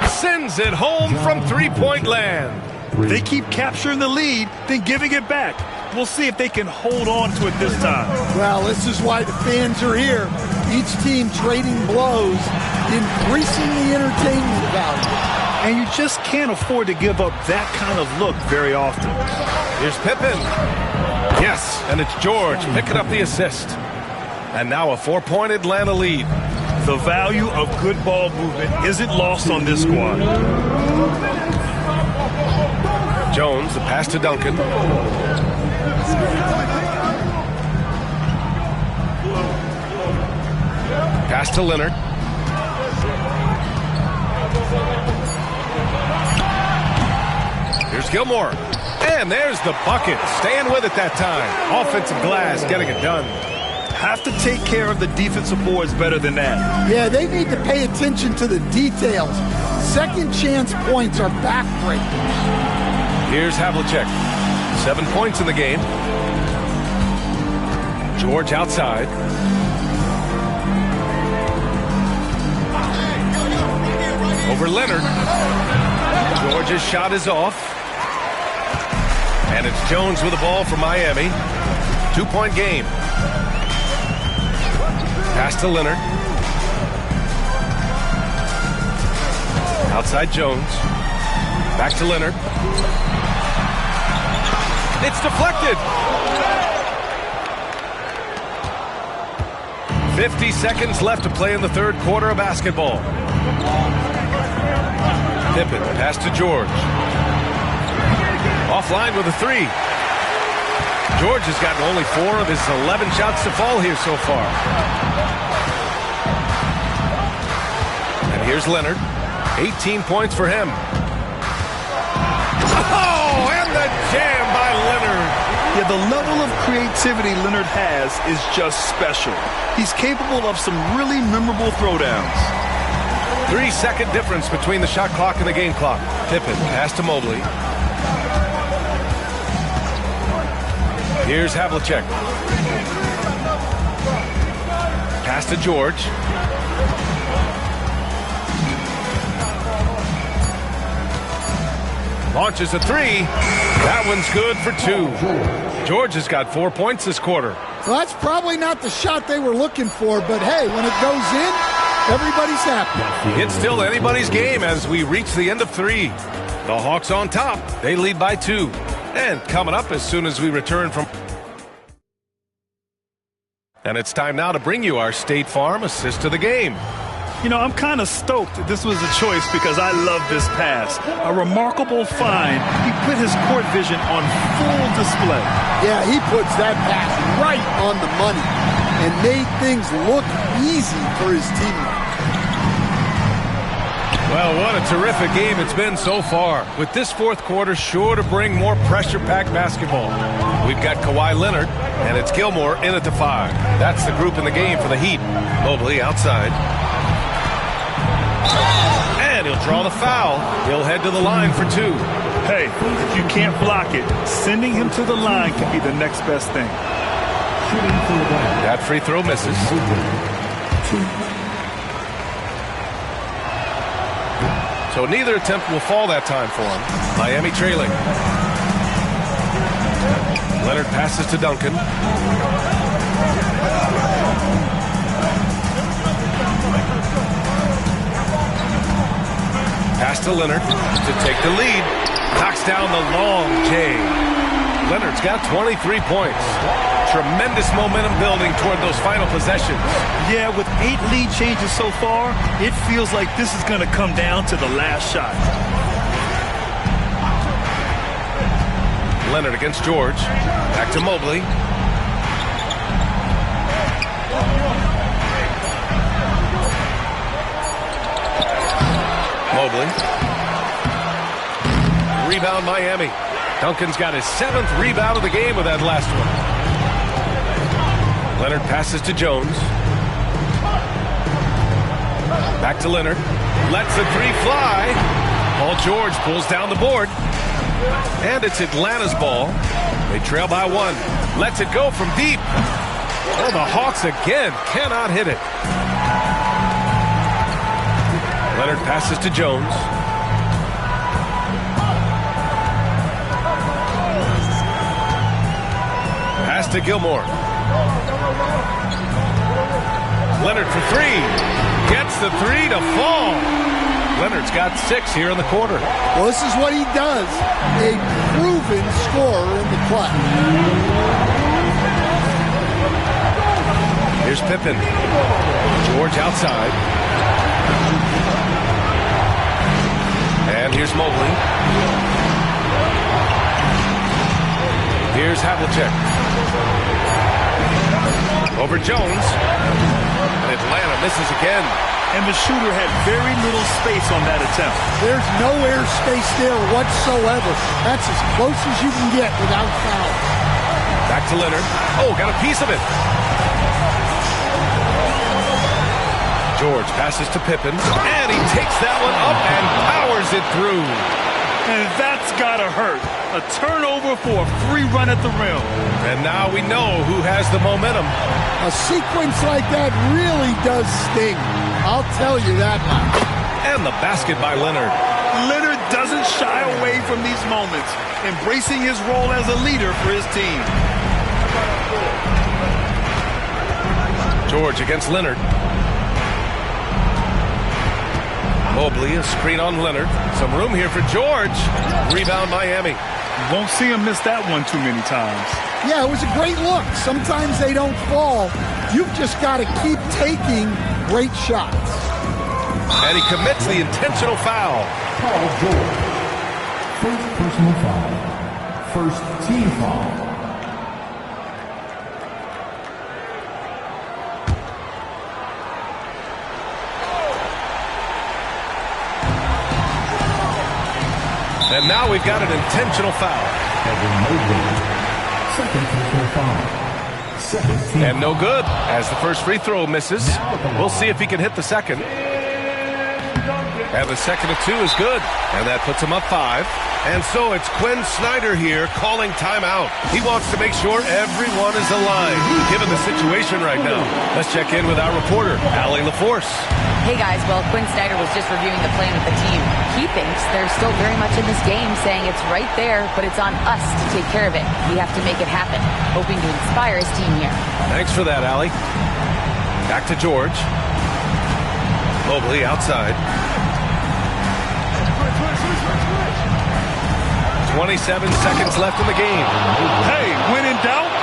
Sends it home from three-point land. They keep capturing the lead, then giving it back. We'll see if they can hold on to it this time. Well, this is why the fans are here. Each team trading blows, increasing the entertainment value. And you just can't afford to give up that kind of look very often. Here's Pippen. Yes, and it's George picking up the assist. And now a 4-point Atlanta lead. The value of good ball movement isn't lost on this squad. Jones, the pass to Duncan. Pass to Leonard. Here's Gilmore. And there's the bucket. Staying with it that time. Offensive glass getting it done. Have to take care of the defensive boards better than that. Yeah, they need to pay attention to the details. Second chance points are backbreakers. Here's Havlicek. 7 points in the game. George outside. Over Leonard. George's shot is off. And it's Jones with the ball for Miami. 2-point game. Pass to Leonard. Outside Jones. Back to Leonard. It's deflected. 50 seconds left to play in the third quarter of basketball. Pippen, pass to George. Offline with a 3. George has gotten only 4 of his 11 shots to fall here so far. And here's Leonard. 18 points for him. Oh, and the jam by Leonard. Yeah, the level of creativity Leonard has is just special. He's capable of some really memorable throwdowns. 3-second difference between the shot clock and the game clock. Pippen, pass to Mobley. Here's Havlicek. Pass to George. Launches a three. That one's good for 2. George has got 4 points this quarter. Well, that's probably not the shot they were looking for, but hey, when it goes in, everybody's happy. It's still anybody's game as we reach the end of 3. The Hawks on top. They lead by 2. And coming up as soon as we return from... And it's time now to bring you our State Farm assist of the game. You know, I'm kind of stoked this was a choice because I love this pass. A remarkable find. He put his court vision on full display. Yeah, he puts that pass right on the money and made things look easy for his teammates. Well, what a terrific game it's been so far. With this fourth quarter sure to bring more pressure-packed basketball. We've got Kawhi Leonard, and it's Gilmore in at the 5. That's the group in the game for the Heat. Mobley outside. And he'll draw the foul. He'll head to the line for 2. Hey, if you can't block it, sending him to the line can be the next best thing. That free throw misses. So neither attempt will fall that time for him. Miami trailing. Leonard passes to Duncan. Pass to Leonard to take the lead. Knocks down the long J. Leonard's got 23 points. Tremendous momentum building toward those final possessions. Yeah, with 8 lead changes so far, it feels like this is going to come down to the last shot. Leonard against George. Back to Mobley. Mobley. Rebound Miami. Duncan's got his 7th rebound of the game with that last one. Leonard passes to Jones. Back to Leonard. Lets the 3 fly. Paul George pulls down the board. And it's Atlanta's ball. They trail by 1. Lets it go from deep. Oh, the Hawks again cannot hit it. Leonard passes to Jones. Pass to Gilmore. Leonard for 3. Gets the 3 to fall. Leonard's got 6 here in the quarter. Well, this is what he does. A proven scorer in the clutch. Here's Pippen. George outside. And here's Mobley. Here's Havlicek. Over Jones. And Atlanta misses again. And the shooter had very little space on that attempt. There's no air space there whatsoever. That's as close as you can get without foul. Back to Leonard. Oh, got a piece of it. George passes to Pippen. And he takes that one up and powers it through. And that's got to hurt. A turnover for a free run at the rim. And now we know who has the momentum. A sequence like that really does sting. I'll tell you that much. And the basket by Leonard. Leonard doesn't shy away from these moments, embracing his role as a leader for his team. George against Leonard. Mobley, a screen on Leonard. Some room here for George. Rebound Miami. You won't see him miss that one too many times. Yeah, it was a great look. Sometimes they don't fall. You've just got to keep taking great shots. And he commits the intentional foul. Paul George. First personal foul. First team foul. And now we've got an intentional foul. Second personal foul. And no good, as the first free throw misses. We'll see if he can hit the second. And the second and 2 is good. And that puts them up 5. And so it's Quinn Snyder here calling timeout. He wants to make sure everyone is aligned, given the situation right now. Let's check in with our reporter, Allie LaForce. Hey guys, well, Quinn Snyder was just reviewing the plan with the team. He thinks they're still very much in this game, saying it's right there, but it's on us to take care of it. We have to make it happen, hoping to inspire his team here. Thanks for that, Allie. Back to George. Mobley outside. 27 seconds left in the game. Hey, when in doubt,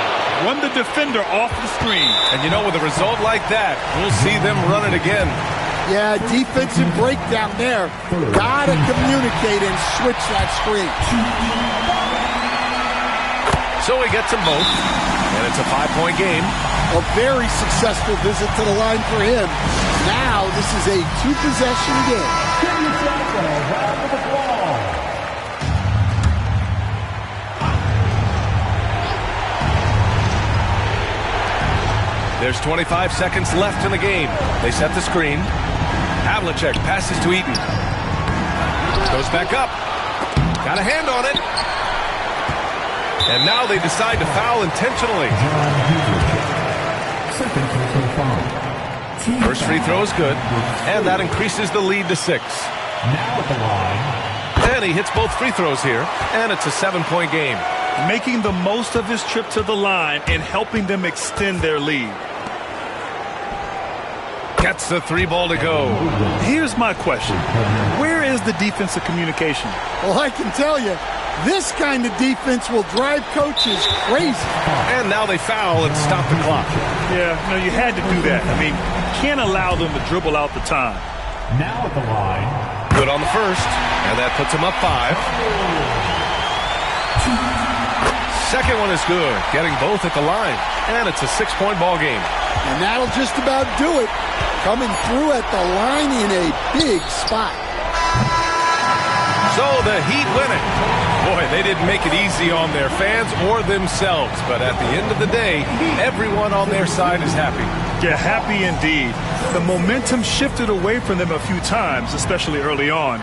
run the defender off the screen. And you know, with a result like that, we'll see them run it again. Yeah, defensive breakdown there. Gotta communicate and switch that screen. So he gets them both, and it's a 5-point game. A very successful visit to the line for him. Now this is a 2-possession game. There's 25 seconds left in the game. They set the screen. Havlicek passes to Eaton. Goes back up. Got a hand on it. And now they decide to foul intentionally. First free throw is good. And that increases the lead to 6. Now at the line. And he hits both free throws here. And it's a 7-point game. Making the most of his trip to the line and helping them extend their lead. Gets the 3-ball to go. Here's my question. Where is the defensive communication? Well, I can tell you, this kind of defense will drive coaches crazy. And now they foul and stop the clock. Yeah, no, you had to do that. I mean, can't allow them to dribble out the time. Now at the line. Good on the first, and that puts them up 5. Second one is good, getting both at the line. And it's a 6-point ball game. And that'll just about do it. Coming through at the line in a big spot. So the Heat win it. Boy, they didn't make it easy on their fans or themselves. But at the end of the day, everyone on their side is happy. Yeah, happy indeed. The momentum shifted away from them a few times, especially early on.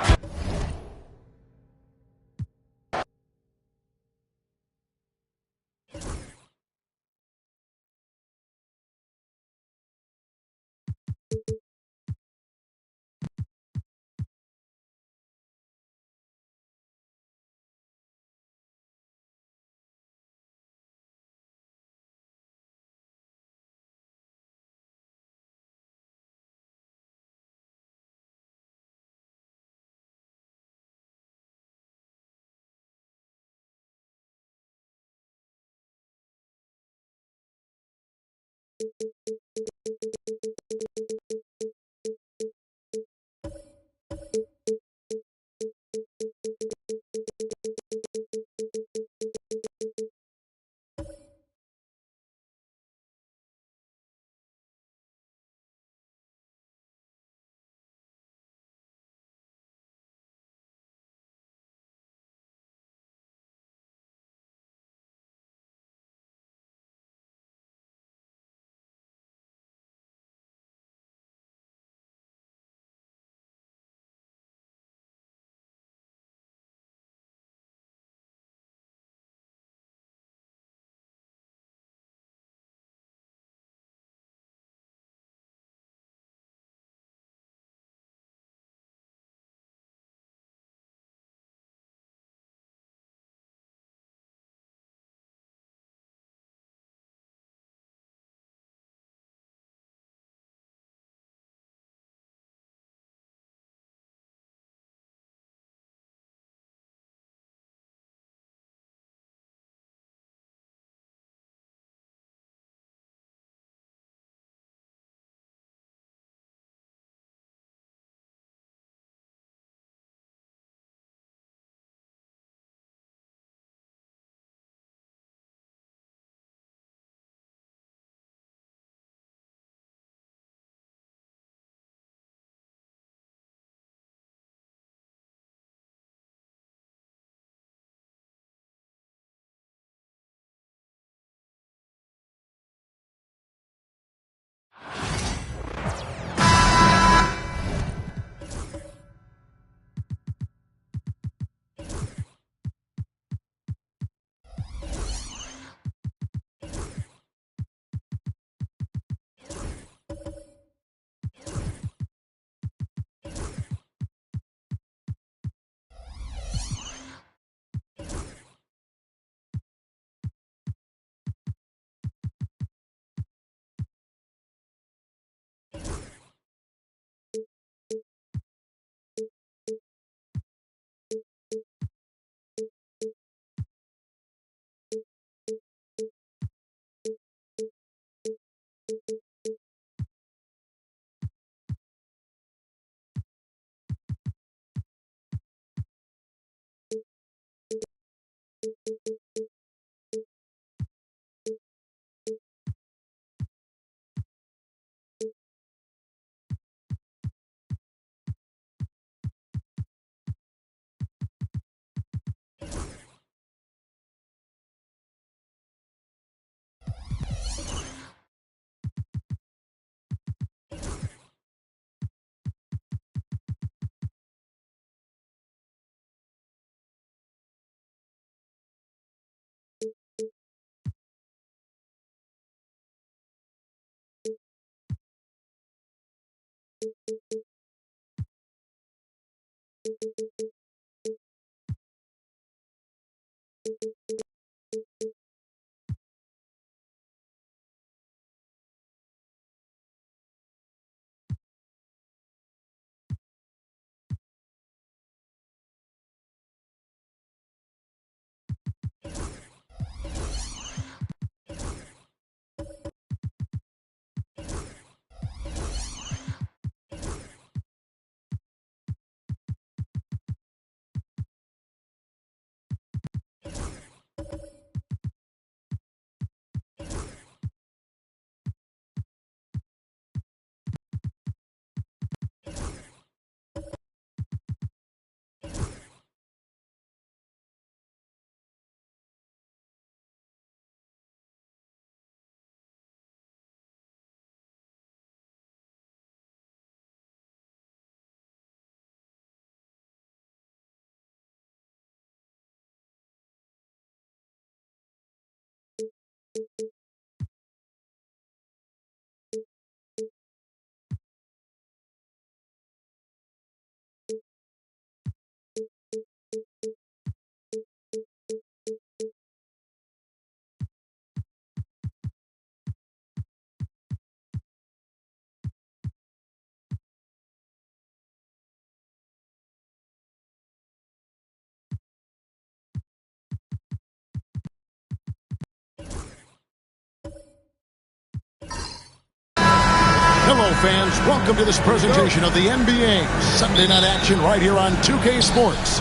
Hello, fans. Welcome to this presentation of the NBA Sunday night action right here on 2K Sports.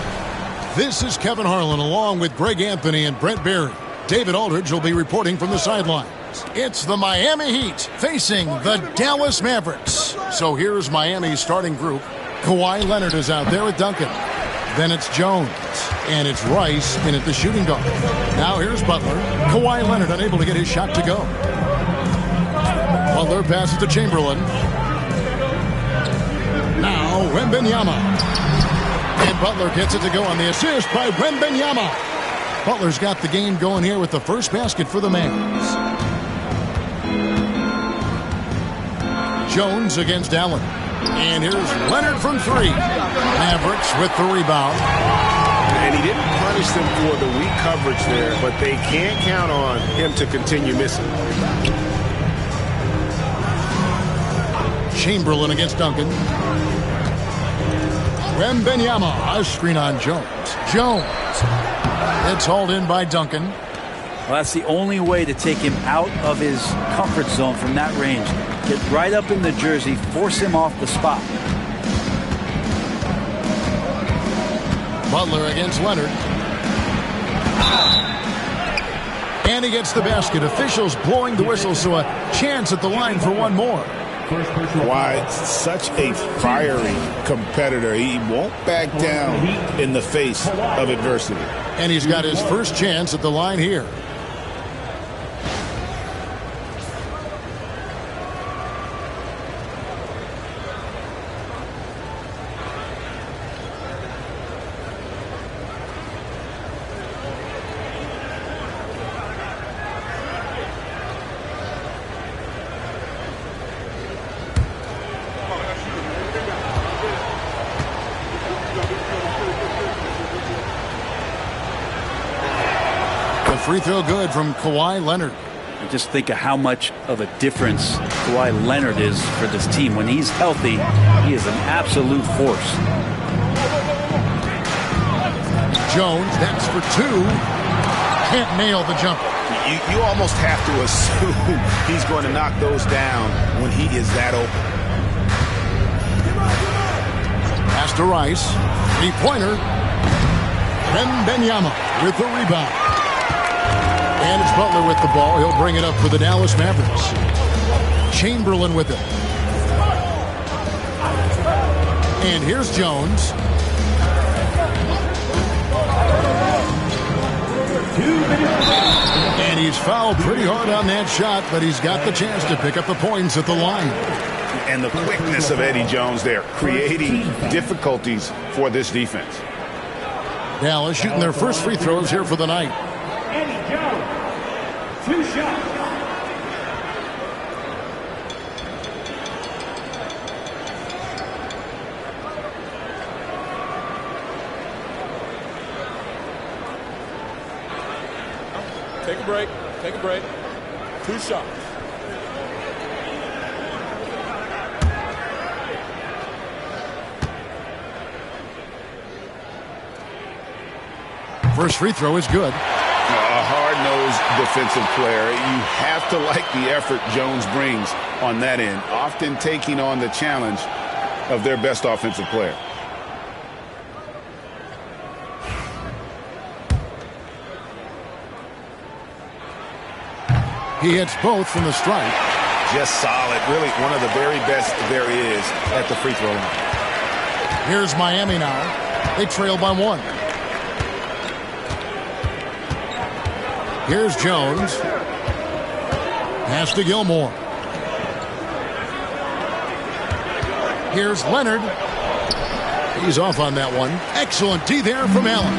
This is Kevin Harlan along with Greg Anthony and Brent Barry. David Aldridge will be reporting from the sidelines. It's the Miami Heat facing the Dallas Mavericks. So here's Miami's starting group. Kawhi Leonard is out there with Duncan. Then it's Jones. And it's Rice in at the shooting guard. Now here's Butler. Kawhi Leonard unable to get his shot to go. Butler passes to Chamberlain. Now Wembanyama. And Butler gets it to go on the assist by Wembanyama. Butler's got the game going here with the first basket for the Mavs. Jones against Allen. And here's Leonard from three. Mavericks with the rebound. And he didn't punish them for the weak coverage there, but they can't count on him to continue missing. Chamberlain against Duncan. Wembanyama, a screen on Jones. Jones. It's hauled in by Duncan. Well, that's the only way to take him out of his comfort zone from that range. Get right up in the jersey, force him off the spot. Butler against Leonard. And he gets the basket. Officials blowing the whistle, so a chance at the line for one more. Kawhi, such a fiery competitor. He won't back down in the face of adversity. And he's got his first chance at the line here. Free throw good from Kawhi Leonard. And just think of how much of a difference Kawhi Leonard is for this team. When he's healthy, he is an absolute force. Jones, that's for two. Can't nail the jumper. You almost have to assume he's going to knock those down when he is that open. Pass to Rice. Three-pointer. Wembanyama with the rebound. And it's Butler with the ball. He'll bring it up for the Dallas Mavericks. Chamberlain with it. And here's Jones. And he's fouled pretty hard on that shot, but he's got the chance to pick up the points at the line. And the quickness of Eddie Jones there, creating difficulties for this defense. Dallas shooting their first free throws here for the night. Eddie Jones, 2 shots. Take a break. Take a break. 2 shots. First free throw is good. A hard-nosed defensive player. You have to like the effort Jones brings on that end, often taking on the challenge of their best offensive player. He hits both from the stripe. Just solid. Really one of the very best there is at the free throw line. Here's Miami now. They trail by 1. Here's Jones. Pass to Gilmore. Here's Leonard. He's off on that one. Excellent D there from Allen.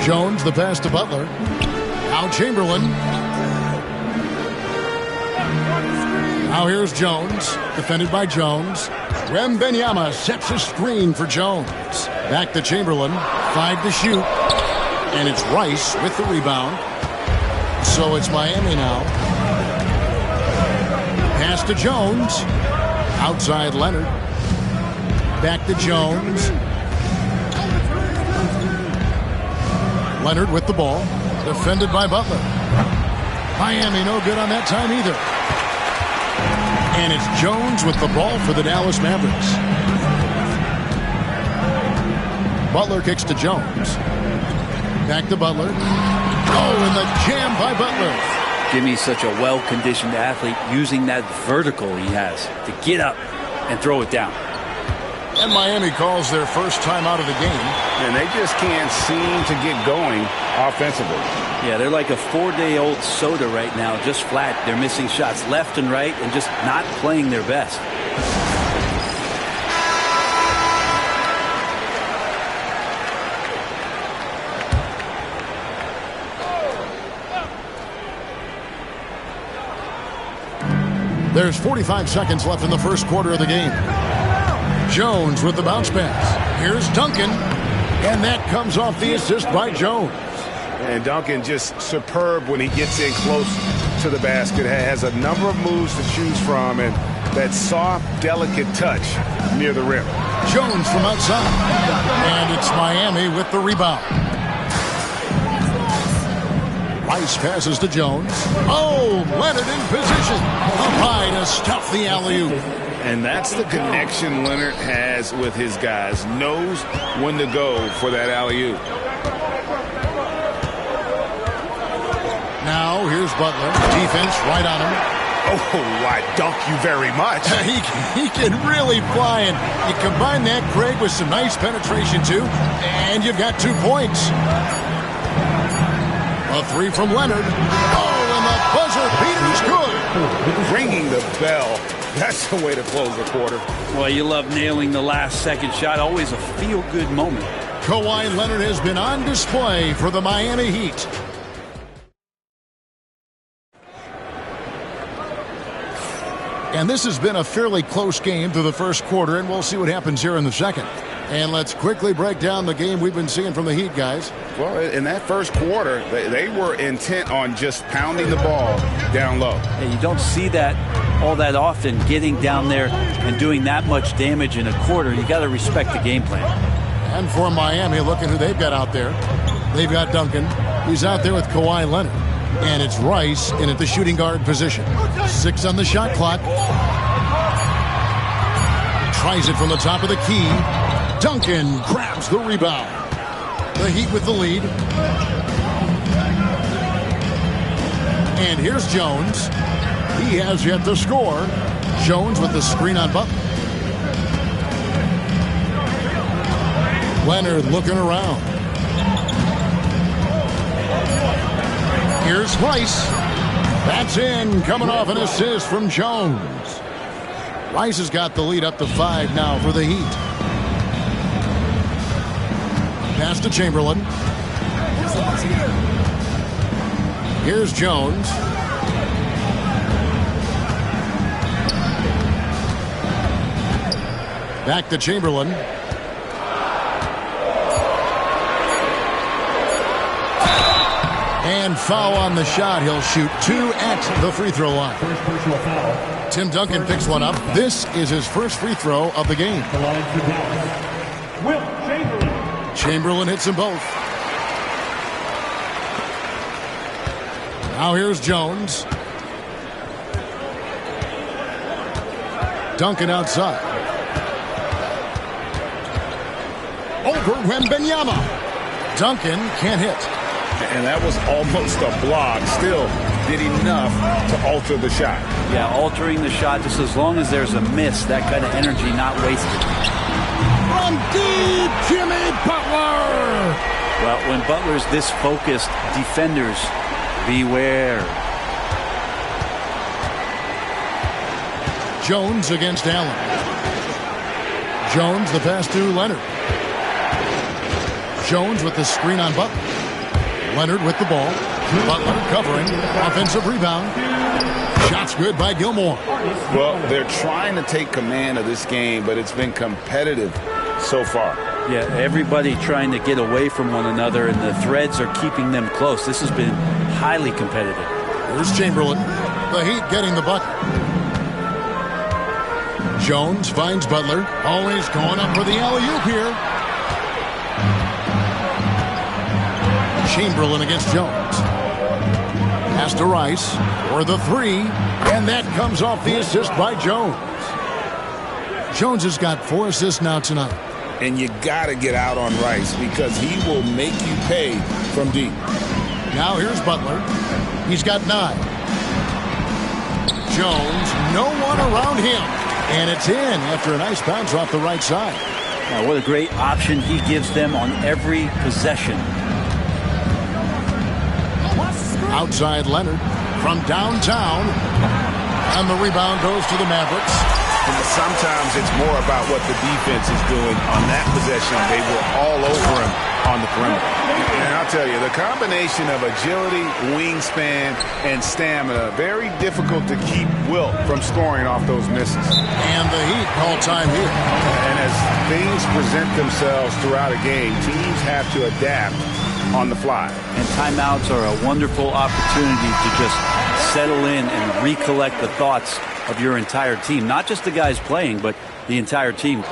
Jones, the pass to Butler. Now Chamberlain. Now here's Jones. Defended by Jones. Wembanyama sets a screen for Jones. Back to Chamberlain. 5 to shoot. And it's Rice with the rebound. So it's Miami now. Pass to Jones. Outside Leonard. Back to Jones. Leonard with the ball. Defended by Butler. Miami no good on that time either. And it's Jones with the ball for the Dallas Mavericks. Butler kicks to Jones. Back to Butler. Oh, and the jam by Butler. Jimmy's such a well-conditioned athlete, using that vertical he has to get up and throw it down. And Miami calls their first time out of the game. And they just can't seem to get going offensively. Yeah, they're like a 4-day-old soda right now, just flat. They're missing shots left and right and just not playing their best. There's 45 seconds left in the first quarter of the game. Jones with the bounce pass. Here's Duncan. And that comes off the assist by Jones. And Duncan just superb when he gets in close to the basket. Has a number of moves to choose from. And that soft, delicate touch near the rim. Jones from outside. And it's Miami with the rebound. Rice passes to Jones. Oh, Leonard in position. Up high to stuff the alley-oop. And that's the connection Leonard has with his guys. Knows when to go for that alley-oop. Now, here's Butler. Defense right on him. Oh, I dunk you very much. He can really fly, and you combine that, Craig, with some nice penetration, too, and you've got 2 points. A three from Leonard. Oh, and the buzzer beater's good. Ringing the bell. That's the way to close the quarter. Well, you love nailing the last second shot. Always a feel-good moment. Kawhi Leonard has been on display for the Miami Heat. And this has been a fairly close game through the first quarter, and we'll see what happens here in the second. And let's quickly break down the game we've been seeing from the Heat, guys. Well, in that first quarter, they were intent on just pounding the ball down low. Yeah, you don't see that all that often, getting down there and doing that much damage in a quarter. You got to respect the game plan. And for Miami, look at who they've got out there. They've got Duncan. He's out there with Kawhi Leonard. And it's Rice in at the shooting guard position. 6 on the shot clock. Tries it from the top of the key. Duncan grabs the rebound. The Heat with the lead. And here's Jones. He has yet to score. Jones with the screen on Butler. Leonard looking around. Here's Rice. That's in, coming off an assist from Jones. Rice has got the lead up to 5 now for the Heat. Pass to Chamberlain. Here's Jones. Back to Chamberlain. And foul on the shot. He'll shoot 2 at the free throw line. First personal foul. Tim Duncan picks one up. This is his first free throw of the game. The line for Dallas. Wilt Chamberlain. Chamberlain hits them both. Now here's Jones. Duncan outside. Over Wembanyama. Duncan can't hit. And that was almost a block. Still did enough to alter the shot. Yeah, altering the shot, just as long as there's a miss, that kind of energy not wasted. From deep, Jimmy Butler. Well, when Butler's this focused, defenders, beware. Jones against Allen. Jones, the pass to Leonard. Jones with the screen on Butler. Leonard with the ball. Butler covering. Offensive rebound. Shots good by Gilmore. Well, they're trying to take command of this game, but it's been competitive so far. Yeah, everybody trying to get away from one another, and the threads are keeping them close. This has been highly competitive. Here's Chamberlain. The Heat getting the bucket. Jones finds Butler. Always going up for the alley-oop here. Chamberlain against Jones. Pass to Rice for the three, and that comes off the assist by Jones. Jones has got 4 assists now tonight. And you got to get out on Rice because he will make you pay from deep. Now here's Butler. He's got 9. Jones, no one around him. And it's in after a nice bounce off the right side. Now, what a great option he gives them on every possession. Outside Leonard from downtown. And the rebound goes to the Mavericks. Sometimes it's more about what the defense is doing on that possession. They were all over him on the perimeter. And I'll tell you, the combination of agility, wingspan, and stamina, very difficult to keep Wilt from scoring off those misses. And the Heat call time here. And as things present themselves throughout a game, teams have to adapt on the fly. And timeouts are a wonderful opportunity to just settle in and recollect the thoughts of your entire team. Not just the guys playing, but the entire team.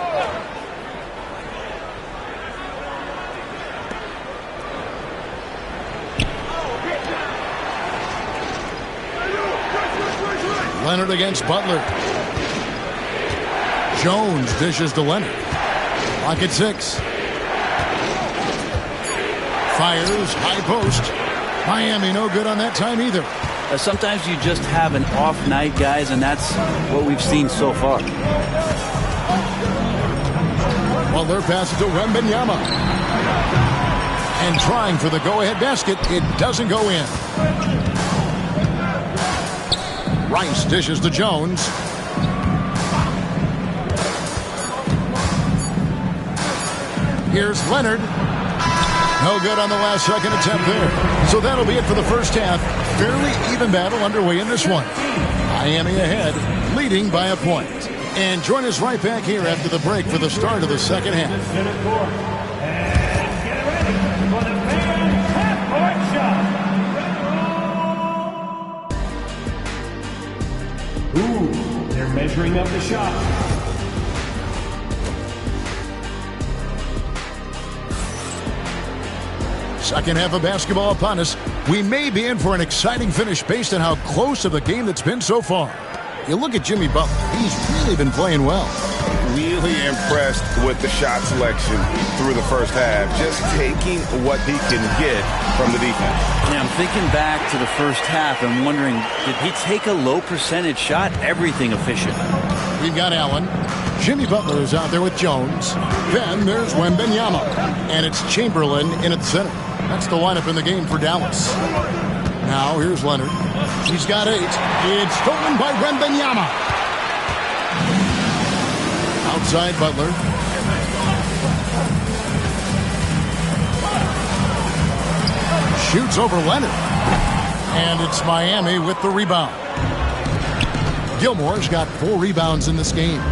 Leonard against Butler. Jones dishes to Leonard. Clock at 6. Fires, high post. Miami no good on that time either. Sometimes you just have an off night, guys, and that's what we've seen so far. Butler passes to Wembanyama. And trying for the go-ahead basket, it doesn't go in. Rice dishes to Jones. Here's Leonard. No good on the last second attempt there. So that'll be it for the first half. Fairly even battle underway in this one. Miami ahead, leading by a point. And join us right back here after the break for the start of the second half. They're measuring up the shot. Second half of basketball upon us. We may be in for an exciting finish based on how close of the game that's been so far. You look at Jimmy Butler. He's really been playing well. Really impressed with the shot selection through the first half. Just taking what he can get from the defense. Yeah, I'm thinking back to the first half and wondering, did he take a low percentage shot? Everything efficient. We've got Allen. Jimmy Butler is out there with Jones. Then there's Wembanyama. And it's Chamberlain in at the center. That's the lineup in the game for Dallas. Now here's Leonard. He's got 8. It's stolen by Wembanyama. Outside Butler. Shoots over Leonard. And it's Miami with the rebound. Gilmore's got 4 rebounds in this game.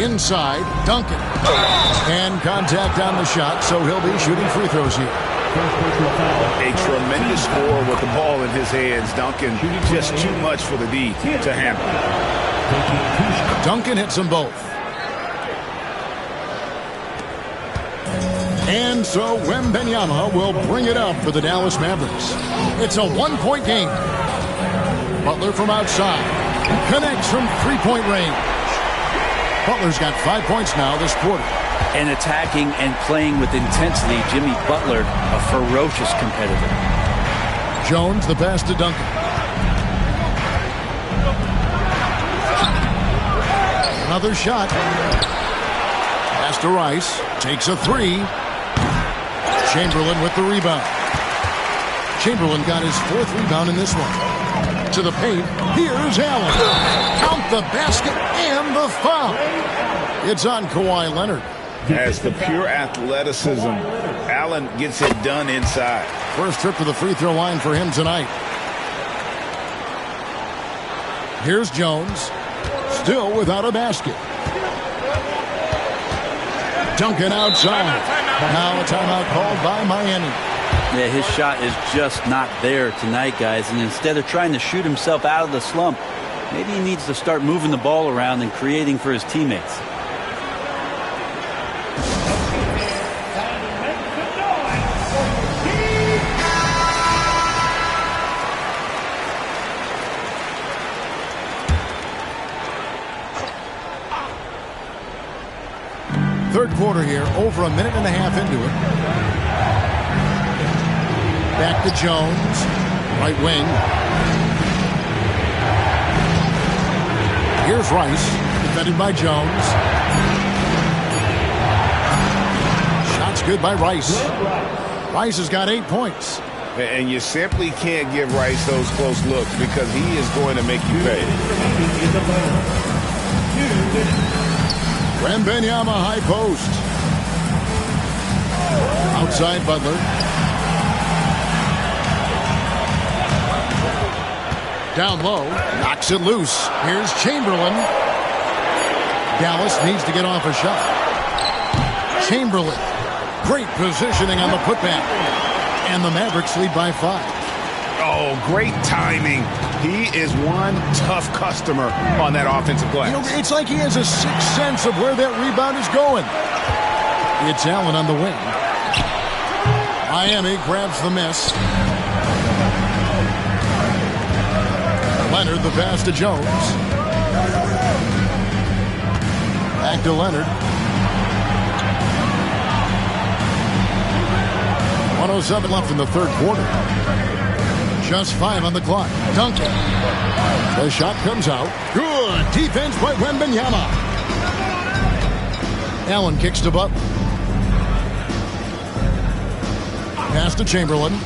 Inside, Duncan. And contact on the shot, so he'll be shooting free throws here. A tremendous score with the ball in his hands. Duncan, just too much for the D to handle. Duncan hits them both. And so Wembanyama will bring it up for the Dallas Mavericks. It's a 1-point game. Butler from outside. Connects from 3-point range. Butler's got 5 points now this quarter. And attacking and playing with intensity, Jimmy Butler, a ferocious competitor. Jones, the pass to Duncan. Another shot. Pass to Rice. Takes a 3. Chamberlain with the rebound. Chamberlain got his 4th rebound in this one. To the paint. Here's Allen. Count the basket and the foul. It's on Kawhi Leonard. As the pure athleticism, Allen gets it done inside. First trip to the free throw line for him tonight. Here's Jones. Still without a basket. Duncan outside. Now a timeout called by Miami. Yeah, his shot is just not there tonight, guys. And instead of trying to shoot himself out of the slump, maybe he needs to start moving the ball around and creating for his teammates. Third quarter here, over a minute and a half into it. Back to Jones, right wing. Here's Rice, defended by Jones. Shot's good by Rice. Rice has got 8 points. And you simply can't give Rice those close looks because he is going to make you pay. Wembanyama high post. Outside Butler. Down low. Knocks it loose. Here's Chamberlain. Dallas needs to get off a shot. Chamberlain. Great positioning on the putback. And the Mavericks lead by 5. Oh, great timing. He is one tough customer on that offensive glass. You know, it's like he has a sixth sense of where that rebound is going. It's Allen on the wing. Miami grabs the miss. Leonard, the pass to Jones. Back to Leonard. 1:07 left in the third quarter. Just 5 on the clock. Duncan. The shot comes out. Good defense by Wembanyama. Allen kicks to Butler. Pass to Chamberlain.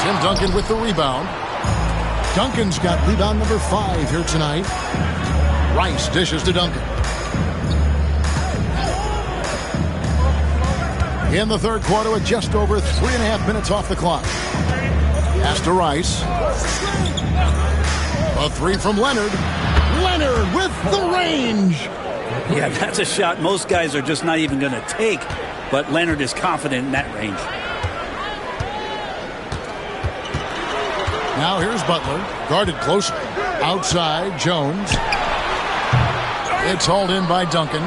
Tim Duncan with the rebound. Duncan's got rebound number 5 here tonight. Rice dishes to Duncan. In the third quarter with just over 3.5 minutes off the clock. Pass to Rice. A 3 from Leonard. Leonard with the range. Yeah, that's a shot most guys are just not even going to take. But Leonard is confident in that range. Now here's Butler, guarded closely. Outside, Jones. It's hauled in by Duncan.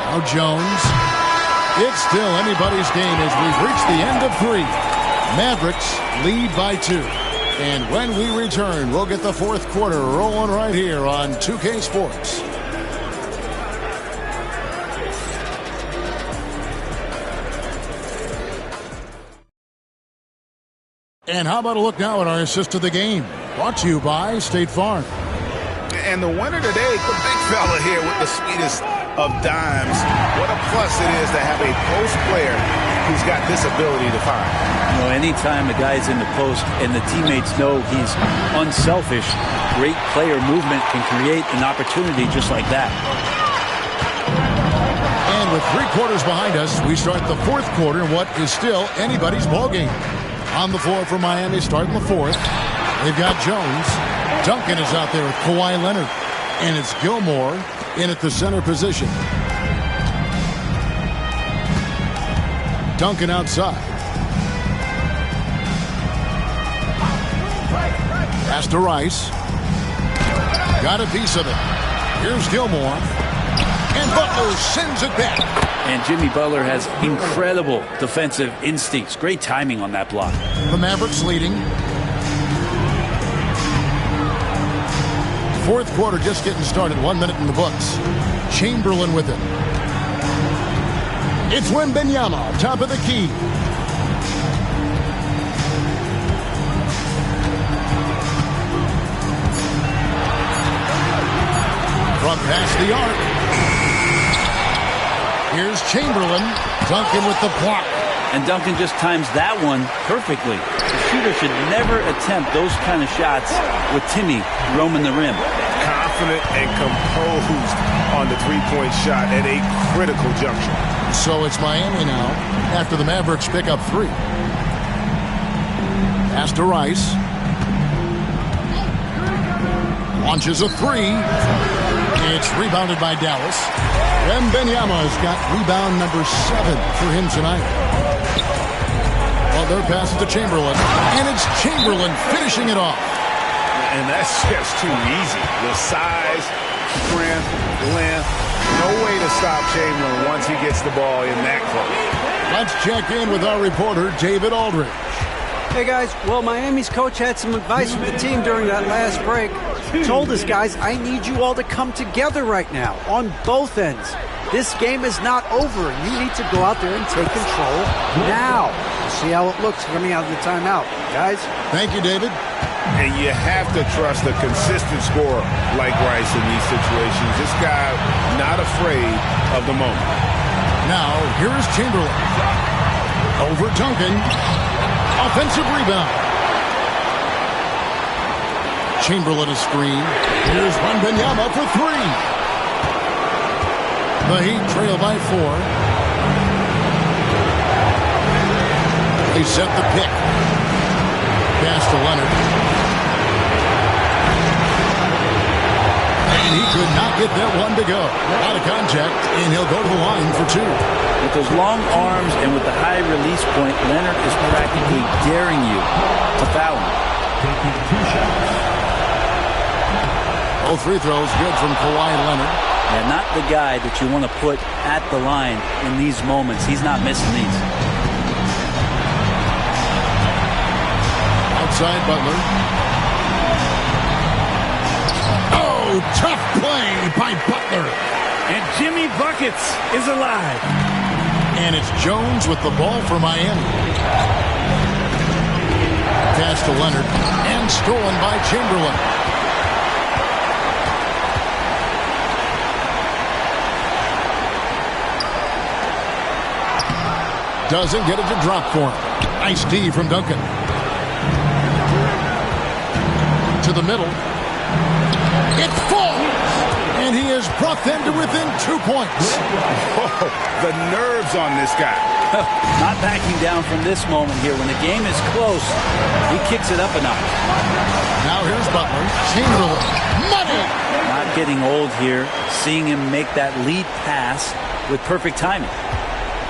Now Jones. It's still anybody's game as we've reached the end of 3. Mavericks lead by 2. And when we return, we'll get the fourth quarter rolling right here on 2K Sports. And how about a look now at our assist of the game? Brought to you by State Farm. And the winner today, the big fella here with the sweetest of dimes. What a plus it is to have a post player who's got this ability to find. You know, anytime a guy's in the post and the teammates know he's unselfish, great player movement can create an opportunity just like that. And with 3 quarters behind us, we start the fourth quarter in what is still anybody's ball game. On the floor for Miami, starting the fourth. They've got Jones. Duncan is out there with Kawhi Leonard. And it's Gilmore in at the center position. Duncan outside. Pass to Rice. Got a piece of it. Here's Gilmore. And Butler sends it back. And Jimmy Butler has incredible defensive instincts. Great timing on that block. The Mavericks leading. Fourth quarter just getting started. 1 minute in the books. Chamberlain with it. It's Wembanyama, top of the key. From past the arc. Here's Chamberlain. Duncan with the block. And Duncan just times that one perfectly. The shooter should never attempt those kind of shots with Timmy roaming the rim. Confident and composed on the three-point shot at a critical juncture. So it's Miami now after the Mavericks pick up 3. Pass to Rice. Launches a 3. It's rebounded by Dallas. Wembanyama's got rebound number 7 for him tonight. Well, their pass to Chamberlain. And it's Chamberlain finishing it off. And that's just too easy. The size, strength, length, no way to stop Chamberlain once he gets the ball in that close. Let's check in with our reporter, David Aldridge. Hey, guys. Well, Miami's coach had some advice for the team during that last break. Told us, guys, I need you all to come together right now on both ends. This game is not over. You need to go out there and take control now. We'll see how it looks coming out of the timeout. Guys? Thank you, David. And you have to trust a consistent scorer like Rice in these situations. This guy not afraid of the moment. Now, here is Chamberlain. Over Duncan. Offensive rebound. Chamberlain a screen. Here's Wembanyama for three. The Heat trail by 4. They set the pick. Pass to Leonard. And he could not get that one to go. Out of contact, and he'll go to the line for 2. With those long arms and with the high release point, Leonard is practically daring you to foul him. Both free throws good from Kawhi Leonard. Yeah, not the guy that you want to put at the line in these moments. He's not missing these. Outside Butler. Oh, tough play by Butler. And Jimmy Buckets is alive. And it's Jones with the ball for Miami. Pass to Leonard. And stolen by Chamberlain. Doesn't get it to drop for him. Nice D from Duncan. To the middle. It falls! And he has brought them to within 2 points. Oh, the nerves on this guy. Not backing down from this moment here. When the game is close, he kicks it up a notch. Now here's Butler. Chamberlain. Money! Not getting old here. Seeing him make that lead pass with perfect timing.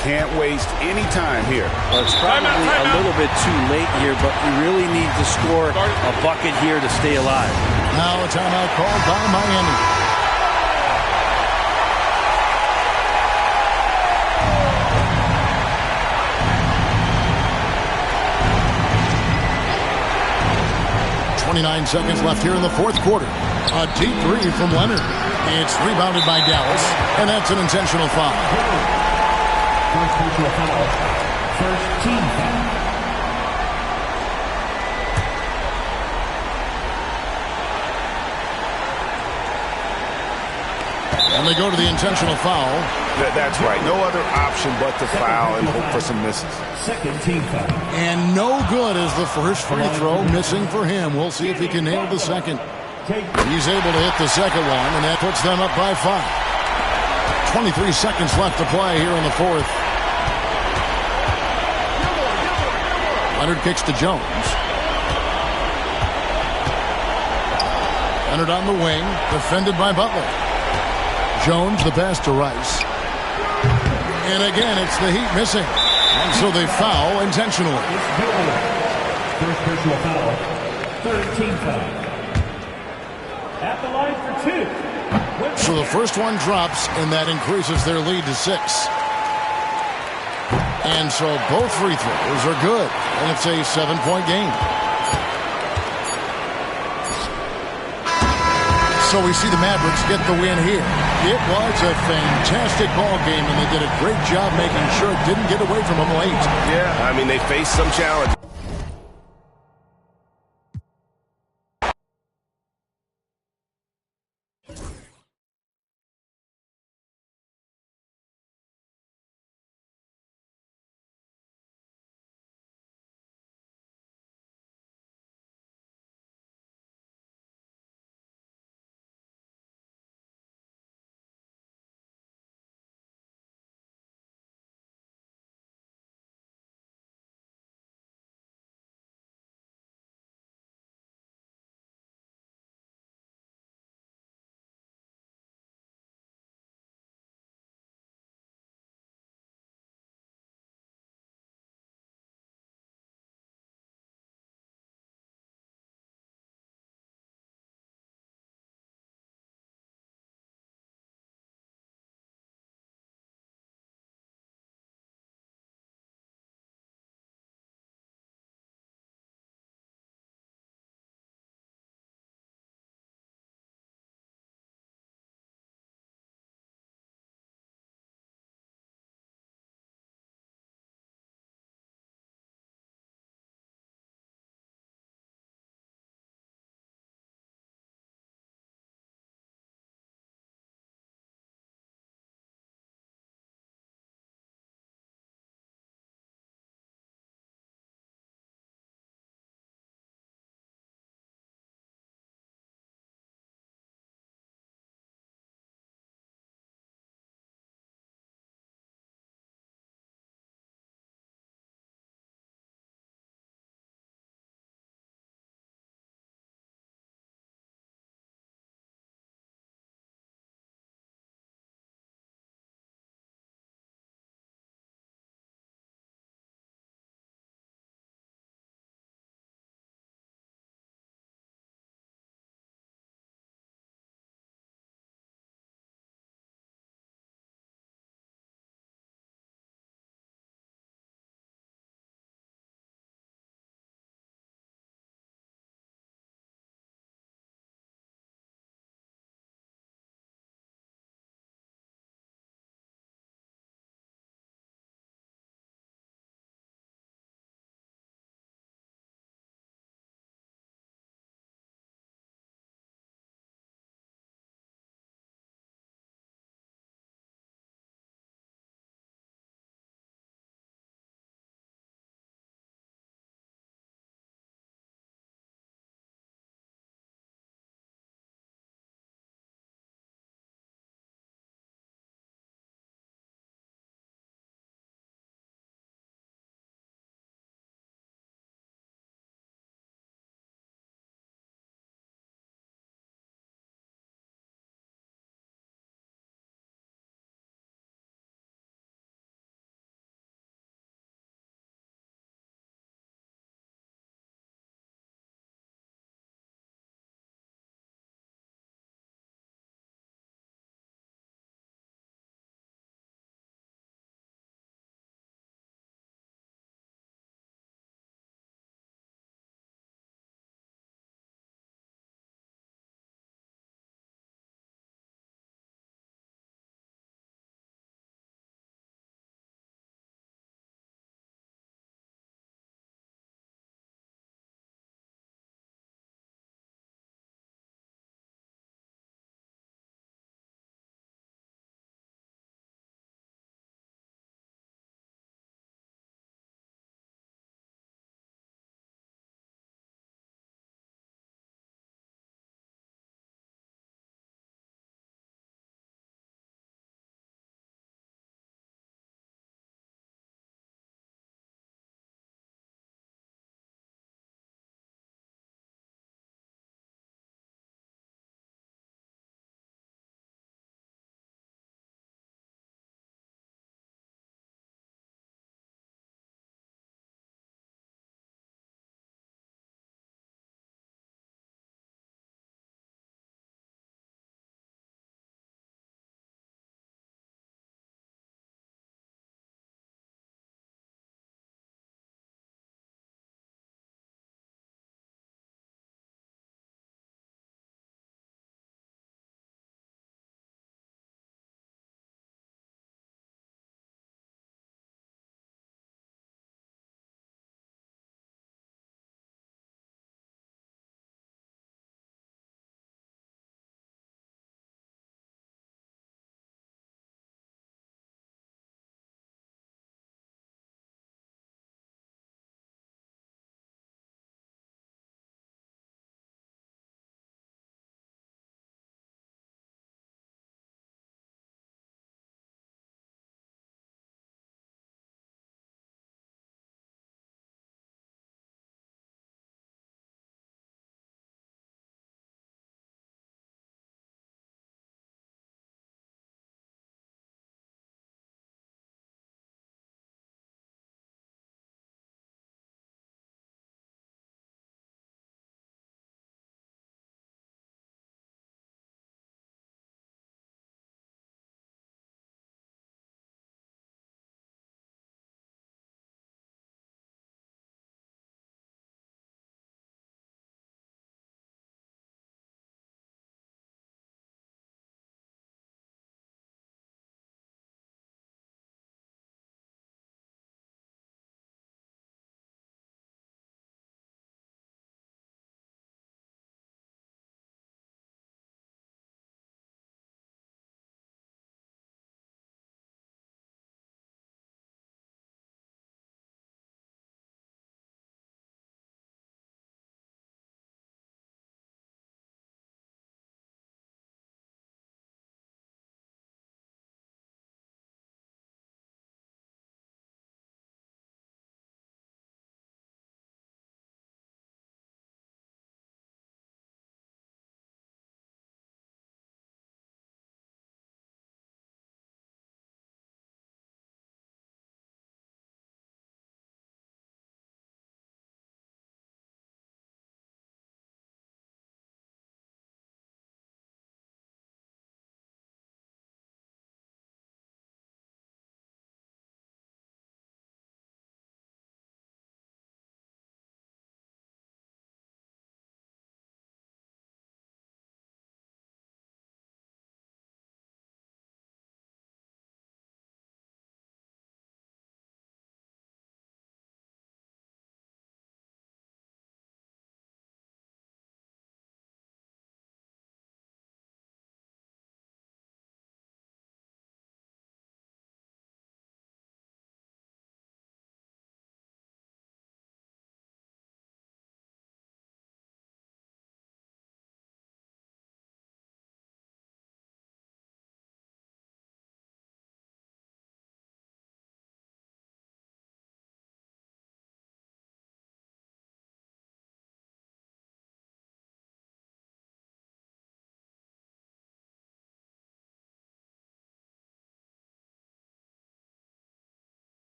Can't waste any time here. Well, it's probably a little bit too late here, but you really need to score a bucket here to stay alive. Now a timeout called by Miami. .29 seconds left here in the fourth quarter. A deep three from Leonard. It's rebounded by Dallas, and that's an intentional foul. First personal foul. First team foul. And they go to the intentional foul. That's right. No other option but to foul and hope for some misses. Second team foul. And no good is the first free throw missing for him. We'll see if he can nail the second. He's able to hit the second one, and that puts them up by 5. 23 seconds left to play here in the fourth. Leonard kicks to Jones. Leonard on the wing, defended by Butler. Jones, the pass to Rice. And again, it's the Heat missing. And so they foul intentionally. First personal foul. Third team foul. At the line for 2. So the first one drops, and that increases their lead to 6. And so both free throws are good. And it's a 7-point game. So we see the Mavericks get the win here. It was a fantastic ball game, and they did a great job making sure it didn't get away from them late. Yeah, I mean, they faced some challenge.